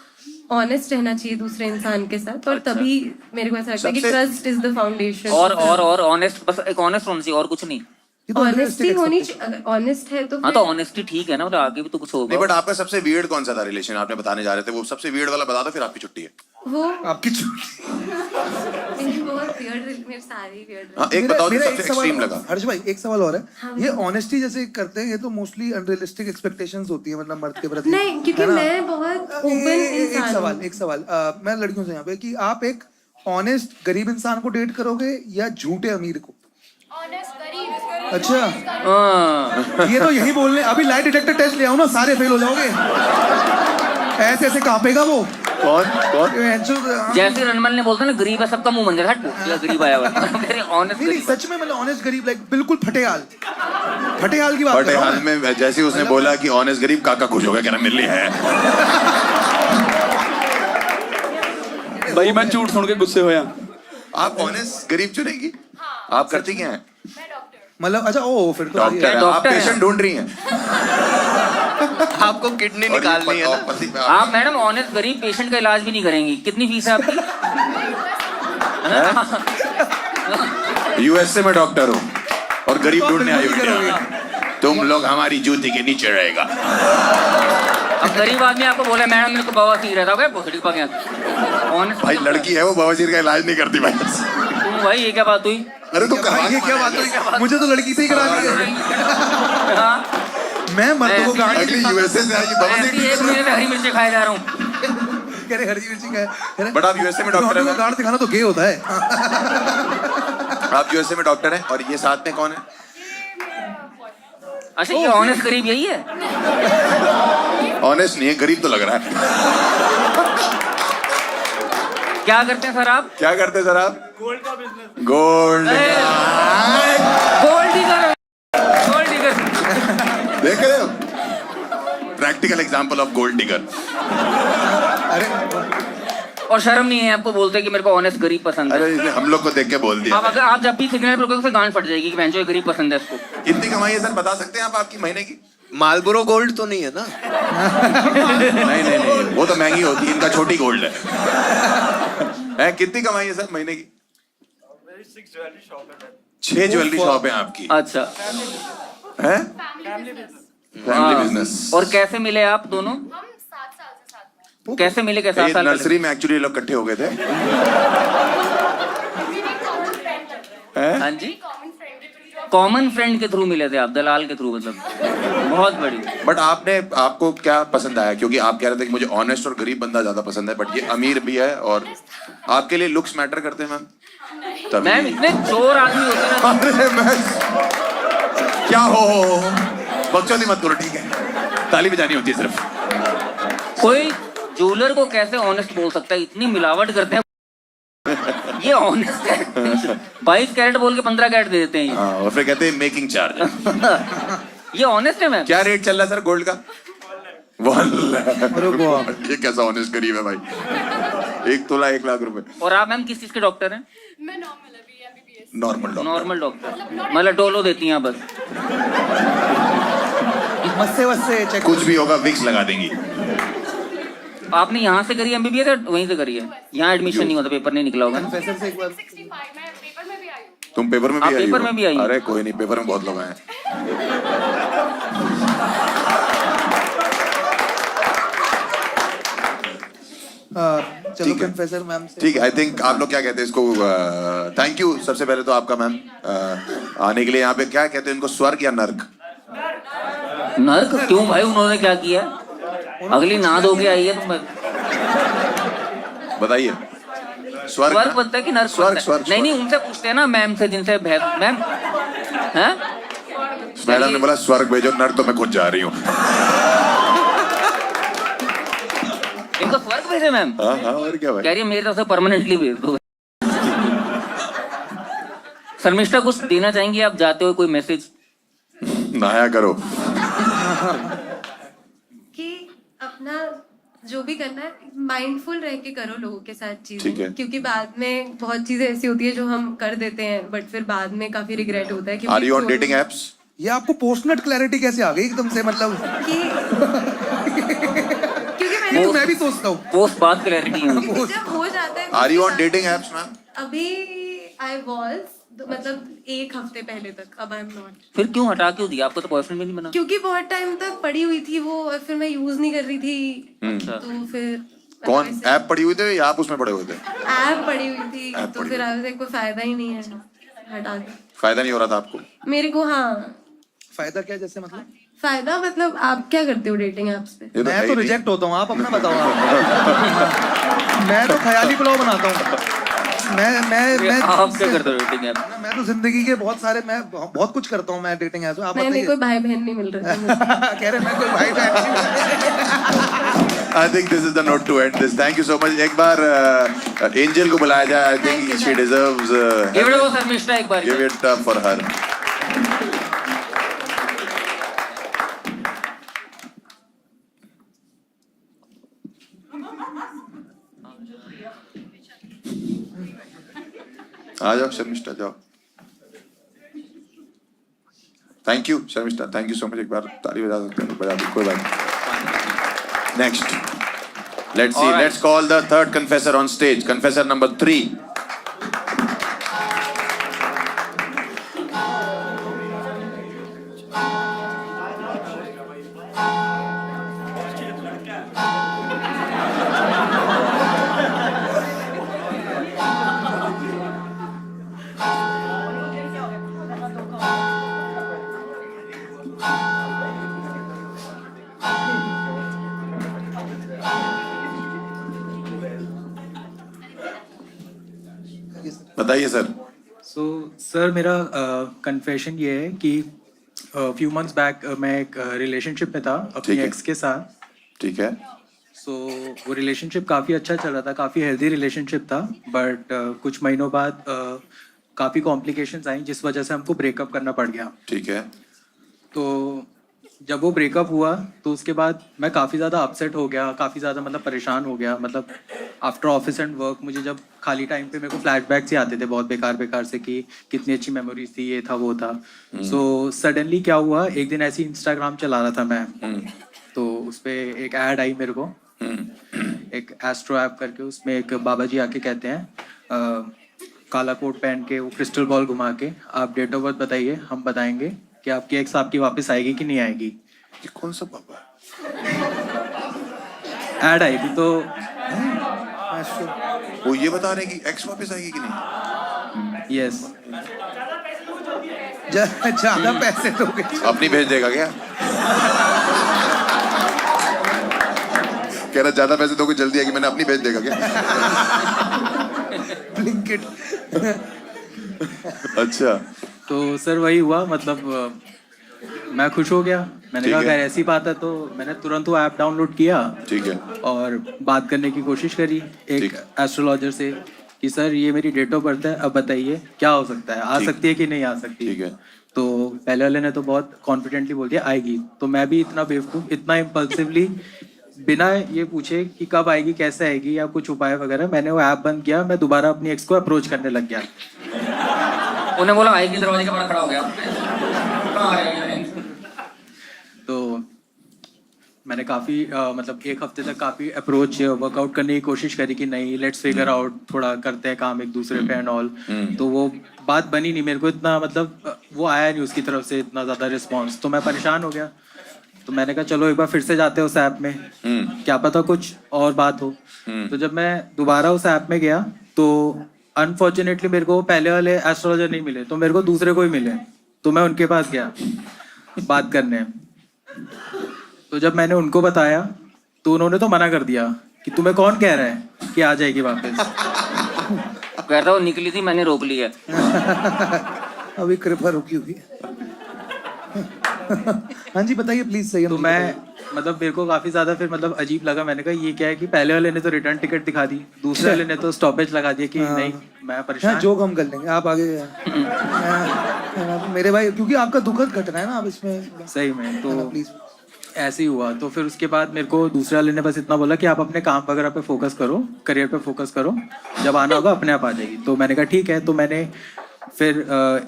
ऑनेस्ट रहना चाहिए दूसरे इंसान के साथ, और तभी मेरे को ऐसा लगता है कि ट्रस्ट इज द फाउंडेशन। और ऑनेस्ट, बस एक ऑनेस्ट होना चाहिए और कुछ नहीं। ऑनेस्टी होनी चाहिए। अगर ऑनेस्ट है तो हाँ तो ऑनेस्टी ठीक है ना, मतलब आगे भी तो कुछ नहीं होगा। बट आपका सबसे वियर्ड कौन सा था रिलेशन? आपने बताने जा रहे थे वो सबसे वियर्ड वाला बता दो, फिर आपकी छुट्टी है। वो आपकी छुट्टी मेरी बहुत weird, मेरे सारे weird हाँ, एक बताओ जो मेरा सबसे एक सवाल एक्सट्रीम लगा। हर्ष भाई, एक सवाल और है। हाँ, ये ऑनेस्टी जैसे करते हैं, ये तो मोस्टली अनरियलिस्टिक एक्सपेक्टेशंस होती है, मतलब मर्द के प्रति। नहीं, क्योंकि है ना? मैं बहुत ओपन एक इंसान सवाल, हूँ। एक सवाल मैं लड़कियों से यहाँ पे कि आप एक ऑनेस्ट गरीब इंसान को डेट करोगे या झूठे अमीर को? अच्छा, हाँ। ये तो यही बोलने, अभी लाइट डिटेक्टर टेस्ट ले आओ ना, सारे फेल हो जाओगे। ऐसे ऐसे कांपेगा वो। कौन कौन? जैसे रणमल ने बोलता ना गरीब है सबका मुंह बन गया, हट गरीब आया हुआ ऑनेस्ट नहीं, सच में मतलब ऑनेस्ट गरीब, लाइक बिल्कुल फटेहाल की बात कर बट रहा हूँ हाल मैं। में जैसे ही उसने बोला कि ऑनेस्ट गरीब, काका खुश हो गया, कह रहा मेरे लिए है। भाई मैं झूठ सुन के गुस्से होया। आप ऑनेस्ट गरीब चुनेगी? आप करती क्या है? मतलब अच्छा, ओ फिर तो डॉक्टर है, आप डॉक्टर है। पेशेंट ढूंढ रही हैं। आपको किडनी निकालनी है ना। आप मैडम ऑनेस्ट गरीब पेशेंट का इलाज भी नहीं करेंगी। कितनी फीस है आपकी? यूएसए में डॉक्टर हूँ और गरीब ढूंढने आई हूँ। तुम लोग हमारी जूती के नीचे रहेगा। अब गरीब आदमी आपको बोले मैडम मेरे को बवासीर रहता है, भोसड़ी पा गया ऑनेस्ट। भाई लड़की है वो, बवासीर का इलाज नहीं करती भाई। तुम भाई ये क्या बात हुई? अरे तुम कहा ये क्या बात हुई? मुझे तो लड़की से ही करा दी। हाँ, मैं मर्दों को गाड़ी अगली यूएसए से आएगी ऐसी एक महीने से हरी मिर्ची खाए जा रहा हूँ। कह रहे हरी मिर्ची का है। बट आप यूएसए में डॉक्टर हैं। गाड़ दिखाना तो गे होता है। आप यूएसए में डॉक्टर हैं और ये साथ में कौन है? अच्छा, ये ऑनेस्ट गरीब यही है? ऑनेस्ट नहीं है, गरीब तो लग रहा है। क्या करते हैं सर आप? क्या करते हैं सर आप? गोल्ड का business. Gold gold digger, gold digger. देख रहे हो? Practical example of gold digger. और शर्म नहीं है आपको बोलते कि मेरे को ऑनेस्ट गरीब पसंद है? अरे इसने हम लोग को देख के बोल दिया। आप अगर आप जब भी सिग्नल पर रुकोगे तो गांड फट जाएगी कि भैंचो ये गरीब पसंद है इसको। कितनी कमाई है सर, बता सकते हैं आप आपकी महीने की? मालबोरो गोल्ड तो नहीं है ना? नहीं, वो तो महंगी होती है, इनका छोटी गोल्ड है। कितनी कमाई है सर महीने की? 6 ज्वेलरी शॉप है आपकी। अच्छा, है फैमिली बिजनेस। और कैसे मिले आप दोनों? कैसे मिले? कैसे? 7 साल नर्सरी में एक्चुअली लोग इकट्ठे हो गए थे। हाँ जी, कॉमन फ्रेंड के थ्रू मिले थे आप, दलाल के थ्रू, मतलब बहुत बड़ी। बट आपको क्या पसंद आया? क्योंकि आप कह रहे थे कि मुझे ऑनेस्ट और गरीब बंदा ज्यादा पसंद है, बट ये अमीर भी है और आपके लिए लुक्स मैटर करते हैं मैम? मैम इतने चोर आदमी होते हैं। अरे मैं क्या हो बकचोदी मत करो, ठीक है? ताली बजानी होती है सिर्फ। कोई ज्वेलर को कैसे ऑनेस्ट बोल सकता है? इतनी मिलावट करते हैं। ये ऑनेस्ट है? 22 कैरेट बोल के 15 कैरेट दे देते हैं हाँ, और फिर कहते हैं मेकिंग चार्ज। ये ऑनेस्ट है मैम? क्या रेट चल रहा है सर गोल्ड का? 1 लाख। ये कैसा ऑनेस्ट गरीब है भाई? 1 तोला 1 लाख रुपए। और आप मैम किस चीज के डॉक्टर हैं? मैं नॉर्मल अभी MBBS। नॉर्मल डॉक्टर, मतलब डोलो देती हैं बस? मस्से वस्से चेक। कुछ भी होगा विक्स लगा देंगी। आपने यहाँ से करी MBBS या वहीं से करी है? यहाँ एडमिशन नहीं होता, पेपर नहीं निकला होगा। प्रोफेसर से एक बार। तुम पेपर में भी आप आई पेपर हो? में भी आई हो? अरे कोई नहीं, पेपर में बहुत लोग आए हैं। चलो ठीक है। कन्फेसर मैम से। ठीक है, आई थिंक आप लोग क्या कहते हैं इसको? थैंक यू सबसे पहले तो आपका मैम आने के लिए। यहाँ पे क्या कहते हैं इनको, स्वर्ग या नर्क? नर्क क्यों भाई? उन्होंने क्या किया? अगली नाद हो गया आई है तुम। बताइए। स्वर्ग बनता है कि नर्क? स्वर्ग, स्वर्ग, नहीं, उनसे पूछते हैं ना मैम से, जिनसे मैम हैं? मैडम ने बोला स्वर्ग भेजो, नर्क तो मैं खुद जा रही हूँ। इनको स्वर्ग भेजे मैम? हाँ, और क्या भाई? कह रही है मेरी तरफ से परमानेंटली भेज दो। शर्मिष्ठा कुछ देना चाहेंगी आप जाते हुए, कोई मैसेज? नहाया करो। कि अपना जो भी करना है माइंडफुल रह के करो लोगों के साथ ठीक चीजें, है। क्योंकि बाद में बहुत चीजें ऐसी होती है जो हम कर देते हैं बट फिर बाद में काफी रिग्रेट होता है। Are you on dating apps? ये आपको पोस्ट नट क्लैरिटी कैसे आ गई एकदम से, मतलब? क्योंकि मैंने तो मैं भी सोचता हूँ। पोस्ट बात क्लैरिटी है। जब हो जाता है। Are you on dating apps ma'am? अभी आई वॉज, मतलब 1 हफ्ते पहले तक, अब आई एम नॉट। फिर क्यों हटा क्यों दिया? आपको तो बॉयफ्रेंड भी नहीं बना? क्योंकि बहुत टाइम तक पड़ी हुई थी वो और फिर मैं यूज नहीं कर रही थी, अच्छा। तो फिर कौन ऐप पड़ी हुई थे या आप उसमें पड़े हुए थे? ऐप पड़ी हुई थी ऐप तो पड़ी फिर आज कोई फायदा ही नहीं है, हटा दो। फायदा नहीं हो रहा था आपको? मेरे को हाँ फायदा क्या जैसे मतलब? फायदा मतलब आप क्या करते हो डेटिंग एप्स पे? ये मैं है तो ही रिजेक्ट होता हूँ, आप अपना बताओ आप। मैं तो ख्याली पुलाव बनाता हूँ। मैं आप क्या करते हो डेटिंग ऐप? मैं तो जिंदगी के मैं बहुत कुछ करता हूँ मैं डेटिंग ऐप पे। आप नहीं बताइए। कोई भाई बहन नहीं मिल रहे थे। कह रहे मैं कोई भाई बहन I think this is the note to end this. Thank you so much. एक बार एंजल को बुलाया जाए. I think she deserves. Give it up for Mishra एक बार. Give it up for her. आ जाओ शर्मिष्ठा जाओ. Thank you Sharmishtha. Thank you so much. एक बार ताली बजा सकते हैं? बजा दो, कोई बात नहीं. Next. Let's see. Alright. Let's call the third confessor on stage. Confessor number 3. बताइए सर. सो सर मेरा कन्फेशन ये है कि फ्यू मंथ्स बैक मैं एक रिलेशनशिप में था अपनी ठीक है. एक्स के साथ. ठीक है. सो वो रिलेशनशिप काफ़ी अच्छा चल रहा था, काफ़ी हेल्दी रिलेशनशिप था. बट कुछ महीनों बाद काफ़ी कॉम्प्लिकेशंस आई जिस वजह से हमको ब्रेकअप करना पड़ गया. ठीक है. तो जब वो ब्रेकअप हुआ तो उसके बाद मैं काफ़ी ज़्यादा अपसेट हो गया, काफ़ी ज़्यादा मतलब परेशान हो गया. मतलब आफ्टर ऑफिस एंड वर्क मुझे जब खाली टाइम पे मेरे को फ्लैशबैक्स ही आते थे बहुत बेकार से कि कितनी अच्छी मेमोरीज थी, ये था वो था. सो सडनली क्या हुआ, एक दिन ऐसे इंस्टाग्राम चला रहा था मैं, तो उस पर एक ऐड आई मेरे को, एक एस्ट्रो ऐप करके. उसमें एक बाबा जी आके कहते हैं काला कोट पहन के, वो क्रिस्टल बॉल घुमा के, आप डेट ऑफ बर्थ बताइए, हम बताएंगे कि आपकी एक्स आपकी वापस आएगी कि नहीं आएगी. ये कौन सा बाबा? ऐड आई थी तो वो ये बता रहे हैं कि एक्स वापस आएगी कि नहीं? यस. ज्यादा पैसे दोगे? अपनी भेज देगा क्या? कह रहा ज्यादा पैसे दोगे जल्दी आएगी, मैंने अपनी भेज देगा क्या? ब्लिंकिट. अच्छा. तो सर वही हुआ, मतलब मैं खुश हो गया. मैंने ठीक कहा है. अगर ऐसी बात है तो मैंने तुरंत वो ऐप डाउनलोड किया ठीक है. और बात करने की कोशिश करी ठीक एक है. एस्ट्रोलॉजर से कि सर ये मेरी डेट ऑफ बर्थ है, अब बताइए क्या हो सकता है, आ ठीक. सकती है कि नहीं आ सकती. ठीक है. तो पहले वाले ने तो बहुत कॉन्फिडेंटली बोल दिया आएगी. तो मैं भी इतना बेवकूफ़, इतना इम्पल्सिवली, बिना ये पूछे कि कब आएगी, कैसे आएगी या कुछ उपाय वगैरह, मैंने वो ऐप बंद किया. मैं दोबारा अपनी एक्स को अप्रोच करने लग गया. उन्हें बोला आएगी, दरवाजे के बाहर खड़ा हो गया. कहाँ आ रही है? तो मैंने काफ़ी मतलब एक हफ्ते तक काफ़ी अप्रोच वर्कआउट करने की कोशिश करी कि नहीं लेट्स फिगर आउट, थोड़ा करते हैं काम एक दूसरे पे एंड ऑल. तो वो बात बनी नहीं. मेरे को इतना मतलब वो आया नहीं उसकी तरफ से इतना ज़्यादा रिस्पॉन्स. तो मैं परेशान हो गया. तो मैंने कहा चलो एक बार फिर से जाते हैं उस ऐप में, क्या पता कुछ और बात हो. तो जब मैं दोबारा उस ऐप में गया तो अनफॉर्चुनेटली मेरे को पहले वाले एस्ट्रोलॉजर नहीं मिले, तो मेरे को दूसरे को ही मिले. तो मैं उनके पास गया बात करने. तो जब मैंने उनको बताया तो उन्होंने तो मना कर दिया कि तुम्हें कौन कह रहा है कि आ जाएगी वापस. कह रहा वो निकली थी, मैंने रोक लिया. अभी कृपा रुकी होगी. हाँ जी बताइए प्लीज. सही. तो मैं मतलब मेरे को काफी ज्यादा फिर मतलब अजीब लगा. मैंने कहा ये क्या है कि पहले वाले ने तो रिटर्न टिकट दिखा दी, दूसरे वाले ने तो स्टॉपेज लगा दिया कि नहीं मैं परेशान. जो हम कर लेंगे, आप आगे. मेरे भाई क्योंकि आपका दुखद घटना है ना, आप इसमें सही में. तो प्लीज ऐसे ही हुआ. तो फिर उसके बाद मेरे को दूसरे वाले ने बस इतना बोला कि आप अपने काम वगैरह पे फोकस करो, करियर पे फोकस करो, जब आना होगा अपने आप आ जाएगी. तो मैंने कहा ठीक है. तो मैंने फिर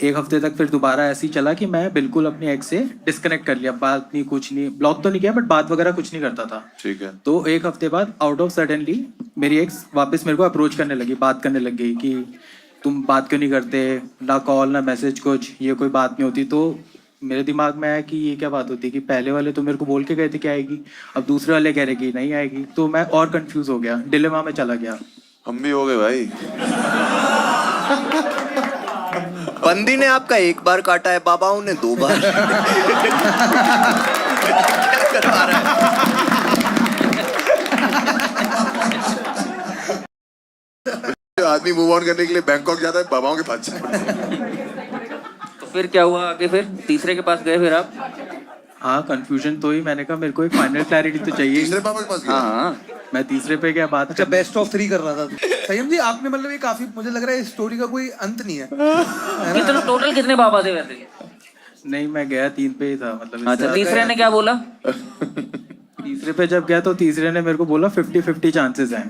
एक हफ्ते तक फिर दोबारा ऐसे ही चला कि मैं बिल्कुल अपनी एक्स से डिस्कनेक्ट कर लिया. बात नहीं, कुछ नहीं, ब्लॉक तो नहीं किया बट बात वगैरह कुछ नहीं करता था. ठीक है. तो एक हफ्ते बाद आउट ऑफ सडनली मेरी एक्स वापस मेरे को अप्रोच करने लगी, बात करने लग गई कि तुम बात क्यों नहीं करते, ना कॉल ना मैसेज कुछ, ये कोई बात नहीं होती. तो मेरे दिमाग में आया कि ये क्या बात होती है कि पहले वाले तो मेरे को बोल के गए थे कि आएगी, अब दूसरे वाले कह रहे कि नहीं आएगी, तो मैं और कंफ्यूज हो गया, डिलेमा में चला गया। हम भी हो गए भाई। बंदी ने आपका एक बार काटा है, बाबाओं ने 2 बार। क्या करवा रहा है? आदमी मूव ऑन करने के लिए बैंकॉक जाता है, बाबाओं के पास जाता है। तो फिर क्या हुआ आगे? फिर तीसरे के पास गए फिर आप? हाँ, कंफ्यूजन तो ही, मैंने कहा मेरे को एक फाइनल क्लैरिटी तो चाहिए। तीसरे बाबा के पास गया? हाँ, मैं तीसरे पे क्या बात अच्छा, बेस्ट ऑफ 3 कर रहा था। संयम जी, आपने मतलब ये काफी, मुझे लग रहा है इस स्टोरी का कोई अंत नहीं है। कितने टोटल कितने बाबा थे वैसे? नहीं, मैं गया 3 पे ही था मतलब। अच्छा, तीसरे ने क्या बोला? तीसरे पे जब गया तो तीसरे ने मेरे को बोला 50-50 चांसेस हैं।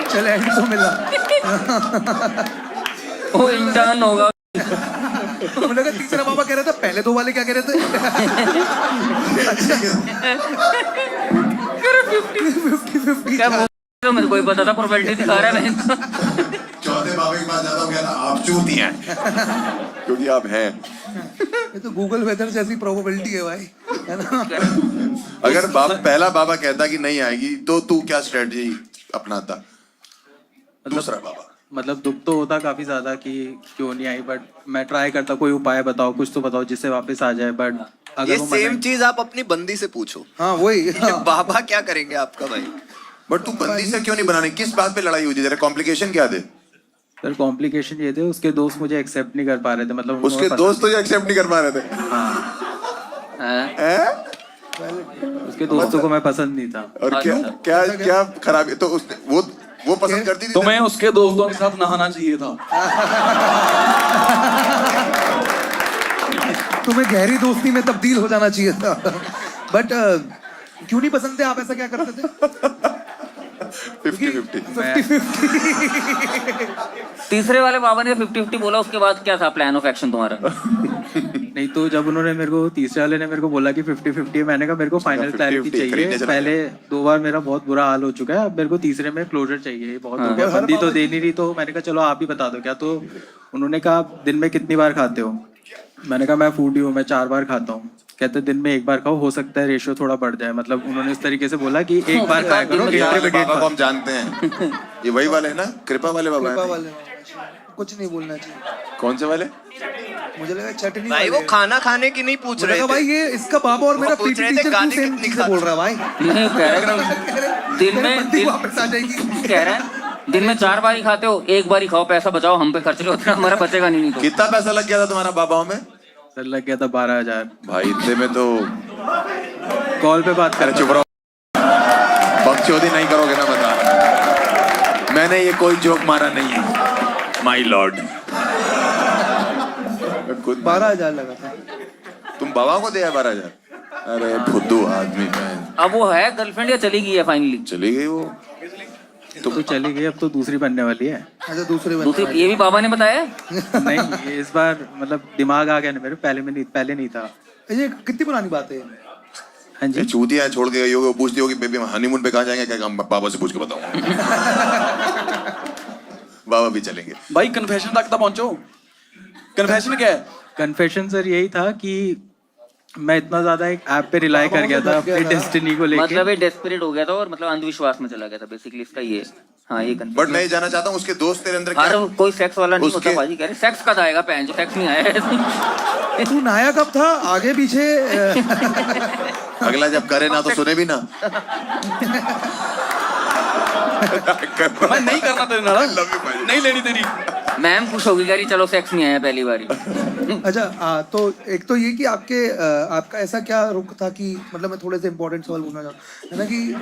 चल एंड तो मिला। वो इंटर्न होगा। मुझे लगा तीसरा बाबा कह रहा था, पहले 2 वाले क्या कह रहे थे? अच्छा, 50-50 क्या तो मेरे को ही पता था, प्रोबेबिलिटी दिखा रहा है। चौथे बाबा के पास जाता हूँ, कहता आप चूती हैं क्योंकि आप हैं। ये तो गूगल वेदर जैसी प्रोबेबिलिटी है भाई, है ना? अगर पहला बाबा कहता कि नहीं आएगी तो तू क्या स्ट्रेटजी अपनाता? दूसरा बाबा मतलब दुख तो होता काफी ज्यादा कि क्यों नहीं आई, बट मैं ट्राई करता, कोई उपाय बताओ, कुछ तो बताओ जिससे वापस आ जाए। बट अगर ये वो सेम चीज आप अपनी बंदी से पूछो। हाँ वही। बाबा क्या करेंगे आपका भाई? बट तू बंदी से क्यों नहीं बनाने? किस बात पे लड़ाई हुई थी? तेरे कॉम्प्लिकेशन क्या थे? सर कॉम्प्लिकेशन ये थे, उसके दोस्त मुझे एक्सेप्ट नहीं कर पा रहे थे, मतलब उसके दोस्त तुझे एक्सेप्ट नहीं कर पा रहे थे? हैं? उसके दोस्तों को मैं पसंद नहीं था। और क्या क्या क्या खराबी? तो उसने वो पसंद करती थी तुम्हें उसके दोस्तों के साथ नहाना चाहिए था। तुम्हें गहरी दोस्ती में तब्दील हो जाना चाहिए था। बट क्यों नहीं पसंद थे? आप ऐसा क्या करते थे? 50-50। तीसरे वाले बाबा ने 50-50 बोला, उसके बाद क्या था प्लान ऑफ एक्शन तुम्हारा? नहीं तो जब उन्होंने मेरे को, तीसरे वाले ने मेरे को बोला कि 50-50 है, मैंने कहा मेरे को फाइनल क्लैरिटी 50-50 चाहिए। पहले 2 बार मेरा बहुत बुरा हाल हो चुका है, अब मेरे को तीसरे में क्लोजर चाहिए, बहुत हो गया, बंदी तो दे नहीं रही। तो मैंने कहा चलो आप ही बता दो क्या। तो उन्होंने कहा दिन में कितनी बार खाते हो? मैंने कहा मैं फूडी हूँ, मैं 4 बार खाता हूँ। कहते दिन में 1 बार खाओ, हो सकता है रेशियो थोड़ा बढ़ जाए। मतलब उन्होंने इस तरीके से बोला कि 1 बार खाया करो। बाबा को हम जानते हैं, ये वही वाले है ना, कृपा वाले बाबा कृपा हैं? वाले कुछ नहीं बोलना चाहिए। कौन से वाले? मुझे लगा चटनी भाई वो खाना खाने की नहीं पूछ रहे थे। भाई ये इसका बाबा और मेरा वो पूछ पीटी रहे थे टीचर गाने क्यों सेम कितनी चीजें बोल रहा है भाई? नहीं, कह रहा है दिन में वापस आ जाएगी। कह रहा है दिन में 4 बार ही खाते हो, 1 बार ही खाओ, पैसा बचाओ, हम पे खर्च लो, उतना हमारा बचेगा नहीं तो। कितना पैसा लग गया था तुम्हारा बाबाओं में? सर लग गया था 12,000। भाई इतने में तो कॉल पे बात कर। चुप रहो, बकचोदी नहीं करोगे ना, बता। मैंने ये कोई जोक मारा नहीं है, माय लॉर्ड। 12,000 लगा था। तुम बाबा को दिया 12,000? अरे फुद्दू आदमी। मैं अब वो है गर्लफ्रेंड या चली गई है फाइनली? चली गई वो तो चली गई, अब तो दूसरी बनने वाली है। अच्छा, दूसरी ये भी बाबा ने बताया? नहीं, ये इस बार मतलब दिमाग आ गया ना मेरे, पहले नहीं था। ये कितनी पुरानी बात है? हाँ जी। चूतिया छोड़ के गई होगी, वो पूछती होगी बेबी हनीमून पे कहाँ जाएंगे? क्या हम बाबा से पूछ के बताऊंगा। बाबा भी चलेंगे। भाई कन्फेशन तक तो पहुंचो। कन्फेशन क्या है? कन्फेशन सर यही था कि मैं इतना ज्यादा एक ऐप पे रिलाई कर गया था अपनी डेस्टिनी को लेके। मतलब ये डेस्परेट हो गया था और मतलब अंधविश्वास में चला गया था बेसिकली, इसका ये। हाँ ये बट मैं ये जानना चाहता हूँ उसके दोस्त तेरे अंदर क्या? अरे कोई सेक्स वाला नहीं होता भाजी, कह रहे सेक्स कब आएगा? पहन जो सेक्स नहीं आया। तू नहाया कब था? आगे पीछे? अगला जब करे ना तो सुने भी ना। मैं नहीं करना तेरे नाल, नहीं लेनी तेरी। मैम खुश होगी, कह रही चलो सेक्स नहीं आया पहली बारी। अच्छा, तो एक तो ये कि आपका ऐसा क्या रुख था कि मतलब मैं थोड़े से इंपॉर्टेंट सवाल पूछना चाहूँ, है ना, कि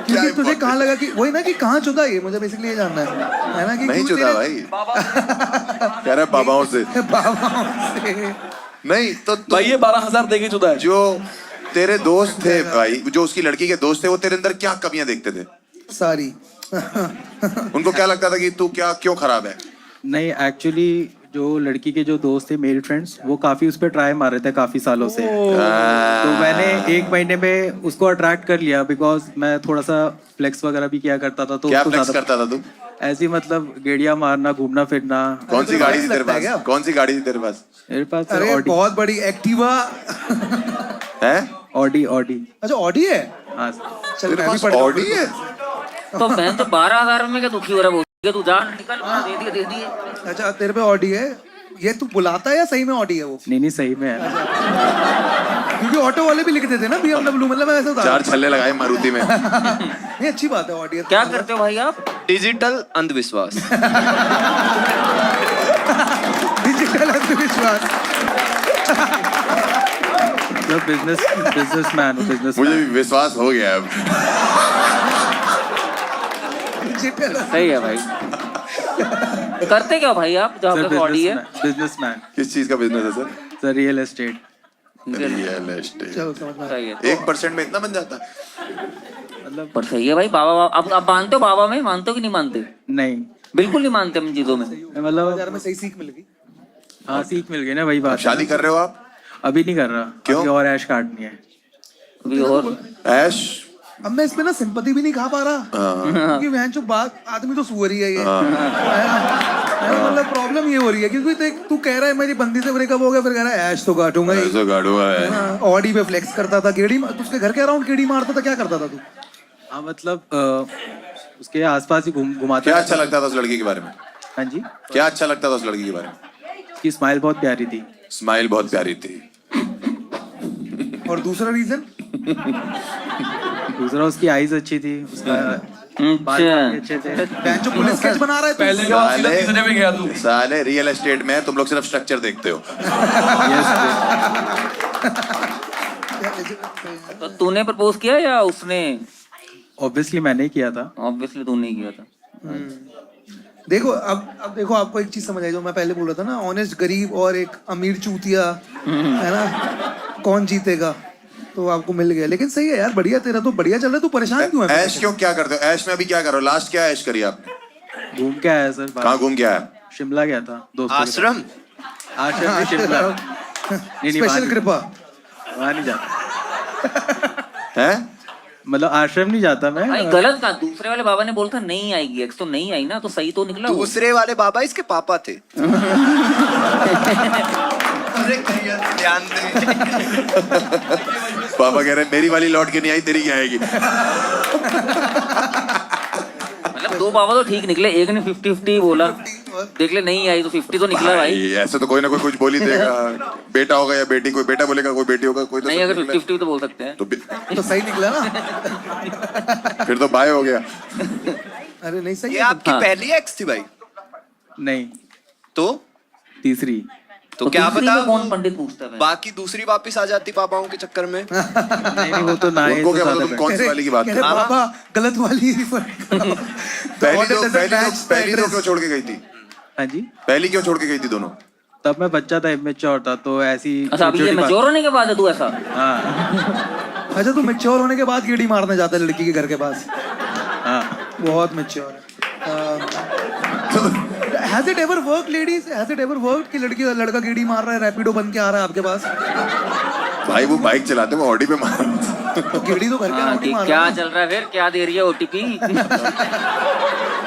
क्योंकि तुझे कहाँ लगा कि वही ना कि कहाँ चुदा ये, मुझे बेसिकली ये जानना है ना कि नहीं चुदा भाई, कह रहा बाबाओं से। बाबाओं से नहीं तो भाई ये 12,000 देके चुदा है। जो तेरे दोस्त थे भाई, जो उसकी लड़की के दोस्त थे, वो तेरे अंदर क्या कमियां देखते थे? सारी। उनको क्या लगता था कि तू क्यों खराब है? नहीं, एक्चुअली जो लड़की के जो दोस्त थे, मेल फ्रेंड्स, वो काफी उस पर ट्राई मार रहे थे काफी सालों से। तो मैंने 1 महीने में उसको अट्रैक्ट कर लिया, बिकॉज मैं थोड़ा सा फ्लेक्स वगैरह भी किया करता था। तो क्या उसको फ्लेक्स ज्यादा करता था तू? ऐसे ही मतलब गेड़िया मारना, घूमना फिरना। कौन सी गाड़ी थी तेरे लगता है क्या? पास? कौन सी गाड़ी थी तेरे पास? मेरे पास अरे ऑडी बहुत बड़ी एक्टिवा। है ऑडी ऑडी। अच्छा ऑडी है। हाँ चल तेरे मैं भी पास पढ़ता हूँ। ऑडी है? तो बहन तो 12,000 में क्या दुखी हो रहा है? वो तू जा निकल, दे दिए। अच्छा तेरे पे ऑडी है। ये तू बुलाता है या सही में ऑडी है वो? नहीं सही में है। क्योंकि ऑटो वाले भी लिखते थे ना BMW, मतलब ऐसा था। 4 छल्ले लगाए मारुति में। नहीं अच्छी बात है ऑडी। क्या करते हो भाई आप? डिजिटल अंधविश्वास। डिजिटल अंधविश्वास। बिजनेसमैन हूँ, बिजनेस। मुझे भी विश्वास हो गया अब। डिजिटल। सही है भाई। करते क्या भाई आप जो आपका बॉडी है? बिजनेसमैन किस चीज का बिजनेस है sir? Sir, real estate. Real estate. चलो समझ में आया। सही है। 1% में इतना बन जाता? पर सही है भाई। बाबा अब मानते हो बाबा में? मानते हो कि नहीं मानते? नहीं, बिल्कुल नहीं मानते हम चीजों में। मतलब यार में सही सीख मिल गई। हाँ सीख मिल गई ना, वही बात। शादी कर रहे हो आप? अभी नहीं कर रहा। क्यों? अभी और ऐश काटनी है। अभी और ऐश? अब मैं इसमें ना सिंपैथी भी नहीं खा पा रहा, क्योंकि वहन जो बात आदमी तो सुअर ही है ये। मतलब प्रॉब्लम ये हो रही है क्योंकि देख तू कह रहा है मेरी बंदी से ब्रेकअप हो गया, फिर कह रहा है ऐश तो काटूंगा ही। ऐसा गाड़ुआ है। हाँ, ऑडी पे फ्लेक्स करता था, गेड़ी तू उसके घर के अराउंड गेड़ी मारता था, क्या करता था तू? हाँ मतलब उसके आसपास ही घुमाते। क्या अच्छा लगता था उस लड़की के बारे में? हाँ जी। क्या अच्छा लगता था उस लड़की के बारे में? उसकी स्माइल बहुत प्यारी थी। स्माइल बहुत प्यारी थी। और दूसरा रीजन? दूसरा उसकी आईज अच्छी थी, उसका बाल काफी अच्छे थे। बहन जो पुलिस केस बना रहा है पहले के बाद सीधा तीसरे में गया तू। साले रियल एस्टेट में तुम लोग सिर्फ स्ट्रक्चर देखते हो। तो तूने प्रपोज किया या उसने? ऑब्वियसली मैंने ही किया था। ऑब्वियसली तूने ही किया था। देखो अब देखो आपको एक चीज समझ आई जो मैं पहले बोल रहा था ना, ऑनेस्ट गरीब और एक अमीर चूतिया, है ना, कौन जीतेगा? तो आपको मिल गया। लेकिन सही है यार, बढ़िया, तेरा तो बढ़िया चल रहा है। तू परेशान क्यों है? ऐश क्यों? क्या करते हो ऐश में? अभी क्या करो? लास्ट क्या ऐश करी आपने? घूम के आया सर। कहाँ घूम के आया? शिमला गया था दोस्तों के आश्रम। साथ। आश्रम में शिमला। नहीं स्पेशल कृपा। वहाँ नहीं जाता। हैं? मतलब आश्रम नहीं जाता मैं। भाई गलत कहा। दूसरे वाले बाबा ने बोला था नहीं आएगी एक्स, तो नहीं आई ना, तो सही तो निकला वो। दूसरे वाले बाबा इसके पापा थे। अरे ध्यान दे। पापा कह रहे हैं मेरी वाली लौट के नहीं आई, तेरी क्या आएगी? मतलब 2 बाबा तो ठीक निकले, एक ने 50-50 बोला, देख ले नहीं आई तो 50 तो निकला भाई। ऐसे तो कोई ना कोई कुछ बोल ही देगा। बेटा होगा या बेटी, कोई बेटा बोलेगा कोई बेटी होगा, कोई तो नहीं सब अगर निकला। 50-50 तो बोल सकते हैं। तो सही निकला ना? फिर तो बाय हो गया। अरे नहीं सही ये है। आपकी हाँ। पहली एक्स थी भाई? नहीं, तो तीसरी। तो क्या तीसरी पता में कौन पंडित पूछता है? बाकी दूसरी वापस आ जाती पापाओं के चक्कर में। नहीं वो तो ना है। उनको तो क्या पता ज्यादा तुम कौन सी वाली की बात कह कर रहे रहे हो? बाबा गलत वाली पहली तो क्यों छोड़ के गई थी? हाँ जी। पहली क्यों छोड़ के गई थी दोनों? तब मैं बच्चा था, इमेच्योर था, तो ऐसी अच्छा अभी ये छोटी-छोटी मैच्योर होने के बाद है तू ऐसा? हाँ अच्छा तू मैच्योर होने के बाद गेड़ी मारने जाता है लड़की के घर के पास? हाँ। बहुत मैच्योर है। Has it ever work ladies? Has it ever work कि लड़का गेड़ी मार रहा है, रैपिडो बन के आ रहा है आपके पास? भाई वो बाइक चलाते हैं, वो ऑडी पे मार। तो गेड़ी तो घर के हाँ, अराउंड ही मार क्या रहा है। चल रहा है फिर? क्या दे रही है OTP?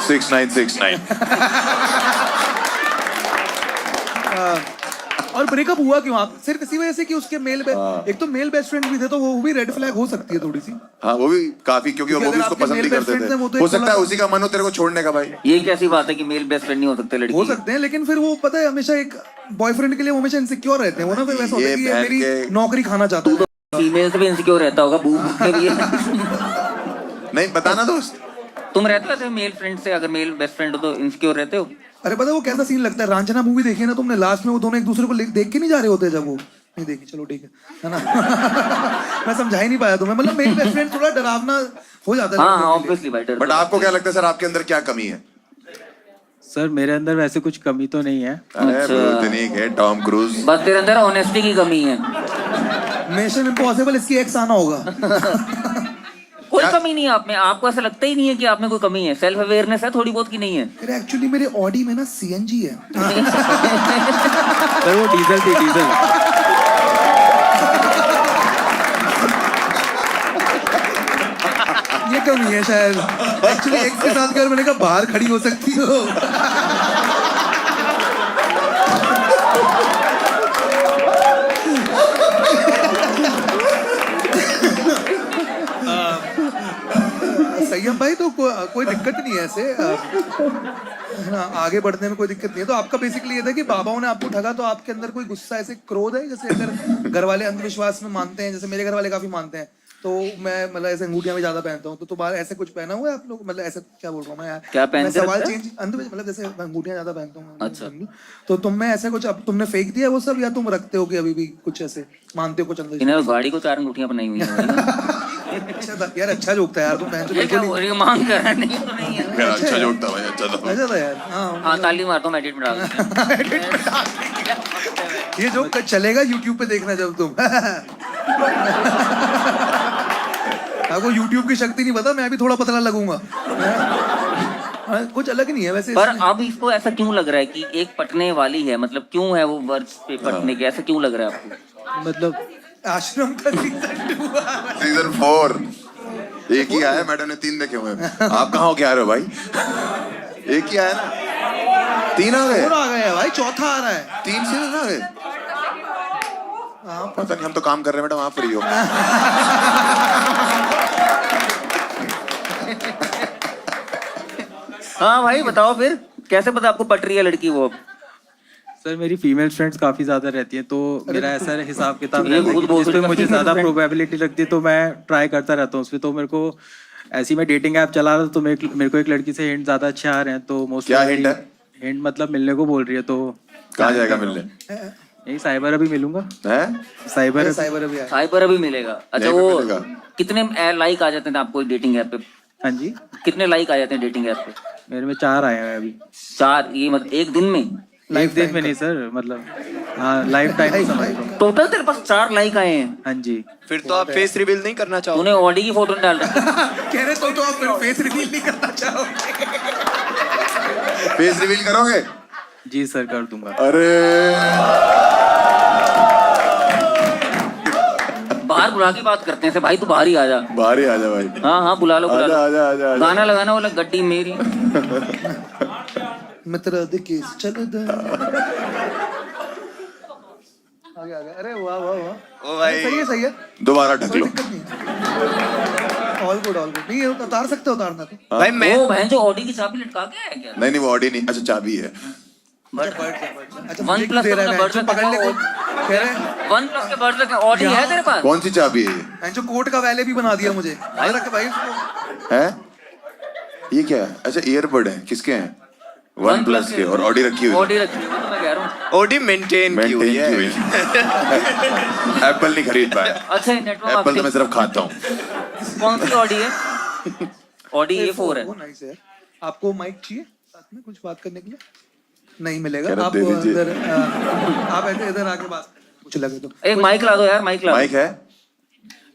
6969। और ब्रेकअप हुआ क्यों? आप सिर्फ इसी वजह से कि उसके एक तो मेल बेस्ट फ्रेंड भी थे, तो वो भी रेड फ्लैग हो सकती है थोड़ी सी। हाँ वो भी काफी, क्योंकि वो क्योंकि भी अगर उसको आपके पसंद नहीं male best करते friends हैं, वो तो थे। हो एक सकता है थोड़ा- उसी का मन हो तेरे को छोड़ने का भाई। ये कैसी बात है कि मेल बेस्ट फ्रेंड नहीं हो सकते लड़की? हो सकते हैं, लेकिन फिर वो पता है हमेशा एक बॉयफ्रेंड के लिए वो हमेशा इनसिक्योर रहते हैं। वो ना फिर वैसा होता है कि ये बहन मेरी के- नौकरी खाना चाहता है। फीमेल से भी इनसिक्योर रहता होगा, बूब में भी है। नहीं बताना दोस्त। तुम रहते थे मेल फ्रेंड से? अगर मेल बेस्ट फ्रेंड हो तो इनसिक्योर रहते हो? अरे पता है वो कैसा सीन लगता है? रांझना मूवी देखी है ना तुमने? लास्ट में वो दोनों एक दूसरे को देख के नहीं जा रहे होते जब वो नहीं देखी, चलो ठीक है ना? मैं समझा ही नहीं पाया तुम्हें। मतलब मेरे बेस्ट फ्रेंड थोड़ा डरावना हो जाता है हाँ लड़कों के लिए। ऑब्वियसली भाई। बट आपको क्या लगता है सर, आपके अंदर क्या कमी है? सर मेरे अंदर वैसे कुछ कमी तो नहीं है। अरे अच्छा। ब्रो इतनी है टॉम क्रूज। बस तेरे अंदर ऑनेस्टी की कमी है। मिशन इम्पॉसिबल इसकी एक्स आना होगा। कोई कमी नहीं है आप में। आपको ऐसा लगता ही नहीं है कि आप में कोई कमी है? सेल्फ अवेयरनेस है थोड़ी बहुत की नहीं है? अरे एक्चुअली मेरे ऑडी में ना CNG है। सर वो डीजल थी, डीजल। ये कमी है शायद। एक्चुअली एक्स के साथ गया और मैंने कहा बाहर खड़ी हो सकती हो। संयम भाई तो कोई दिक्कत नहीं है ऐसे है ना, आगे बढ़ने में कोई दिक्कत नहीं है। तो आपका बेसिकली ये था कि बाबाओं ने आपको ठगा, तो आपके अंदर कोई गुस्सा ऐसे क्रोध है? जैसे अगर घर वाले अंधविश्वास में मानते हैं, जैसे मेरे घर वाले काफी मानते हैं, तो मैं मतलब ऐसे अंगूठियां में ज्यादा पहनता हूँ, तो तुम्हारा ऐसे कुछ पहना हुआ है आप लोग? मतलब ऐसे क्या बोल रहा हूँ मैं यार, क्या पहनते मैं सवाल रहते हैं? चेंज मतलब जैसे अंगूठियां ज्यादा पहनता हूँ। अच्छा। तो तुम में ऐसे कुछ अब तुमने फेंक दिया वो सब, या तुम रखते हो कि अभी भी कुछ ऐसे मानते हो कुछ अंदर? इन्हें गाड़ी को 4 अंगूठियां बनाई हुई हैं। अच्छा था यार, अच्छा जोक था यार, तुम बहन ये क्या हो रही है, मांग कर रहा है, नहीं तो नहीं है। मेरा अच्छा जोक था भाई, अच्छा था। अच्छा था यार। हाँ ताली मारता हूँ, मैं एडिट में डाल दूंगा। ये जोक चलेगा यूट्यूब पे, देखना जब तुम। आपको यूट्यूब की शक्ति नहीं पता, मैं भी थोड़ा पतला लगूंगा। कुछ अलग नहीं है वैसे। पर अब इसको ऐसा क्यों लग रहा है कि एक पटने वाली है, मतलब क्यों है वो वर्ड्स पे पटने के, ऐसा क्यों लग रहा है आपको? मतलब आश्रम का सीजन 4 एक ही आया, मैडम ने 3 देखे हुए हैं। आप कहाँ हो, क्या आ रहे हो भाई? एक ही आया ना, 3 आ गए। और आ गए भाई, चौथा आ रहा है। 3 सीजन आ गए। पता नहीं, हम तो काम कर रहे हैं मैडम, आप फ्री हो। हाँ भाई बताओ फिर, कैसे पता आपको पट रही है लड़की वो? सर मेरी फीमेल फ्रेंड्स काफी ज्यादा रहती हैं, तो मेरा ऐसा हिसाब किताब ये रहता है खुद कि बोल जिस पे रही है, मुझे female ज्यादा friend। प्रोबेबिलिटी लगती है तो मैं ट्राई करता रहता हूँ उसमें। तो मेरे को ऐसी मैं डेटिंग ऐप चला रहा था, तो मेरे को एक लड़की से हिंट ज्यादा अच्छे आ रहे हैं, तो मोस्टली क्या hint है? हिंट मतलब मिलने को बोल रही है, तो कहाँ जाएगा मिलने? यही साइबर अभी मिलूंगा। हैं? साइबर साइबर अभी आया। साइबर अभी मिलेगा। अच्छा यहीं पे वो मिलेगा। कितने लाइक आ जाते हैं आपको डेटिंग ऐप पे? हाँ जी, कितने लाइक आ जाते हैं डेटिंग ऐप पे? मेरे में 4 आए हैं अभी। 4? ये मतलब एक दिन में? लाइफ डेट में नहीं सर, मतलब हाँ लाइफ टाइम समझ लो। टोटल तेरे पास 4 लाइक आए हैं? हाँ जी। फिर तो आप फेस रिवील नहीं करना चाहोगे? तूने ऑडी की फोटो डाल रखी? कह रहे तो आप फिर फेस रिवील नहीं करना चाहोगे? फेस रिवील करोगे? जी सर कर दूंगा। अरे बाहर बुला के बात करते हैं से, भाई तू बाहर ही आ जा। बाहर ही आ जा भाई। हाँ हाँ बुला लो बुला लो। आजा आजा आजा। गाना लगाना वाला गड्डी मेरी। मित्र देखिए चलो आगे आगे। अरे वाह वाह वाह, ओ भाई सही है सही है, दोबारा ढक कोई लो। दिक्कत नहीं। ऑल गुड नहीं है, उतार सकते हो, उतारना तो। भाई मैं वो बहन जो ऑडी की चाबी लटका के आया क्या? नहीं नहीं, वो ऑडी नहीं, अच्छा चाबी है। अच्छा वन प्लस दे रहा का है बर्ड जो पकड़ ले को, कह रहे हैं OnePlus के बर्ड का ऑडी है तेरे पास? कौन सी चाबी है ये? जो कोर्ट का वैले भी बना दिया मुझे। भाई रख भाई उसको। है ये क्या है? अच्छा ईयरबड है, किसके हैं? OnePlus के, और ऑडी रखी हुई ऑडी रखी हुई है, तो मैं कह रहा हूँ। ओडी मेंटेन की हुई है। एप्पल नहीं खरीद पाया। अच्छा नेटवर्क एप्पल तो मैं सिर्फ खाता हूँ। कौन सी ऑडी है? ऑडी A4 है। वो नाइस है। आपको माइक चाहिए साथ में कुछ बात करने के लिए? नहीं मिलेगा, कह रहा आप दे दीजिए। इधर आप इधर आके बात कुछ लगे तो। एक माइक ला दो यार, माइक ला दो। माइक है?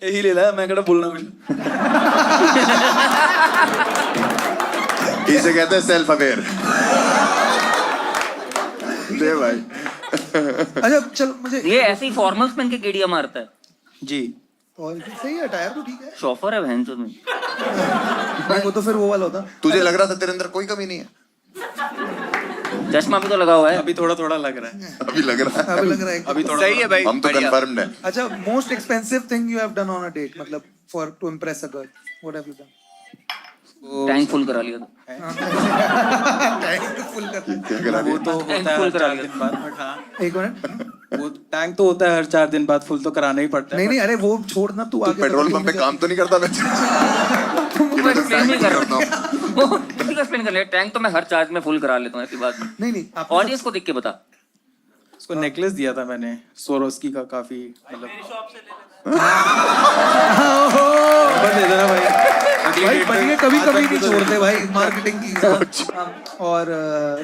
यही ले ला, मैं कड़ा बोलना कुछ। इसे कहते हैं सेल्फ अवेयर। दे भाई। अच्छा चल मुझे ये ऐसे ही फॉर्मल्स पहन के गेड़िया मारता है। जी और सही है, टायर तो ठीक है। शॉफर है बहन चोद में। नहीं, वो तो फिर वो वाला होता। तुझे लग रहा था तेरे अंदर कोई कमी नहीं है? चश्मा भी तो लगा हुआ है। अभी थोड़ा थोड़ा लग रहा है। अभी लग रहा है। अभी लग रहा है अभी थोड़ा सही है भाई। हम तो बढ़िया। कंफर्म्ड है। अच्छा, most expensive thing you have done on a date, मतलब for to impress a girl, what have you done? Tank full करा लिया था। टैंक फुल कर। क्या करा वो दिया? तो होता है फुल हर करा 4 लिया। दिन बाद, बट हाँ एक मिनट। वो टैंक तो होता है हर 4 दिन बाद, फुल तो कराना ही पड़ता है। नहीं नहीं, अरे वो छोड़ना, तू तू आगे पेट्रोल पंप पे काम तो नहीं करता? वो एक्सप्लेन नहीं कर रहा हूँ। वो किसी का एक्सप्लेन कर लिया। टैंक तो मैं हर चार्ज में फुल करा लेता हूँ, ऐसी बात नहीं। नहीं नहीं, आप ऑडियंस को देख के बता। उसको नेकलेस दिया था मैंने सोरोस्की का, काफी मतलब बस दे देना भाई। भाई बढ़िया, कभी कभी नहीं छोड़ते भाई मार्केटिंग की। और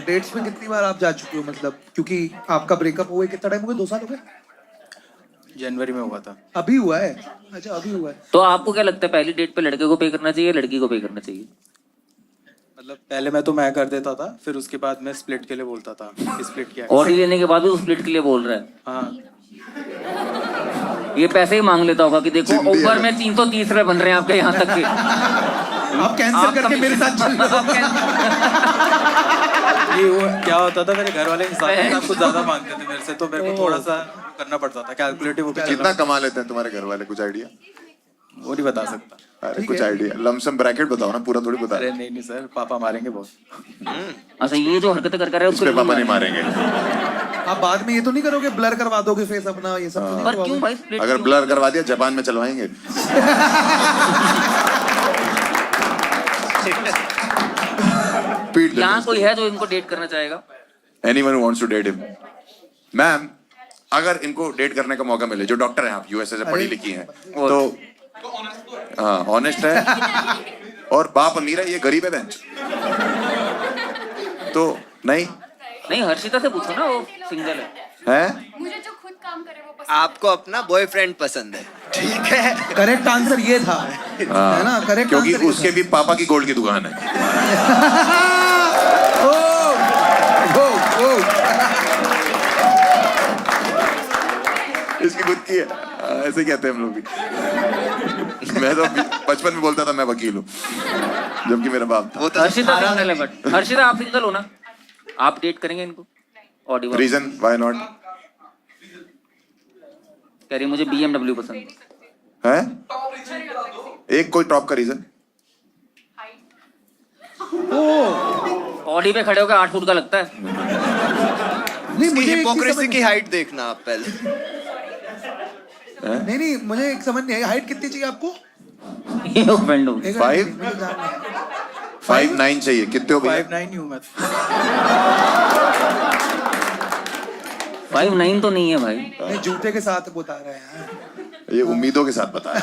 डेट्स में कितनी बार आप जा चुके हो, मतलब क्योंकि आपका ब्रेकअप हुए कितना टाइम हो गया? 2 साल हो गए? जनवरी में हुआ था। अभी हुआ है? अच्छा अभी हुआ है। तो आपको क्या लगता है, पहली डेट पे लड़के को पे करना चाहिए, लड़की को पे करना चाहिए? मतलब पहले मैं कर देता था, फिर उसके बाद मैं स्प्लिट के लिए बोलता था कि स्प्लिट किया। ऑडी लेने के बाद भी स्प्लिट के लिए बोल रहा है। हाँ ये पैसे ही मांग लेता होगा कि देखो ऊपर में 330 रुपए बन रहे हैं आपके यहाँ तक के। आप कैंसिल करके मेरे साथ चल रहे हो। ये वो क्या होता था, मेरे घर वाले हिसाब कुछ ज्यादा मांगते थे मेरे से, तो मेरे को थोड़ा सा करना पड़ता था कैलकुलेटिव। कितना कमा लेते हैं तुम्हारे घर वाले, कुछ आइडिया? वो नहीं बता सकता। अरे कुछ आइडिया, लमसम ब्रैकेट बताओ ना, पूरा थोड़ी बता। अरे नहीं सर, पापा मारेंगे बहुत। अच्छा, ये जो हरकतें कर रहे हो उसके पापा नहीं मारेंगे। आप बाद में ये तो नहीं करोगे ब्लर करवा दोगे फेस अपना, ये सब तो नहीं पर करवाओगे? क्यों भाई split अगर क्यों? ब्लर करवा दिया जापान में चलवाएंगे। पीट यहाँ कोई है जो इनको डेट करना चाहेगा? Anyone who wants to date him. Ma'am, अगर इनको डेट करने का मौका मिले, जो डॉक्टर हैं आप, यूएसए से पढ़ी लिखी हैं, तो हाँ ऑनेस्ट है और बाप अमीर है, ये गरीब है बेंच, तो नहीं नहीं, हर्षिता से पूछो ना, वो सिंगल है। मुझे जो खुद काम करे वो आपको अपना बॉयफ्रेंड पसंद है, ठीक है? करेक्ट आंसर ये था, है ना? करेक्ट क्योंकि आंसर उसके भी पापा की गोल्ड की दुकान है। इसकी खुद की है, ऐसे कहते हैं हम लोग भी। मैं तो बचपन में बोलता था मैं वकील हूँ, जबकि मेरा बाप था। वो तो हर्षिता सिंगल है, बट हर्षिता आप सिंगल हो ना? आप डेट करेंगे इनको? Audio reason why not? कह रही मुझे BMW पसंद है। एक कोई टॉप का रीजन? ऑडी पे खड़े होकर 8 फुट का लगता है। नहीं, इसकी मुझे एक चीज हिपोक्रेसी समझ- की हाइट देखना आप पहले। नहीं, मुझे एक समझ नहीं आई, हाइट कितनी चाहिए आपको? ये फ्रेंड हो। एक 5'9" चाहिए। कितने हो भैया? 5'9" हूँ मैं। 5'9" तो नहीं है भाई। नहीं, जूते के साथ बता रहे हैं। ये उम्मीदों के साथ बताया।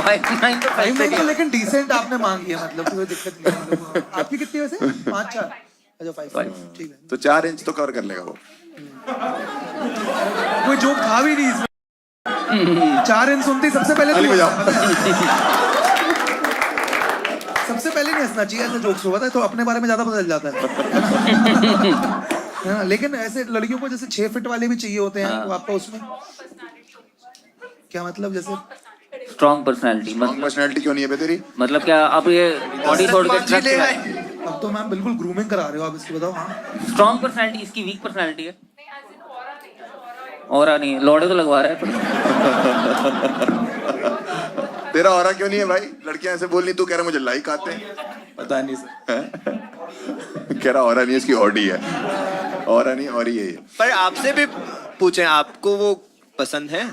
5'9" तो भाई सही तो है। लेकिन डिसेंट आपने मांगी है, मतलब कोई दिक्कत नहीं है, मतलब आपकी कितनी वैसे? 5'4"? अच्छा 5'5", ठीक है। तो 4 इंच तो कवर कर लेगा वो। कोई जोक था भी नहीं इसमें। 4 इंच सुनते ही सबसे पहले अली तो बजाओ। सबसे पहले नहीं हंसना चाहिए ऐसे जोक्स को, पता है, तो अपने बारे में ज्यादा पता चल जाता है। है ना? लेकिन ऐसे लड़कियों को जैसे 6 फीट वाले भी चाहिए होते हैं, वो आपका उसमें क्या मतलब? जैसे स्ट्रॉन्ग पर्सनैलिटी पर्सनैलिटी क्यों नहीं है बे तेरी? मतलब क्या अब ये बॉडी छोड़ के ट्रक पे अब तो मैम बिल्कुल ग्रूमिंग करा रहे हो आप इसकी, बताओ। हाँ, स्ट्रॉन्ग पर्सनैलिटी, इसकी वीक पर्सनैलिटी है। और नहीं, लौड़े तो लगवा रहा है पर तेरा ऑरा क्यों नहीं है भाई? लड़कियां ऐसे बोल रही, तू कह रहा मुझे लाइक आते हैं। पता नहीं सर। कह रहा ऑरा नहीं, इसकी ऑडी है। ऑरा नहीं, और ये पर आपसे भी पूछें, आपको वो पसंद है?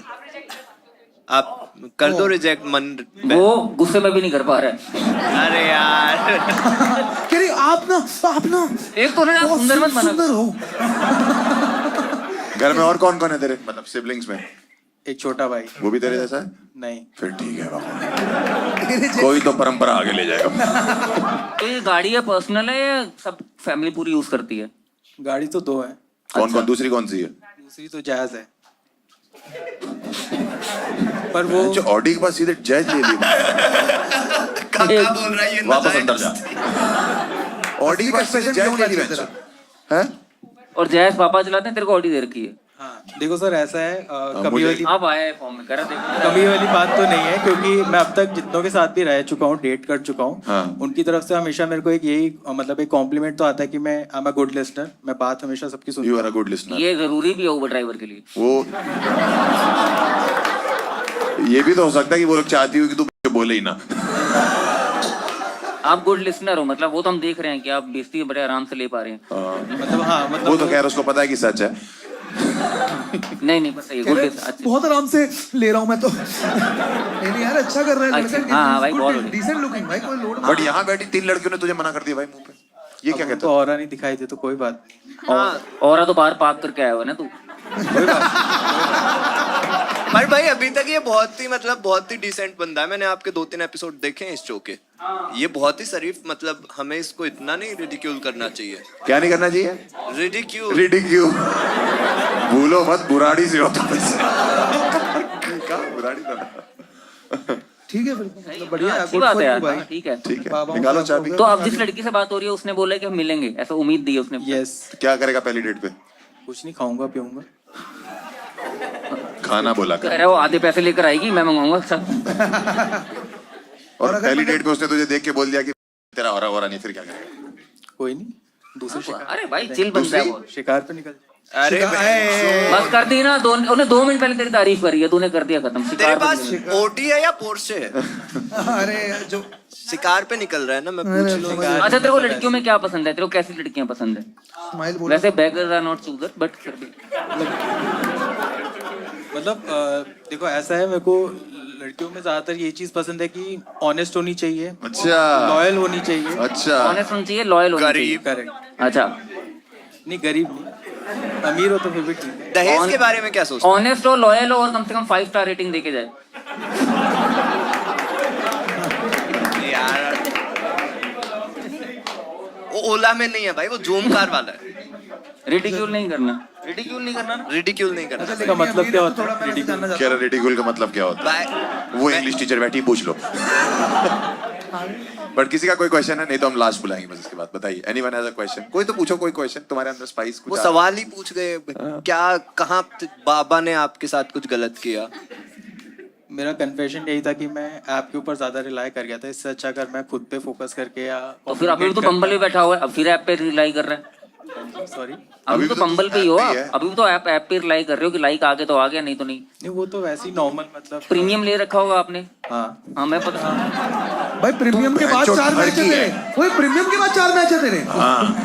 आप कर दो रिजेक्ट मन। वो गुस्से में भी नहीं कर पा रहा है। अरे यार, कह रही आप ना एक तो ना बहुत सुंदर मत बना। सुंदर हो। घर में और कौन कौन है तेरे, मतलब सिबलिंग्स में? एक छोटा भाई। वो भी तेरे जैसा है? नहीं। फिर ठीक है बाबा। कोई तो परंपरा आगे ले जाएगा। तो ये गाड़ी है पर्सनल है या सब फैमिली पूरी यूज करती है? गाड़ी तो 2 है। कौन कौन? दूसरी कौन सी है? दूसरी तो जायज है, पर वो जो ऑडी के पास सीधे जैज ले ली। काका बोल रहा है ये वापस अंदर जा। ऑडी के पास सीधे एक्सप्रेशन जैज क्यों ले ली नहीं बच्चा। तेरा? हैं? और जैस पापा चलाते हैं, तेरे को ऑडी दे रखी है। हाँ देखो सर, ऐसा है कभी मुझे- वाली अब आया है फॉर्म में, करा देखो। कभी वाली बात तो नहीं है, क्योंकि मैं अब तक जितनों के साथ भी रह चुका हूँ, डेट कर चुका हूँ, हाँ। उनकी तरफ से हमेशा मेरे को एक यही मतलब एक कॉम्प्लीमेंट तो आता है कि मैं I am a good listener. मैं बात हमेशा सबकी सुनता यू हूँ। Are a good listener. ये जरूरी भी है ओवर ड्राइवर के लिए। वो ये भी तो हो सकता है कि वो लोग चाहती हो कि तू बोले ही ना। आप गुड लिसनर हो, मतलब वो तो हम देख रहे हैं कि आप बेइज्जती बड़े आराम से ले पा रहे हैं। मतलब हाँ, वो मतलब तो खैर उसको पता है कि सच है। नहीं नहीं, बस सही है, कह गुड रहे, लिसनर। बहुत आराम से ले रहा हूँ मैं तो। नहीं यार, अच्छा कर रहा है अच्छा, हाँ भाई, बहुत बढ़िया। डिसेंट लुकिंग भाई, कोई लोड बट यहाँ बैठी 3 लड़कियों ने तुझे मना कर दिया भाई मुंह पे। ये क्या कहते तो और नहीं दिखाई दे तो कोई बात नहीं। और तो बाहर पार्क करके आया हुआ है ना तू। पर भाई अभी तक ये बहुत ही डिसेंट बंदा है। मैंने आपके 2-3 एपिसोड देखे हैं इस शो के। ये बहुत ही शरीफ, मतलब हमें इसको इतना नहीं रिडिक्यूल करना चाहिए। क्या नहीं करना चाहिए? रिडिक्यूल। रिडिक्यूल। भूलो मत, बुराड़ी से होता है। क्या बुराड़ी था? ठीक है, बिल्कुल मतलब बढ़िया है, अच्छी good बात for है you यार, भाई। हाँ, ठीक है। ठीक है, बाबा निकालो साहब चाबी। हो तो गया। अब जिस लड़की से बात हो रही है उसने बोला है कि हम मिलेंगे, ऐसा उम्मीद दी है उसने। यस। क्या करेगा पहली डेट पे? कुछ नहीं, खाऊंगा पीऊंगा। खाना बोला कह कर। रहे हो आधे पैसे लेकर आएगी, मैं मंगवाऊंगा सब। और पहली डेट पे उसने तुझे देख के बोल दिया कि तेरा हो रहा नहीं, फिर क्या करेगा? कोई नहीं, दूसरे शिकार अरे भाई चिल बनता है वो। शिकार पे निकल जाए। अरे बस कर दी ना, उन्हें 2 मिनट पहले तेरी तारीफ करी है, तूने कर दिया खत्म। तेरे शिकार पास पे निकल। ओटी है या पोर्शे है? अरे जो शिकार पे निकल रहा है ना, मैं पूछ लूँ। अच्छा तेरे को लड़कियों में क्या पसंद है? तेरे को कैसी लड़कियां पसंद है? स्माइल बोल वैसे beggars are not choosers, but फिर भी मतलब देखो ऐसा है, मेरे को लड़कियों में ज्यादातर ये चीज पसंद है कि ऑनेस्ट होनी चाहिए, अच्छा लॉयल होनी चाहिए। अच्छा ऑनेस्ट होनी चाहिए, लॉयल होनी चाहिए। गरीब। करेक्ट। अच्छा नहीं गरीब नहीं, अमीर हो तो फिर भी ठीक है। दहेज के बारे में क्या सोचते ऑनेस्ट हो, लॉयल हो और कम से कम 5 स्टार रेटिंग देके जाए। हो यार? वो ओला में नहीं है भाई, वो जूम कार वाला है। रिडिक्यूल नहीं करना, रिडिक्यूल नहीं करना ना। रिडिक्यूल नहीं करना। इसका मतलब क्या होता थोड़ा है? मैं वैसे जानना क्या रेडिकुल का मतलब क्या होता भाई है? वो इंग्लिश टीचर बैठी, पूछ लो। बट किसी का कोई क्वेश्चन है? नहीं तो हम लास्ट बुलाएंगे बस इसके बाद। बताइए, एनीवन हैज अ क्वेश्चन? कोई तो पूछो, कोई क्वेश्चन तुम्हारे अंदर स्पाइस वो कुछ सवाल ही पूछ गए, क्या कहाँ बाबा ने आपके साथ कुछ गलत किया? मेरा कन्फेशन यही था कि मैं ऐप के ऊपर ज्यादा रिलाई कर गया था। इससे अच्छा अगर मैं खुद पे फोकस करके या तो फिर अभी तो बम्बल पे बैठा हुआ है, अब फिर ऐप पे रिलाई कर रहा है। सॉरी अभी तो बम्बल पे ही हो, ऐप पे ही है। अभी तो ऐप पे रिलाई कर रहे हो कि लाइक आ गया तो आ गया, नहीं तो नहीं। नहीं, वो तो वैसे ही नॉर्मल मतलब प्रीमियम ले रखा होगा आपने। हाँ हाँ मैं पता। भाई प्रीमियम के बाद मैचो 4 मैच है लड़की तेरे। है। वही प्रीमियम के बाद 4 मैच है तेरे।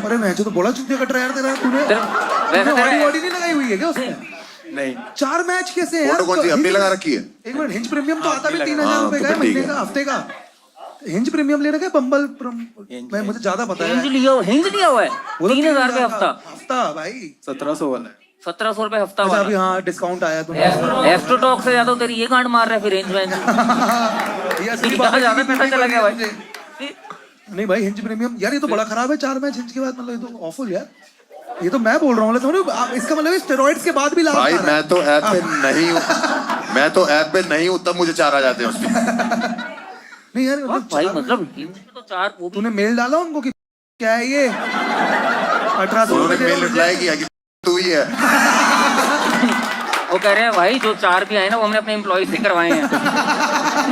अरे मैच तो बड़ा चुतिया कट रहा है यार तेरा। तूने वैसे बॉडी बॉडी नहीं लगाई हुई है क्या उसने? नहीं 4 मैच कैसे हैं यार? फोटो कौन सी अपनी लगा रखी है? एक मिनट, हिंज प्रीमियम तो आता भी 3000 हाँ, रुपए तो का है फिर ठीक महीने है। का, हफ्ते का। हिंज प्रीमियम ले रखा है बम्बल मैं मुझे ज्यादा पता है। हिंज लिया हुआ है, वो तो 3000 रुपये हफ्ता। हफ्ता भाई 1700 वाला है। 1700 रुपये हफ्ता अच्छा अभी वाला। हाँ डिस्काउंट आया तुम्हें। एस्ट्रोटॉक से ज्यादा तेरी ये गांड मार रहा है फिर रेंज में। ये असली बात कहाँ है, ज्यादा ये पैसा चला गया भाई। मुझे। नहीं भाई हिंज प्रीमियम यार ये तो बड़ा खराब है। 4 मैच हिंज के बाद, मतलब ये तो ऑफुल यार। ये तो मैं बोल रहा हूँ, इसका मतलब स्टेरॉइड्स के बाद भी लाभ भाई खा रहा है। मैं तो ऐप पे नहीं हूँ, मैं तो ऐप पे नहीं हूँ, तब मुझे 4 आ जाते हैं उसमें। नहीं यार भाई मतलब हिंज में तो 4 वो भी तूने मेल डाला उनको कि क्या है ये 1800 उन्होंने रुपए मेल रिप्लाई किया कि तू ही है। वो कह रहे हैं भाई जो 4 भी आए ना वो हमने अपने एम्प्लॉय से करवाए हैं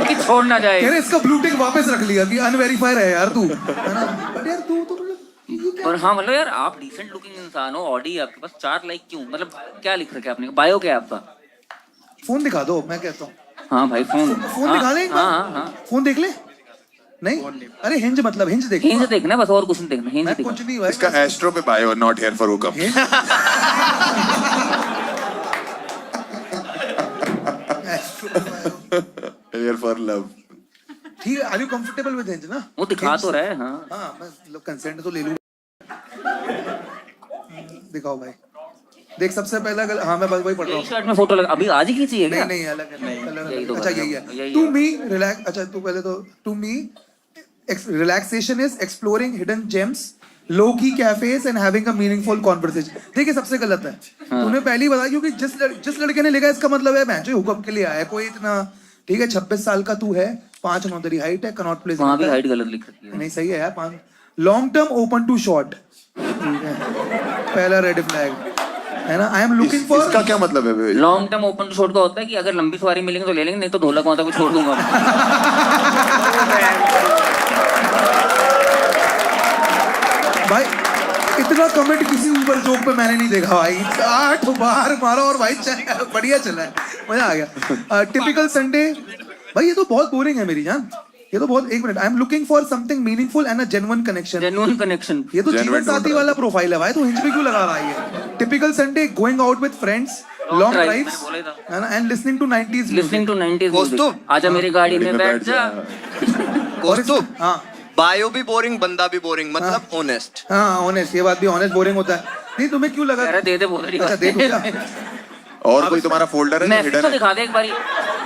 कि छोड़ ना जाए। कह रहे इसका ब्लू टिक वापस रख लिया कि अनवेरीफाइड है यार तू, है ना? बट यार तू तो और हाँ मतलब यार आप डिसेंट लुकिंग इंसान हो, ऑडी आपके पास 4 लाइक क्यों? मतलब क्या लिख रखा है आपने? बायो क्या है आपका? फोन दिखा दो, मैं कहता हूँ हाँ भाई फोन दिखा ले एक बार। हाँ फोन देख ले। नहीं अरे हिंज मतलब हिंज देख। हिंज देखना बस, और कुछ नहीं देखना। हिंज मैं देखना। कुछ नहीं भाई। इसका एस्ट्रो पे bio, not here for hookup. Here for love. ठीक है, are you comfortable with Hinge ना? वो दिखा तो रहा है। हाँ हाँ मैं कंसेंट तो ले लूँ। दिखाओ भाई, देख सबसे पहला हाँ मैं बस वही पढ़ रहा हूँ। शर्ट में फोटो लगा, अभी आज ही खींची है क्या? नहीं अलग है, यही तो अच्छा कर रहा यही हूँ, है। यही टू है। Me relax. अच्छा तू पहले तो to me relaxation is exploring hidden gems, low key cafes and having a meaningful conversation। देखिए सबसे गलत है। तूने पहली बताया क्योंकि जिस लड़के ने लिखा इसका मतलब है मैं जो हुकअप के लिए आया कोई इतना। ठीक है 26 साल का तू है, 5'9" तेरी हाइट है, कनॉट प्लेस। वहाँ भी हाइट गलत लिख रखी है। नहीं सही है यार। 5 long term open to short. ठीक है पहला रेड फ्लैग है ना। I am looking for. इसका क्या मतलब है? Long term open to short का होता है कि अगर लंबी सवारी मिलेंगे तो ले लेंगे, नहीं तो ढोलक वहां तक छोड़ दूंगा। भाई इतना कमेंट किसी ऊपर जोक पे मैंने नहीं देखा भाई। 8 बार मारा और भाई बढ़िया चला है, मजा आ गया। टिपिकल संडे भाई ये तो बहुत बोरिंग है मेरी जान। ये तो बहुत। एक minute, I am looking for something meaningful and a genuine connection. Genuine connection. ये तो जीवन साथी वाला प्रोफाइल है भाई, तो हिंज पे क्यों लगा रहा है ये? Typical Sunday going out with friends, long drives है ना, and listening to 90s listening to 90s दोस्तों, आजा मेरी गाड़ी में बैठ जा। दोस्तों हाँ बायो भी बोरिंग, बंदा भी बोरिंग, मतलब ऑनेस्ट। हाँ ऑनेस्ट, ये बात भी ऑनेस्ट बोरिंग होता है। नहीं तुम्हें क्यों लगा? कह रहे दे दे बोल रही अच्छा दे दूं क्या? और कोई तुम्हारा फोल्डर है मैसेज तो हिडन? दिखा दे एक बारी।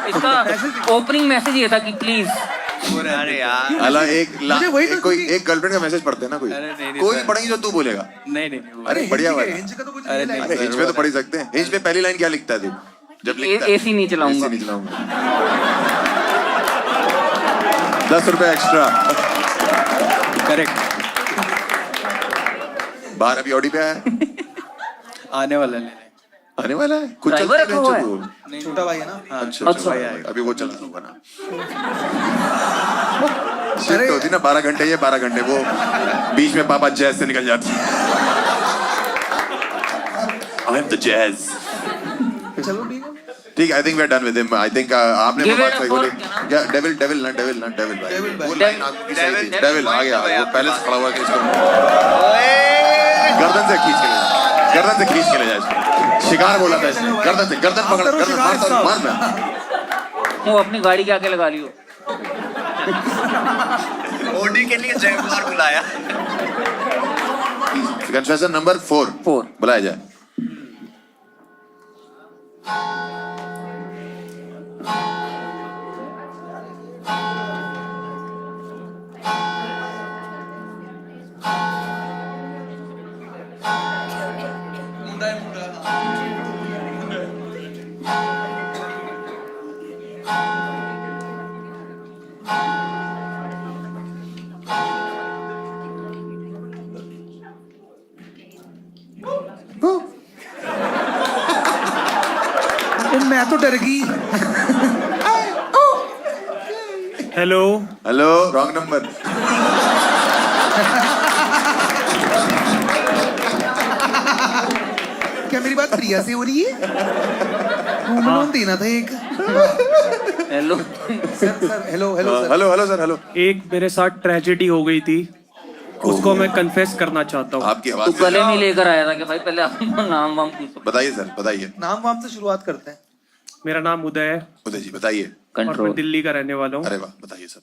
इसका ओपनिंग मैसेज ये था कि प्लीज। अरे यार अला मुझे वही तो कोई क्योंकि- एक गर्लफ्रेंड का मैसेज पढ़ते हैं ना कोई। अरे नहीं, कोई सर। पढ़ेंगे जो तू बोलेगा। नहीं अरे बढ़िया हिंज के- वाला। हिंज का तो कुछ अरे नहीं नहीं, है। अरे हिंज पे तो पढ़ ही सकते हैं। हिंज पे पहली लाइन क्या लिखता है तू जब लिखता है? एसी नहीं चलाऊंगा। AC नहीं चलाऊंगा। 10 रुपए एक्स्ट्रा। करेक्ट। बाहर अभी ऑडी पे आया। आने वाला लेने। आने वाला है कुछ ड्राइवर चलते रखा हुआ है? हैं छोटा भाई है ना अच्छा अच्छा। भाई आएगा अभी वो चला होगा ना शिफ्ट होती ना 12 घंटे ये 12 घंटे वो बीच में पापा जैज से निकल जाती आई एम द जैज चलो ठीक है ठीक I think we are done with him I think आपने वो Give बात it सही up बोली for- क्या डेविल डेविल ना डेविल भाई वो लाइन आपकी सही थी डेविल आ गया वो पहले से खड़ा हुआ कि इसको गर्दन से खींच के ले जा इसको शिकार बोला था इसने गर्दन पकड़ गर्दन मार वो अपनी गाड़ी के आगे लगा लियो। ओडी के लिए जयकुमार बुलाया। कन्फेशन नंबर 4 बुलाया जाए मैं तो डर गई हेलो हेलो रॉन्ग नंबर क्या मेरी बात प्रिया से हो रही है होम लोन देना था एक hello sir hello hello sir hello sir hello एक मेरे साथ ट्रेजेडी हो गई थी उसको मैं कन्फेस करना चाहता हूँ आपकी तू आवाज गले में लेकर आया था कि भाई पहले अपना नाम वाम पूछो। बताइए सर बताइए नाम वाम से शुरुआत करते हैं मेरा नाम उदय है उदय जी बताइए और मैं कंट्रोल दिल्ली का रहने वाला हूँ अरे वाह बताइए सर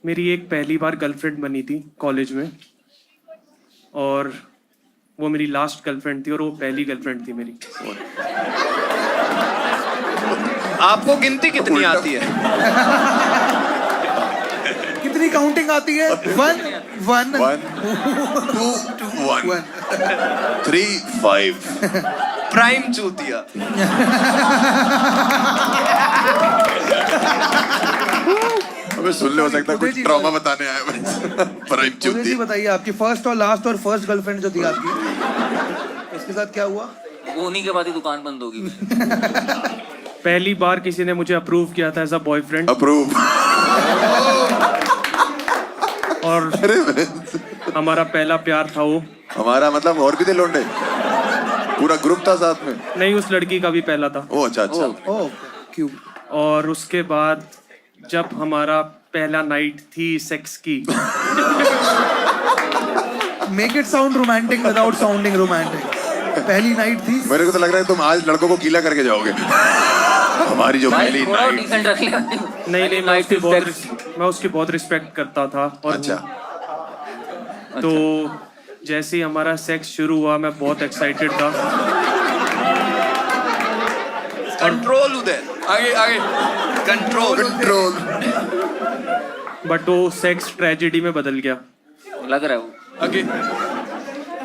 मेरी एक पहली बार गर्लफ्रेंड बनी थी कॉलेज में और वो मेरी लास्ट गर्लफ्रेंड थी और वो पहली गर्लफ्रेंड थी मेरी आपको गिनती कितनी आती है? कितनी काउंटिंग आती है 1 1 1 2 1 3 5 प्राइम चूतिया। अबे सुन ले हो सकता है उदय कुछ जी, ट्रॉमा बताने आया मैं प्राइम उदय जी चुप्ती बताइए आपकी फर्स्ट और लास्ट और फर्स्ट गर्लफ्रेंड जो थी आपकी उसके साथ क्या हुआ वो उन्हीं के बाद ही दुकान बंद होगी। पहली बार किसी ने मुझे अप्रूव किया था एज अ बॉयफ्रेंड अप्रूव और अरे हमारा पहला प्यार था वो हमारा मतलब और भी थे लोंडे पूरा ग्रुप था साथ में नहीं उस लड़की का भी पहला था ओ अच्छा अच्छा ओह क्यों और उसके बाद जब हमारा पहला नाइट थी सेक्स की make it sound romantic without sounding romantic पहली नाइट थी मेरे को तो लग रहा है तुम आज लड़कों को गीला करके जाओगे हमारी जो भाई पहली थोड़ा नाइट डिसेंट रख लिया। नहीं मैं उसकी बहुत रिस्पेक्ट करता था और अच्छा तो जैसे ही हमारा सेक्स शुरू हुआ मैं बहुत एक्साइटेड था कंट्रोल उदय आगे आगे कंट्रोल। कंट्रोल बट वो सेक्स ट्रेजेडी में बदल गया लग रहा है वो आगे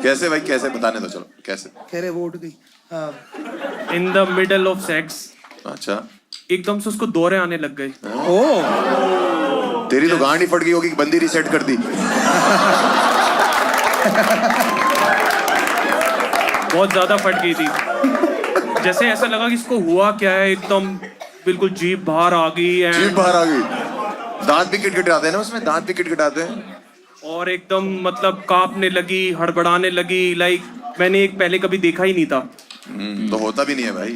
कैसे भाई कैसे बताने दो चलो कैसे कह रहे वो उठ गई हाँ। In the middle of sex अच्छा एकदम से उसको दौरे आने लग गए ओह तेरी तो गांड ही फट गई होगी कि बंदी रिसेट कर दी बहुत ज्यादा फट गई थी जैसे ऐसा लगा कि इसको हुआ क्या है एकदम बिल्कुल जीभ बाहर आ गई जीभ है बाहर आ गई दांत भी किटकिटाते हैं ना उसमें दांत भी किटकिटाते हैं और एकदम मतलब कांपने लगी हड़बड़ाने लगी लाइक मैंने एक पहले कभी देखा ही नहीं था तो होता भी नहीं है भाई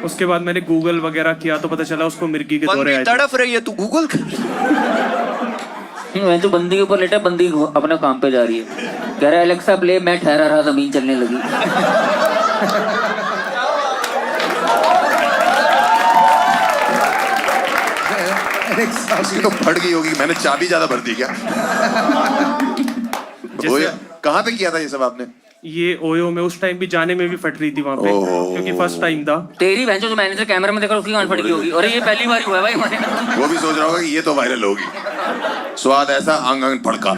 उसके बाद मैंने गूगल वगैरह किया तो पता चला उसको मिर्गी के दौरे बंदी आए थे। तड़फ रही है तू गूगल कर। मैं तो बंदी के ऊपर लेटा बंदी अपने काम पे जा रही है कह रहा है एलेक्सा प्ले मैं ठहरा रहा जमीन चलने लगी। उसकी तो फट गई होगी मैंने चाबी ज्यादा भर दी क्या वो कहाँ पे किया था ये सब आपने ये ओयो में उस टाइम भी जाने में भी फट रही थी वहां पे ओह। क्योंकि फर्स्ट टाइम था तेरी बहन जो मैनेजर कैमरा में देखा उसकी गांड फट गई होगी और ये पहली बार हुआ है भाई हमारे। वो भी सोच रहा होगा कि ये तो वायरल होगी स्वाद ऐसा अंग अंग फड़का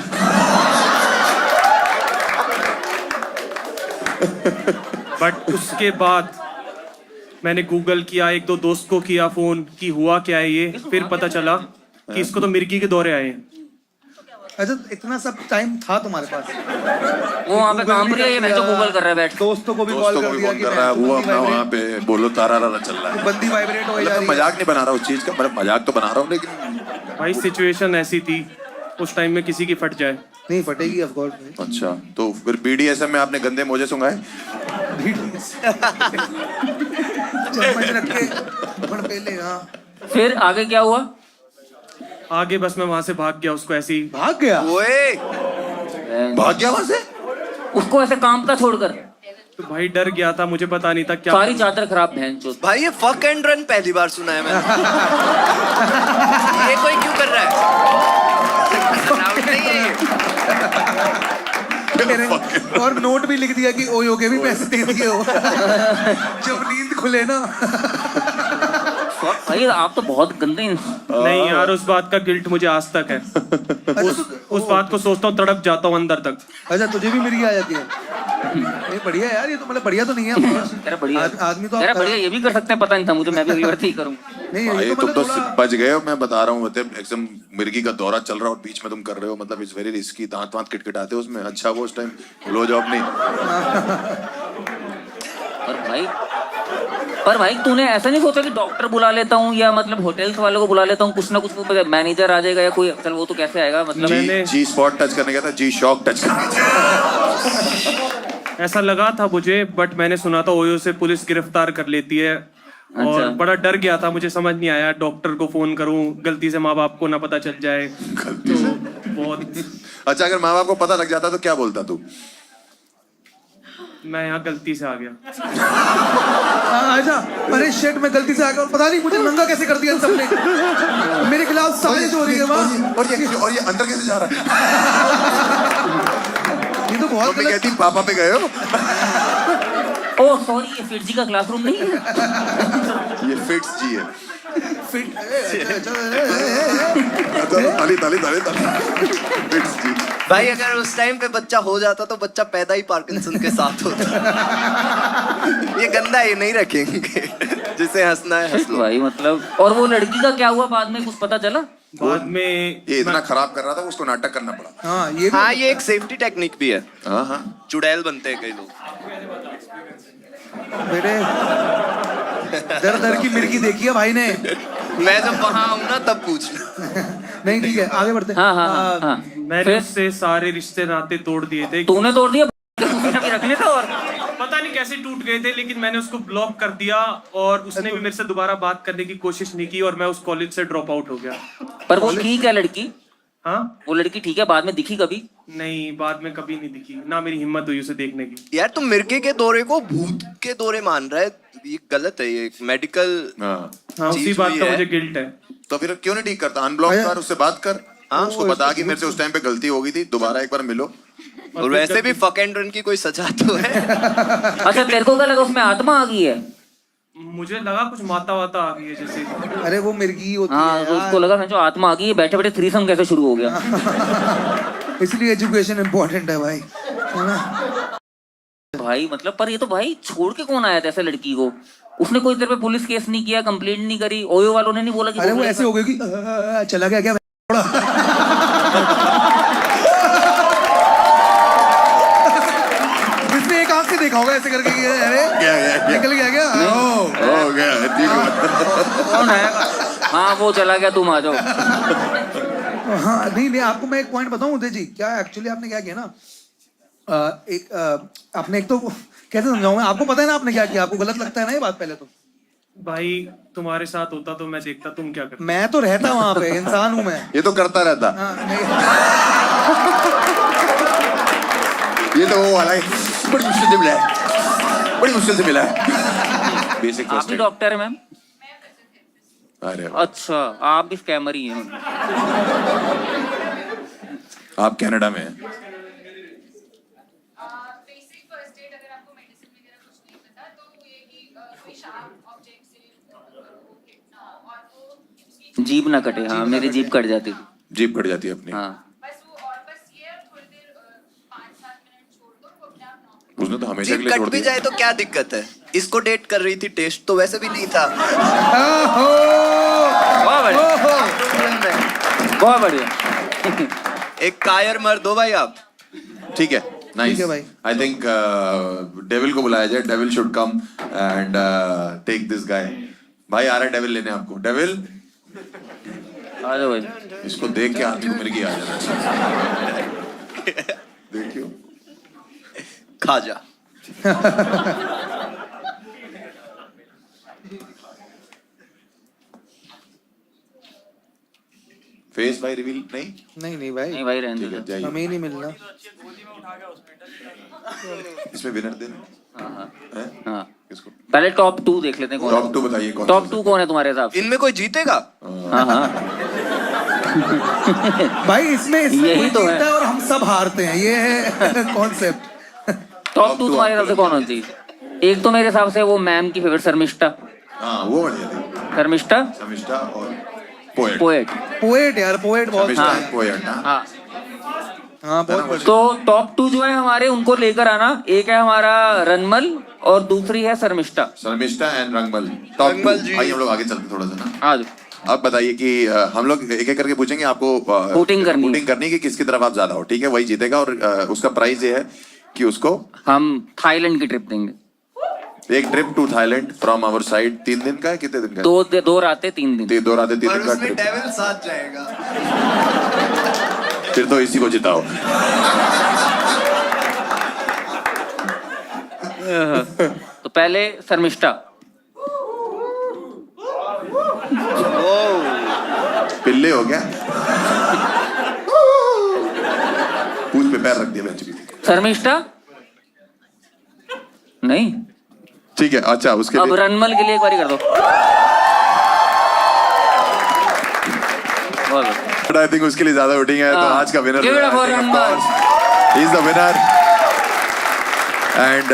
बट उसके बाद मैंने गूगल किया एक दो दोस्त को किया फोन कि हुआ क्या है ये फिर पता चला कि इसको तो मिर्गी के दौरे आए हैं अच्छा इतना सब टाइम था तुम्हारे पास? वो वहाँ पे काम रही है, मैं तो गूगल कर रहा है बैठ। दोस्तों को भी कॉल दोस्तों को कर भी दिया फोन कि कर रहा है, वो अपना वहाँ पे बोलो तारा चल रहा है। बंदी वाइब्रेट हो जा मतलब रही मैं है। मजाक नहीं बना रहा उस चीज का, मतलब मजाक तो बना रहा हूँ लेकिन भाई सिचुएशन ऐसी थी उस टाइम में किसी की फट जाए। नहीं फटेगी ऑफ कोर्स। अच्छा तो फिर BDSM में आपने गंदे मोजे सुंघाए? चम्मच रख के बड़ पहले। हाँ फिर आगे क्या हुआ? आगे बस मैं वहां से भाग गया, उसको ऐसे ही भाग गया। ओए भाग गया वहां से? उसको ऐसे काम का छोड़कर तो भाई डर गया था, मुझे पता नहीं था क्या। सारी चादर खराब बहन चोद। भाई ये फक एंड रन पहली बार सुना है मैंने। ये कोई क्यों कर रहा है? Allowed नहीं है ये। और नोट भी लिख दिया कि ओयो के भी पैसे दे दिए हो जब नींद खुले ना। भाई आप तो बहुत गंदे नहीं यार, उस बात का गिल्ट मुझे आज तक है। उस बात को सोचता हूँ, तड़प जाता हूँ अंदर तक। अच्छा तुझे भी मिर्गी आ जाती है? ये बढ़िया यार, ये तो मतलब बढ़िया तो नहीं है। तेरा बढ़िया आदमी तो तेरा बढ़िया, ये भी कर सकते हैं, पता नहीं था मुझे, मैं भी वैसे ही करूँगा। नहीं भाई ये तो तुम मतलब तो थोड़ा बच गए हो, मैं बता रहा हूँ। मतलब एकदम मिर्गी का दौरा चल रहा है और बीच में तुम कर रहे हो, मतलब इट्स वेरी रिस्की। दांत वांत किटकिटाते हो उसमें। अच्छा वो उस टाइम लो जॉब नहीं। पर भाई तूने ऐसा नहीं सोचा कि डॉक्टर बुला लेता हूँ या मतलब होटल्स वालों को बुला लेता हूँ, कुछ ना कुछ मैनेजर आ जाएगा या कोई। चल वो तो कैसे आएगा मतलब। जी स्पॉट टच करने गया था, जी शॉक टच करने गया था। ऐसा लगा था मुझे, बट मैंने सुना था ओयो से पुलिस गिरफ्तार कर लेती है। और बड़ा डर गया था, मुझे समझ नहीं आया डॉक्टर को फोन करूं, गलती से माँ बाप को ना पता चल जाए तो बहुत। अच्छा अगर माँ बाप को पता लग जाता तो क्या बोलता तू? मैं यहाँ गलती से आ गया। अच्छा अरे शेट मैं गलती से आ गया और पता नहीं मुझे नंगा कैसे कर दिया इन सबने। मेरे खिलाफ साजिश हो रही है वहाँ। और ये अंदर कैसे जा रहा है? ये तो बहुत मम्मी कहती पापा पे गए हो? ओह सॉरी, ये फिट जी का क्लासरूम नहीं है। ये फिट्स जी है। फिट ताली फिट्स जी। भाई अगर उस टाइम पे बच्चा हो जाता तो बच्चा पैदा ही पार्किंसन के साथ होता। ये गंदा है, ये नहीं रखेंगे। जिसे हंसना है हंस लो। भाई मतलब, और वो लड़की का क्या हुआ बाद में, कुछ पता चला? बाद में ये इतना खराब कर रहा था उसको नाटक करना पड़ा। हाँ ये एक सेफ्टी टेक्निक भी है। हाँ चुड़ैल बनते हैं कई लोग। बेटे दर की मिर्गी देखी है भाई ने। मैं जब वहां आऊँ ना तब पूछना। नहीं ठीक है आगे बढ़ते। हाँ। मैंने उससे सारे रिश्ते नाते तोड़ दिए थे। तूने तोड़ दिया? रखने थे और पता नहीं कैसे टूट गए थे, लेकिन मैंने उसको ब्लॉक कर दिया और उसने भी मेरे से दोबारा बात करने की कोशिश नहीं की और मैं उस कॉलेज से ड्रॉप आउट हो गया। पर वो ठीक है लड़की? हाँ वो लड़की ठीक है, बाद में दिखी कभी? नहीं, बाद में कभी नहीं दिखी, ना मेरी हिम्मत हुई उसे देखने की। यार तुम मिर्गे के दौरे को भूत के दौरे मान रहा है, ये गलत है। ये मेडिकल हाँ उसी बात का मुझे गिल्ट है। तो फिर क्यों नहीं ठीक करता? अनब्लॉक कर, उससे बात कर। हाँ उसको बता कि मेरे से उस टाइम पे गलती हो गई थी, दोबारा एक बार मिलो। और वैसे भी फक एंड रन की कोई सजा तो है। अच्छा तेरे को क्या लगा उसमें आत्मा आ गई है? मुझे लगा कुछ माता वाता आ गई है जैसे। अरे वो मिर्गी होती हाँ है तो उसको लगा जो आत्मा आ गई है, बैठे बैठे थ्रीसम कैसे शुरू हो गया। इसलिए एजुकेशन इम्पोर्टेंट है भाई, है ना? भाई मतलब, पर ये तो भाई छोड़ के कौन आया था ऐसे लड़की को? उसने कोई तेरे पे पुलिस केस नहीं किया, कंप्लेंट नहीं करी? ओयो वालों ने नहीं बोला कि अरे वो ऐसे हो गई कि चला गया क्या? इसने एक आंख से देखा होगा ऐसे करके कि अरे निकल गया क्या? हो गया कौन है? हाँ वो चला गया, तुम आ जाओ। हाँ नहीं आपको मैं एक पॉइंट बताऊं उदय जी, क्या एक्चुअली आपने क्या किया ना, आपने एक तो कैसे समझाऊं मैं आपको, पता है ना आपने क्या किया? आपको गलत लगता है ना ये बात? पहले तो भाई तुम्हारे साथ होता तो मैं देखता तुम क्या करते। मैं तो रहता वहां पे, इंसान हूं मैं। ये तो करता रहता। नहीं। ये तो वो वाला है, बड़ी मुश्किल से मिला है, बड़ी मुश्किल से मिला है। बेसिक आप भी डॉक्टर है मैम? अरे अच्छा आप भी स्कैमर ही हैं। आप कनाडा में हैं? जीभ ना कटे। हाँ मेरी जीभ कट जाती थी। जीभ कट जाती है अपनी। हाँ उसने तो हमेशा के जीभ लिए कट छोड़ भी दिया। जाए तो क्या दिक्कत है? इसको डेट कर रही थी, टेस्ट तो वैसे भी नहीं था। बहुत बढ़िया, बहुत बढ़िया। एक कायर मर्द हो भाई आप। ठीक है, नाइस है भाई। आई थिंक डेविल को बुलाया जाए, devil should come and take this guy. भाई आ रहा है डेविल लेने आपको। डेविल आ जाओ भाई। इसको देख के आदमी को मेरे की आ जाता है। देखियो खा जा। फेस भाई रिवील नहीं। नहीं भाई, नहीं भाई रहने ठीक दो। है, जाइए। हमें ही नहीं मिलना। इसमें विनर देना है? हाँ किसको? पहले टॉप 2 देख लेते हैं कौन टॉप 2 बताइए कौन टॉप सा? 2 कौन है तुम्हारे हिसाब से? इनमें कोई जीतेगा? हाँ हाँ भाई इसमें यही कोई तो है। जीतता है और हम सब हारते हैं, ये है कॉन्सेप्ट। टॉप 2 तुम्हारे हिसाब से कौन होनी चाहिए? एक तो मेरे हिसाब से वो मैम की फेवरेट शर्मिष्ठा। हाँ वो बढ़िया थी। शर्मिष्ठा शर्मिष्ठा और पोएट। पोएट। पोएट यार, पोएट बहुत। शर्मिष्ठा and पोएट, हाँ। हाँ हाँ बहुत बढ़िया। तो टॉप 2 जो है हमारे उनको लेकर आना। एक है हमारा रनमल और दूसरी है शर्मिष्ठा। शर्मिष्ठा एंड रंगमल। टॉप रंगमल 2। जी। आइए हम लोग आगे चलते थोड़ा सा ना। आ जाओ। अब बताइए कि हम लोग एक एक करके पूछेंगे आपको। वोटिंग करनी है। वोटिंग करनी है कि किसकी तरफ आप ज्यादा हो, ठीक है? वही जीतेगा और उसका प्राइस ये है कि उसको हम थाईलैंड की ट्रिप देंगे। एक trip to Thailand from our side. 3 दिन का है, कितने दिन का है? 2 रातें 3 दिन। 2 रातें 3 दिन का उसमें ट्रिप। डेविल साथ जाएगा। फिर तो इसी को जिताओ। तो पहले शर्मिष्ठा। पिल्ले हो गया। पूछ पे पैर रख दिया बेंच पे। शर्मिष्ठा नहीं। ठीक है, अच्छा उसके अब लिए रनमल के लिए एक बारी कर दो। आई थिंक उसके लिए ज्यादा वोटिंग है, तो हाँ। आज का winner Give it up for Ranmal. He is the winner. And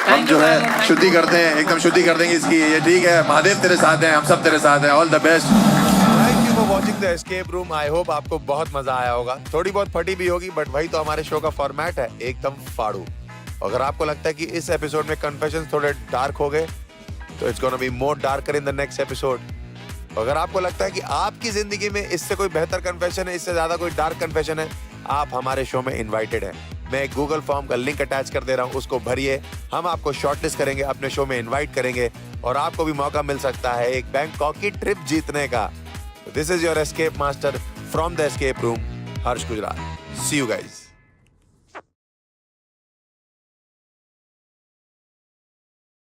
हम you, जो man. है शुद्धि करते हैं, एकदम शुद्धि कर देंगे इसकी। ये ठीक है, महादेव तेरे साथ हैं, हम सब तेरे साथ हैं। All the best. Thank you for watching the escape room. I hope आपको बहुत मजा आया होगा। थोड़ी बहुत फटी भी होगी, बट वही तो हमारे शो का फॉर्मेट है, एकदम फाड़ू। अगर आपको लगता है कि इस एपिसोड में कन्फेशंस थोड़े डार्क हो गए, तो it's gonna be more darker in the next episode. अगर आपको लगता है कि आपकी जिंदगी में इससे कोई बेहतर कन्फेशन है, इससे ज्यादा कोई डार्क कन्फेशन है, आप हमारे शो में इनवाइटेड हैं। मैं एक गूगल फॉर्म का लिंक अटैच कर दे रहा हूँ, उसको भरिए। हम आपको शॉर्टलिस्ट करेंगे, अपने शो में इनवाइट करेंगे और आपको भी मौका मिल सकता है एक बैंकॉक की ट्रिप जीतने का। This is your escape master from the escape room, Harsh Gujral. See you guys.